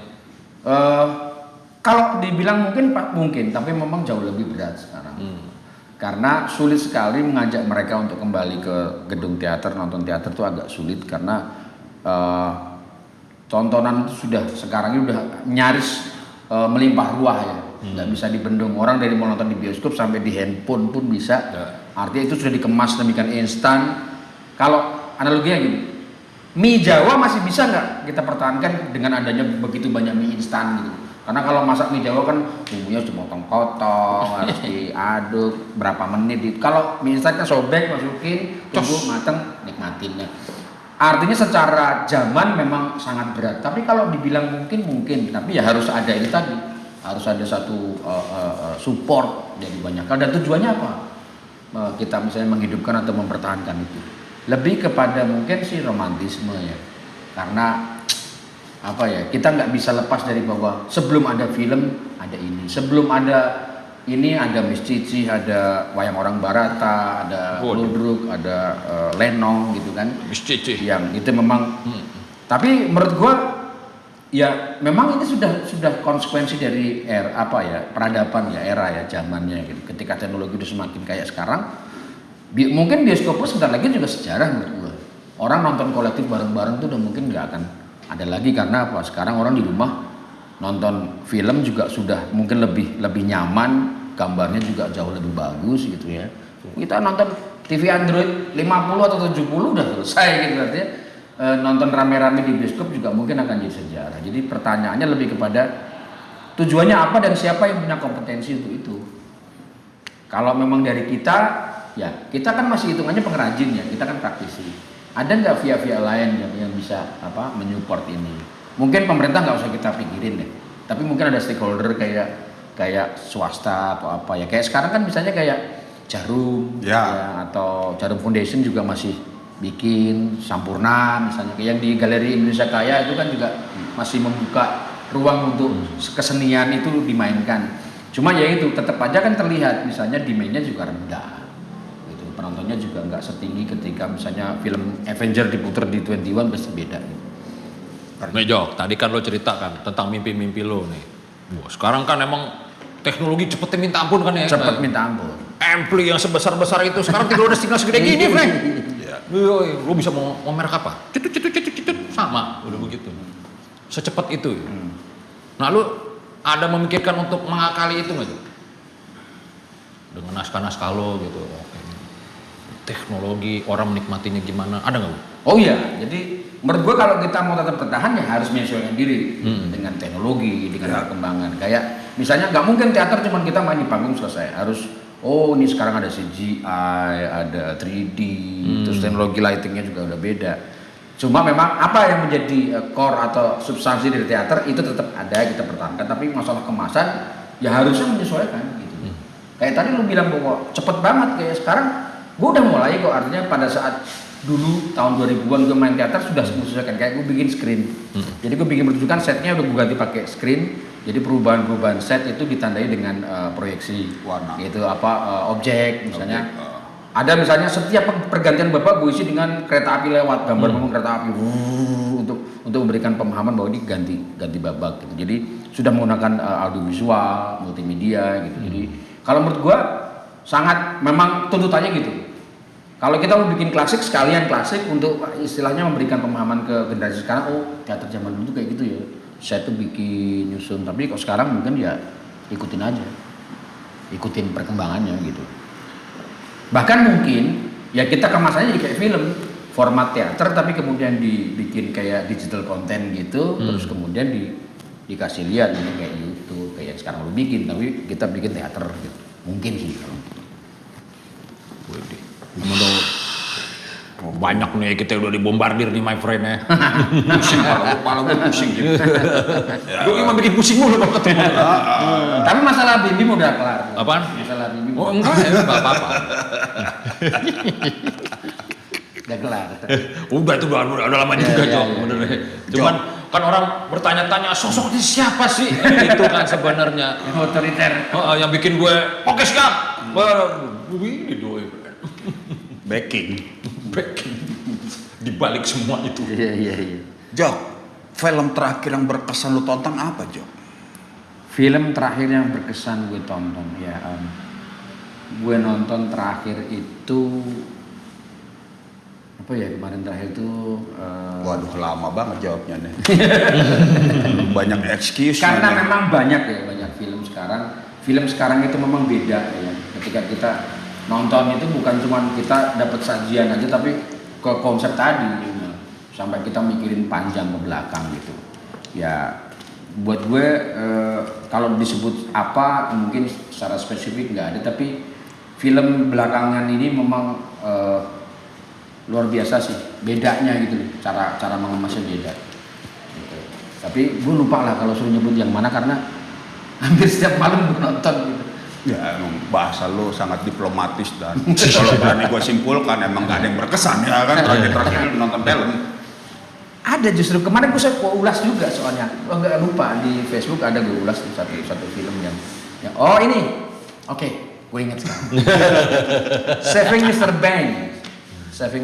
Kalau dibilang mungkin, tapi memang jauh lebih berat sekarang. Karena sulit sekali mengajak mereka untuk kembali ke gedung teater, nonton teater itu agak sulit karena tontonan itu sekarang ini udah nyaris melimpah ruah ya, nggak bisa dibendung. Orang dari mau nonton di bioskop sampai di handphone pun bisa. Artinya itu sudah dikemas demikian instan. Kalau analoginya gini, mie Jawa masih bisa nggak kita pertahankan dengan adanya begitu banyak mie instan gitu? Karena kalau masak mie Jawa kan bumbunya harus dipotong-potong, harus diaduk berapa menit. Kalau mie instan kan sobek, masukin, tunggu mateng, nikmatin ya. Artinya secara zaman memang sangat berat. Tapi kalau dibilang mungkin, tapi ya harus ada ini tadi, harus ada satu support dari banyak hal. Dan tujuannya apa? Kita misalnya menghidupkan atau mempertahankan itu. Lebih kepada mungkin sih romantisme ya. Karena apa ya, kita nggak bisa lepas dari bahwa sebelum ada film ada ini, sebelum ada ini ada Miss Cici, ada Wayang Orang Barata, ada Ludruk, ada Lenong gitu kan.
Miss Cici.
Yang itu memang. Tapi menurut gua ya memang ini sudah konsekuensi dari peradaban ya, era ya, zamannya gitu. Ketika teknologi itu semakin kayak sekarang, mungkin bioskop sebentar lagi juga sejarah menurut gua. Orang nonton kolektif bareng-bareng tuh udah mungkin nggak akan ada lagi, karena apa? Sekarang orang di rumah nonton film juga sudah mungkin lebih nyaman, gambarnya juga jauh lebih bagus gitu ya. Kita nonton TV Android 50 atau 70 udah selesai gitu artinya. Nonton rame-rame di bioskop juga mungkin akan jadi sejarah. Jadi pertanyaannya lebih kepada tujuannya apa dan siapa yang punya kompetensi untuk itu. Kalau memang dari kita, ya kita kan masih hitungannya pengrajin ya, kita kan praktisi. Ada nggak via-via lain yang bisa menyupport ini? Mungkin pemerintah nggak usah kita pikirin deh, tapi mungkin ada stakeholder kayak swasta atau apa ya. Kayak sekarang kan misalnya kayak Jarum ya, atau Jarum Foundation juga masih bikin Sampurna misalnya, kayak yang di Galeri Indonesia Kaya itu kan juga masih membuka ruang untuk kesenian itu dimainkan. Cuma ya itu tetap aja kan terlihat misalnya demand-nya juga rendah. Gitu. Penontonnya juga nggak setinggi ketika misalnya film Avenger diputar di 21 pasti beda gitu.
Nih Jok, tadi kan lo ceritakan tentang mimpi-mimpi lo nih. Wah, sekarang kan emang teknologi cepetnya minta ampun kan ya?
Cepet minta ampun.
Ampli yang sebesar-besar itu sekarang tinggal udah tinggal segede gini, Frank. Lo bisa mau merek apa? Cetut, sama, udah begitu. Secepat itu. Nah, lo ada memikirkan untuk mengakali itu nggak, Jok? Dengan naskah-naskah lo gitu. Teknologi, orang menikmatinya gimana? Ada nggak, Lo?
Oh iya, jadi menurut gue kalau kita mau tetap bertahan ya harus menyesuaikan diri dengan teknologi, dengan perkembangan. Kayak misalnya nggak mungkin teater cuma kita main di panggung selesai. Harus ini sekarang ada CGI, ada 3D, terus teknologi lightingnya juga udah beda. Cuma memang apa yang menjadi core atau substansi dari teater itu tetap ada, kita pertahankan. Tapi masalah kemasan ya harusnya menyesuaikan gitu. Kayak tadi lu bilang bahwa cepet banget, kayak sekarang gue udah mulai kok, artinya pada saat dulu tahun 2000-an gue main teater sudah menyesuaikan, kayak gue bikin screen. Jadi gue bikin pertunjukan, setnya udah gue ganti pakai screen. Jadi perubahan-perubahan set itu ditandai dengan proyeksi
warna.
Gitu objek misalnya. Ada misalnya setiap pergantian bapak gue isi dengan kereta api lewat, gambar ngomong kereta api untuk memberikan pemahaman bahwa ini ganti babak gitu. Jadi sudah menggunakan audiovisual, multimedia gitu. Jadi kalau menurut gue sangat memang tuntutannya gitu. Kalau kita mau bikin klasik, sekalian klasik untuk istilahnya memberikan pemahaman ke generasi sekarang. Oh, teater zaman dulu tuh kayak gitu ya. Saya tuh bikin nyusun, tapi kok sekarang mungkin ya ikutin aja, ikutin perkembangannya gitu. Bahkan mungkin ya kita kemasannya jadi kayak film, format teater tapi kemudian dibikin kayak digital content gitu, terus kemudian dikasih lihat ini kayak YouTube, kayak yang sekarang lu bikin, tapi kita bikin teater gitu. Mungkin sih kalau
menurut banyak nih kita udah dibombardir nih my friend ya.
Pusing, kepala gue pusing gitu.
Gue emang bikin pusing mulu kalau ketemu.
tapi masalah Bim udah kelar.
Apaan?
Masalah Bim.
Oh enggak ya, enggak apa-apa.
Udah kelar.
Udah itu udah lama juga Jok, bener deh. Cuman kan orang bertanya-tanya sosok ini siapa sih? Itu kan sebenarnya.
Yang otoriter.
Yang bikin gue oke siap. Ini doi.
Backing.
Di balik semua itu.
Iya.
Jok, film terakhir yang berkesan lu tonton apa, Jok?
Film terakhir yang berkesan gue tonton ya, gue nonton terakhir itu apa ya, kemarin terakhir itu
Waduh, lama banget jawabnya nih. Banyak excuse.
karena memang banyak film sekarang. Film sekarang itu memang beda ya. Ketika kita nonton itu bukan cuma kita dapat sajian aja, tapi ke konsep tadi gitu. Sampai kita mikirin panjang ke belakang gitu. Ya buat gue kalau disebut apa mungkin secara spesifik nggak ada, tapi film belakangan ini memang luar biasa sih, bedanya gitu, cara mengemasnya beda gitu. Tapi gue lupa lah kalau suruh nyebut yang mana karena hampir setiap malam gue nonton gitu.
Ya emang bahasa lo sangat diplomatis dan kalau berani gue simpulkan emang gak ada yang berkesan ya kan terakhir nonton film.
Ada justru kemarin gue ulas juga soalnya, nggak lupa di Facebook ada gue ulas satu film yang oh ini, oke, gue ingat sekarang. Saving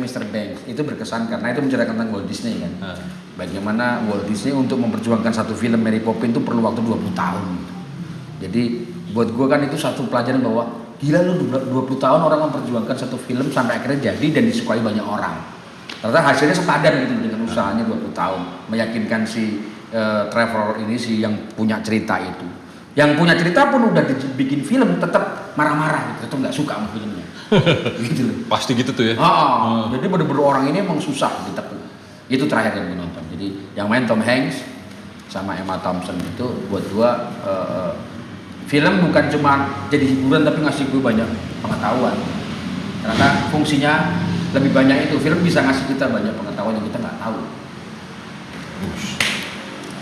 Mr. Banks itu berkesan karena itu menceritakan tentang Walt Disney kan. Bagaimana Walt Disney untuk memperjuangkan satu film Mary Poppins itu perlu waktu 20 tahun. Jadi buat gue kan itu satu pelajaran bahwa gila lu 20 tahun orang memperjuangkan satu film sampai akhirnya jadi dan disukai banyak orang. Ternyata hasilnya sepadan gitu dengan usahanya 20 tahun meyakinkan si Trevor ini si yang punya cerita itu. Yang punya cerita pun udah dibikin film tetap marah-marah gitu, tetap nggak suka sama filmnya. Gitu loh.
Pasti gitu tuh ya.
Jadi bener-bener orang ini emang susah ditekuk. Itu terakhir yang gue nonton. Jadi yang main Tom Hanks sama Emma Thompson itu buat gua film bukan cuma jadi hiburan tapi ngasih gue banyak pengetahuan. Karena fungsinya lebih banyak itu, film bisa ngasih kita banyak pengetahuan yang kita nggak tahu.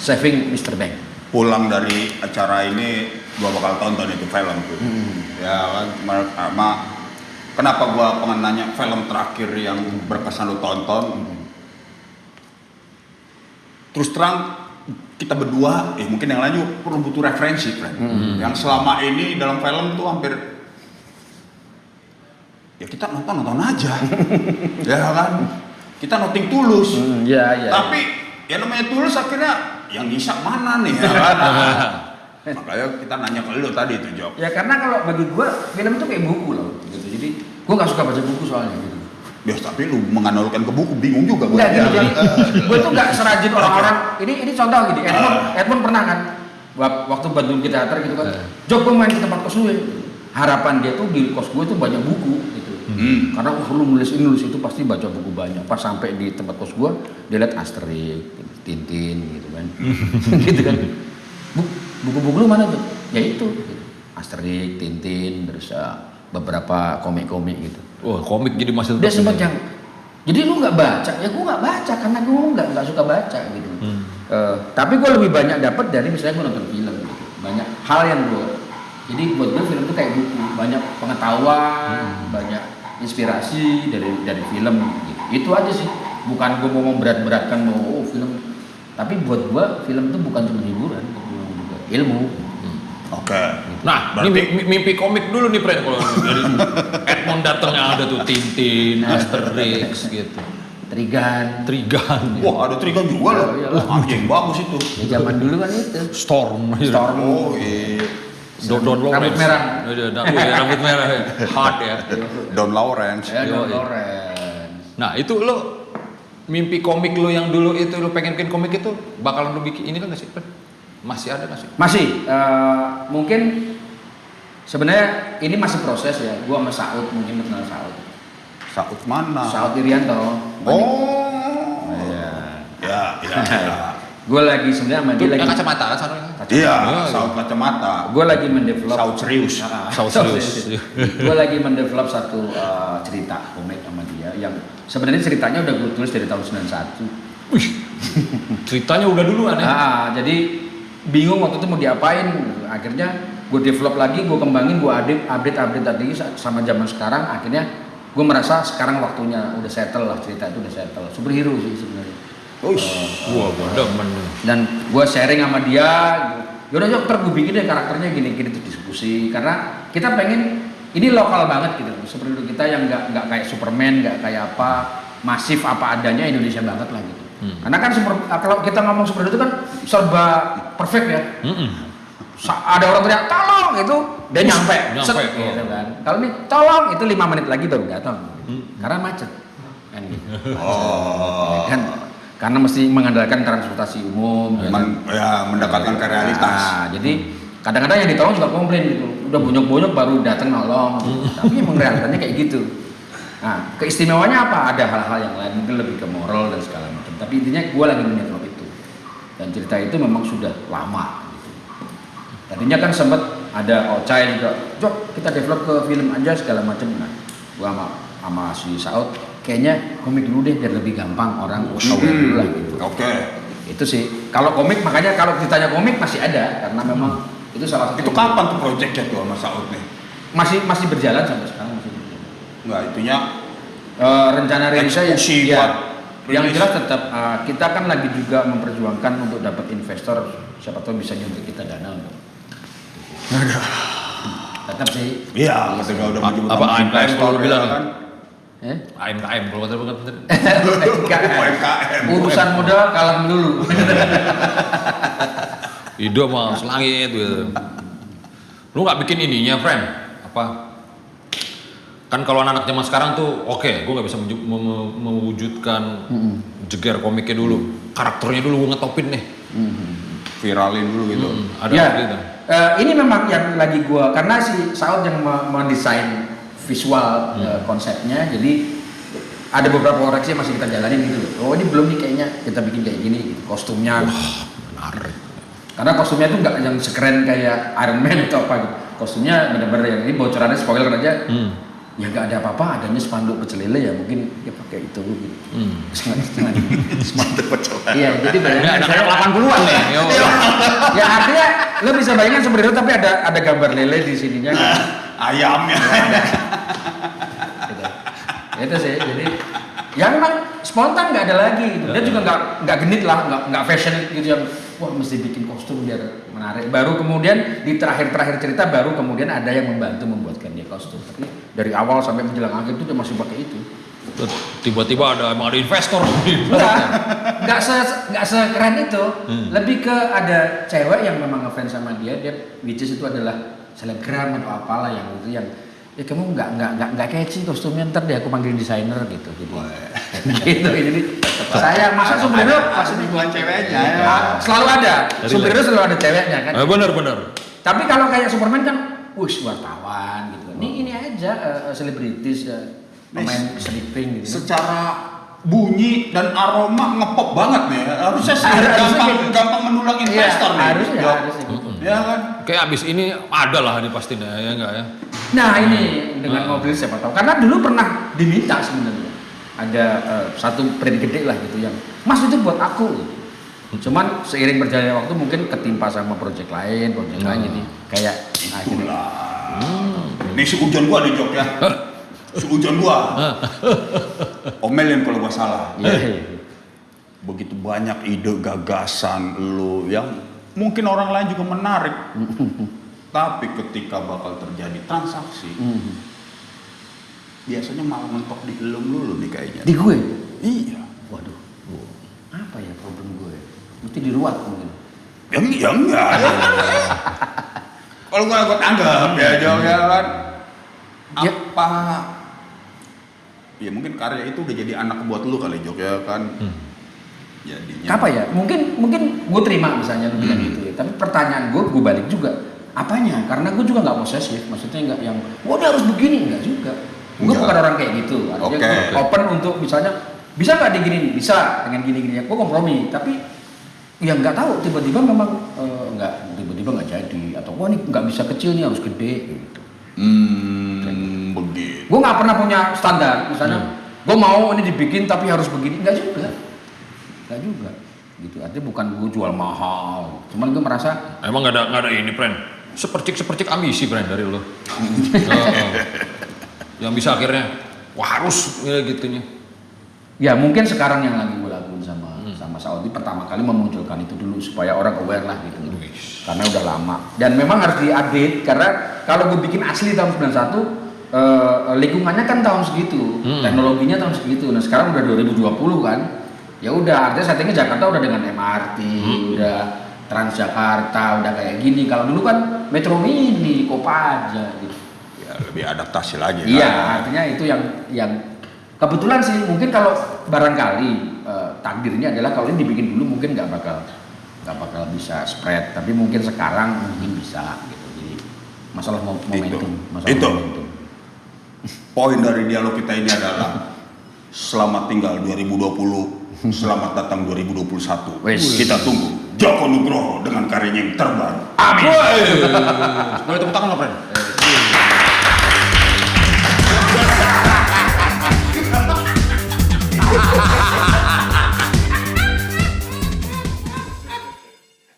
Saving Mr. Banks.
Pulang dari acara ini gua bakal tonton itu film tuh. Ya kan, kenapa gua pengen nanya film terakhir yang berkesan lu tonton? Terus terang kita berdua, mungkin yang lain juga perlu butuh referensi, friend. Yang selama ini dalam film tuh hampir ya kita nonton aja. Ya kan? Kita noting tulus. Tapi ya namanya tulus akhirnya yang nyisak mana nih ya kan? Makanya kita nanya ke lu tadi itu, Jok.
Ya karena kalau bagi gua film itu kayak buku loh gitu. Jadi gua nggak suka baca buku soalnya gitu.
Ya tapi lu menganalkan ke buku bingung juga gua.
Enggak, jadi gua tuh nggak serajin orang-orang. Ini contoh gini. Edmund pernah kan waktu bantuin ke teater gitu kan. Jok gua main ke tempat kos gue. Harapan dia tuh di kos gue tuh banyak buku gitu. Karena lu nulis itu pasti baca buku banyak. Pas sampai di tempat kos gua dia lihat Asterix, Tintin gitu kan. Gitu kan. Buku-buku lu mana tuh? Ya itu gitu. Asterix, Tintin, terus beberapa komik-komik gitu.
Wah, komik jadi masih
Dia sempat yang jadi lu nggak baca, ya gua nggak baca karena gua nggak suka baca gitu. Tapi gua lebih banyak dapat dari misalnya gua nonton film gitu. Banyak hal yang gua jadi buat gue film itu kayak buku, banyak pengetahuan, banyak inspirasi dari film gitu. Itu aja sih. Bukan gue mau memberat-beratkan film. Tapi buat gue film itu bukan cuma hiburan, juga ilmu.
Oke.
Nah,
berarti
ini mimpi komik dulu nih, Pren, kalau dari Edmond datang yang ada tuh Tintin, Asterix gitu.
Trigan.
wah ada Trigan juga loh. Anjing bagus itu.
Ya zaman dulu kan itu.
Storm.
Oh iya.
Don Lawrence.
Rambut merah.
Rambut merah ya. Hard ya.
Don Lawrence.
Ya, Don
Yoi.
Lawrence.
Nah, itu lo mimpi komik lo yang dulu itu lo pengen bikin komik itu bakalan lo bikin ini kan nggak sih? Masih ada nggak sih?
Masih. Mungkin sebenarnya ini masih proses ya. Gua sama Saud mungkin kenal Saud.
Saud mana?
Saud Irianto.
Oh. Ya.
Gue lagi sebenarnya sama dia lagi.
Yang kacamata kan sana.
Iya, Saud kacamata.
Gue lagi mendevelop.
Saud serius.
Saud serius.
Gue lagi mendevelop satu cerita komik sama dia yang sebenarnya ceritanya udah gue tulis dari tahun 91.
Wih, ceritanya udah duluan ya.
Jadi bingung waktu itu mau diapain. Akhirnya gue develop lagi, gue kembangin, gue update tadi sama zaman sekarang. Akhirnya gue merasa sekarang waktunya udah settle lah, cerita itu udah settle. Superhero sih sebenarnya.
Wah, demen.
Dan gue sharing sama dia, yaudah ntar gue bikin deh karakternya gini-gini tuh diskusi. Karena kita pengen ini lokal banget gitu, superhero kita yang nggak kayak Superman, nggak kayak apa masif apa adanya, Indonesia banget lah gitu. Karena kan kalau kita ngomong superhero itu kan serba perfect ya. Ada orang teriak tolong itu dia nyampe. Gitu kan. Kalau ini tolong itu 5 menit lagi baru datang. Karena macet. Kan gitu. Kan karena mesti mengandalkan transportasi umum
Mendapatkan ke realitas.
Jadi kadang-kadang yang ditolong juga komplain gitu, udah bonyok-bonyok baru datang nolong tapi emang realitanya kayak gitu. Nah keistimewaannya apa, ada hal-hal yang lain mungkin lebih ke moral dan segala macam, tapi intinya gue lagi mendevelop itu dan cerita itu memang sudah lama gitu. Tadinya kan sempat ada Ocai juga, Jok kita develop ke film aja segala macam. Nah gue sama si Saud kayaknya komik dulu deh biar lebih gampang orang tahu dulu lah gitu.
Oke.
Itu sih. Kalau komik makanya kalau ditanya komik masih ada karena memang itu salah satu.
Itu kapan tuh proyeknya tuh sama Saud nih?
Masih berjalan sampai sekarang masih berjalan.
Enggak, itunya
Rencana rilisnya
eksekusi
ya,
buat
Yang
rilis.
jelas tetap kita kan lagi juga memperjuangkan untuk dapat investor, siapa tahu bisa nyuntik kita dana untuk. Tetap sih.
Iya, ketika udah menyebut
Apa
nama
AMKM
investor,
kalau lu bilang
ya kan.
AMKM kalau kata bukan.
UMKM.
Urusan modal kalah dulu.
Hidup mah selangit gitu. Lu nggak bikin ininya, friend? Apa? Kan kalau anak-anak zaman sekarang tuh, oke, gue nggak bisa mewujudkan jeger komiknya dulu, karakternya dulu gue ngetopin nih.
Viralin dulu gitu.
Ada
Ya,
gitu.
ini memang yang lagi gua, karena si Saud yang mendesain visual konsepnya, jadi ada beberapa koreksi yang masih kita jalanin gitu loh. Oh ini belum nih kayaknya kita bikin kayak gini, gitu. Kostumnya.
Menarik.
Karena kostumnya tuh nggak yang sekeren kayak Iron Man atau apa gitu. Kostumnya bener-bener yang ini bocorannya spoiler aja. Ya nggak ada apa-apa, adanya spanduk pecel lele ya mungkin ya pakai itu gitu. Jangan
Semantep pecel.
Iya, jadi bayangin
Ada
saya
80-an nih. Yo.
ya artinya lo bisa bayangin superhero tapi ada gambar lele di sininya kan.
Ayamnya.
Gitu. Itu sih, jadi ya memang spontan nggak ada lagi gitu. Dia juga nggak genit lah, nggak fashion gitu yang wah mesti bikin kostum biar menarik. Baru kemudian di terakhir cerita baru kemudian ada yang membantu membuatkan dia kostum. Tapi dari awal sampai menjelang akhir itu dia masih pakai itu.
Tiba-tiba emang ada investor.
Nggak sekeren itu. Lebih ke ada cewek yang memang ngefans sama dia which is itu adalah selebgram atau apalah yang itu yang ya kamu nggak catchy kostumnya, ntar deh aku panggilin desainer gitu gitu jadi saya masa superhero pasti
bukan ceweknya
ya.
ya.
Selalu ada superhero selalu ada ceweknya kan.
Bener.
Tapi kalau kayak Superman kan wartawan gitu kan. Ini aja selebritis pemain sleeping gitu.
Secara bunyi dan aroma ngepop banget nih. Harusnya sih
Harusnya
gampang mendulang investor nih.
harusnya
Jok.
gitu.
Ya kan?
Kayak abis ini ada lah ini pasti ya enggak ya?
Nah ini dengan mobil siapa tahu karena dulu pernah diminta sebenarnya ada satu print gede lah gitu yang Mas itu buat aku gitu. Cuman seiring berjalannya waktu mungkin ketimpa sama project lain jadi kayak akhirnya
Ini si Ujon gua di Jok ya. Si Ujon gua. Omelin kalau gua salah.
iya.
Begitu banyak ide gagasan lu yang mungkin orang lain juga menarik. Tapi ketika bakal terjadi transaksi, biasanya malah mentok di elum dulu nih kayaknya.
Di gue.
Iya.
Waduh. Apa ya problem gue? Mesti diruat mungkin.
Ya enggak. Kalau gua tanggap ya Jok ya kan.
Ya.
Apa? Ya mungkin karya itu udah jadi anak buat lu kali Jok ya kan. Jadinya.
Apa ya? Mungkin gue terima misalnya lu bilang gitu ya. Tapi pertanyaan gue balik juga. Apanya? Karena gue juga nggak posesif. Maksudnya nggak yang, wah dia harus begini, nggak juga. Gue
Enggak.
bukan orang kayak gitu. Artinya
Oke.
gue open untuk misalnya bisa nggak digini? Bisa dengan gini-gini. Gue kompromi. Tapi yang nggak tahu tiba-tiba memang tiba-tiba nggak jadi. Atau wah ini nggak bisa kecil nih harus gede. Gitu.
Begitu.
Gue nggak pernah punya standar. Misalnya gue mau ini dibikin tapi harus begini. Nggak juga. Gitu. Artinya bukan gue jual mahal. Cuman gue merasa
Emang nggak ada ini, friend. Sepercik ambisi, friend, dari lo. Yang bisa akhirnya wah harus ya gitunya.
ya mungkin sekarang yang lagi gue lakuin sama Saudi pertama kali memunculkan itu dulu supaya orang aware lah gitu. Karena udah lama. Dan memang harus di-update karena kalau gue bikin asli tahun 91 lingkungannya kan tahun segitu, teknologinya tahun segitu. Nah, sekarang udah 2020 kan. Ya udah, artinya settingnya Jakarta udah dengan MRT, udah Transjakarta, udah kayak gini. Kalau dulu kan Metro Mini, Kopaja gitu.
Ya lebih adaptasi lagi.
Iya,
kan?
artinya itu yang kebetulan sih mungkin kalau barangkali takdirnya adalah kalau ini dibikin dulu mungkin nggak bakal bisa spread, tapi mungkin sekarang mungkin bisa gitu. Jadi masalah momentum,
Itu.
momentum.
Poin dari dialog kita ini adalah selamat tinggal 2020, selamat datang 2021.
Wes.
Kita tunggu Joko Nugroho dengan karyanya yang terbaru.
Amin.
Boleh tepuk tangan lo, friend.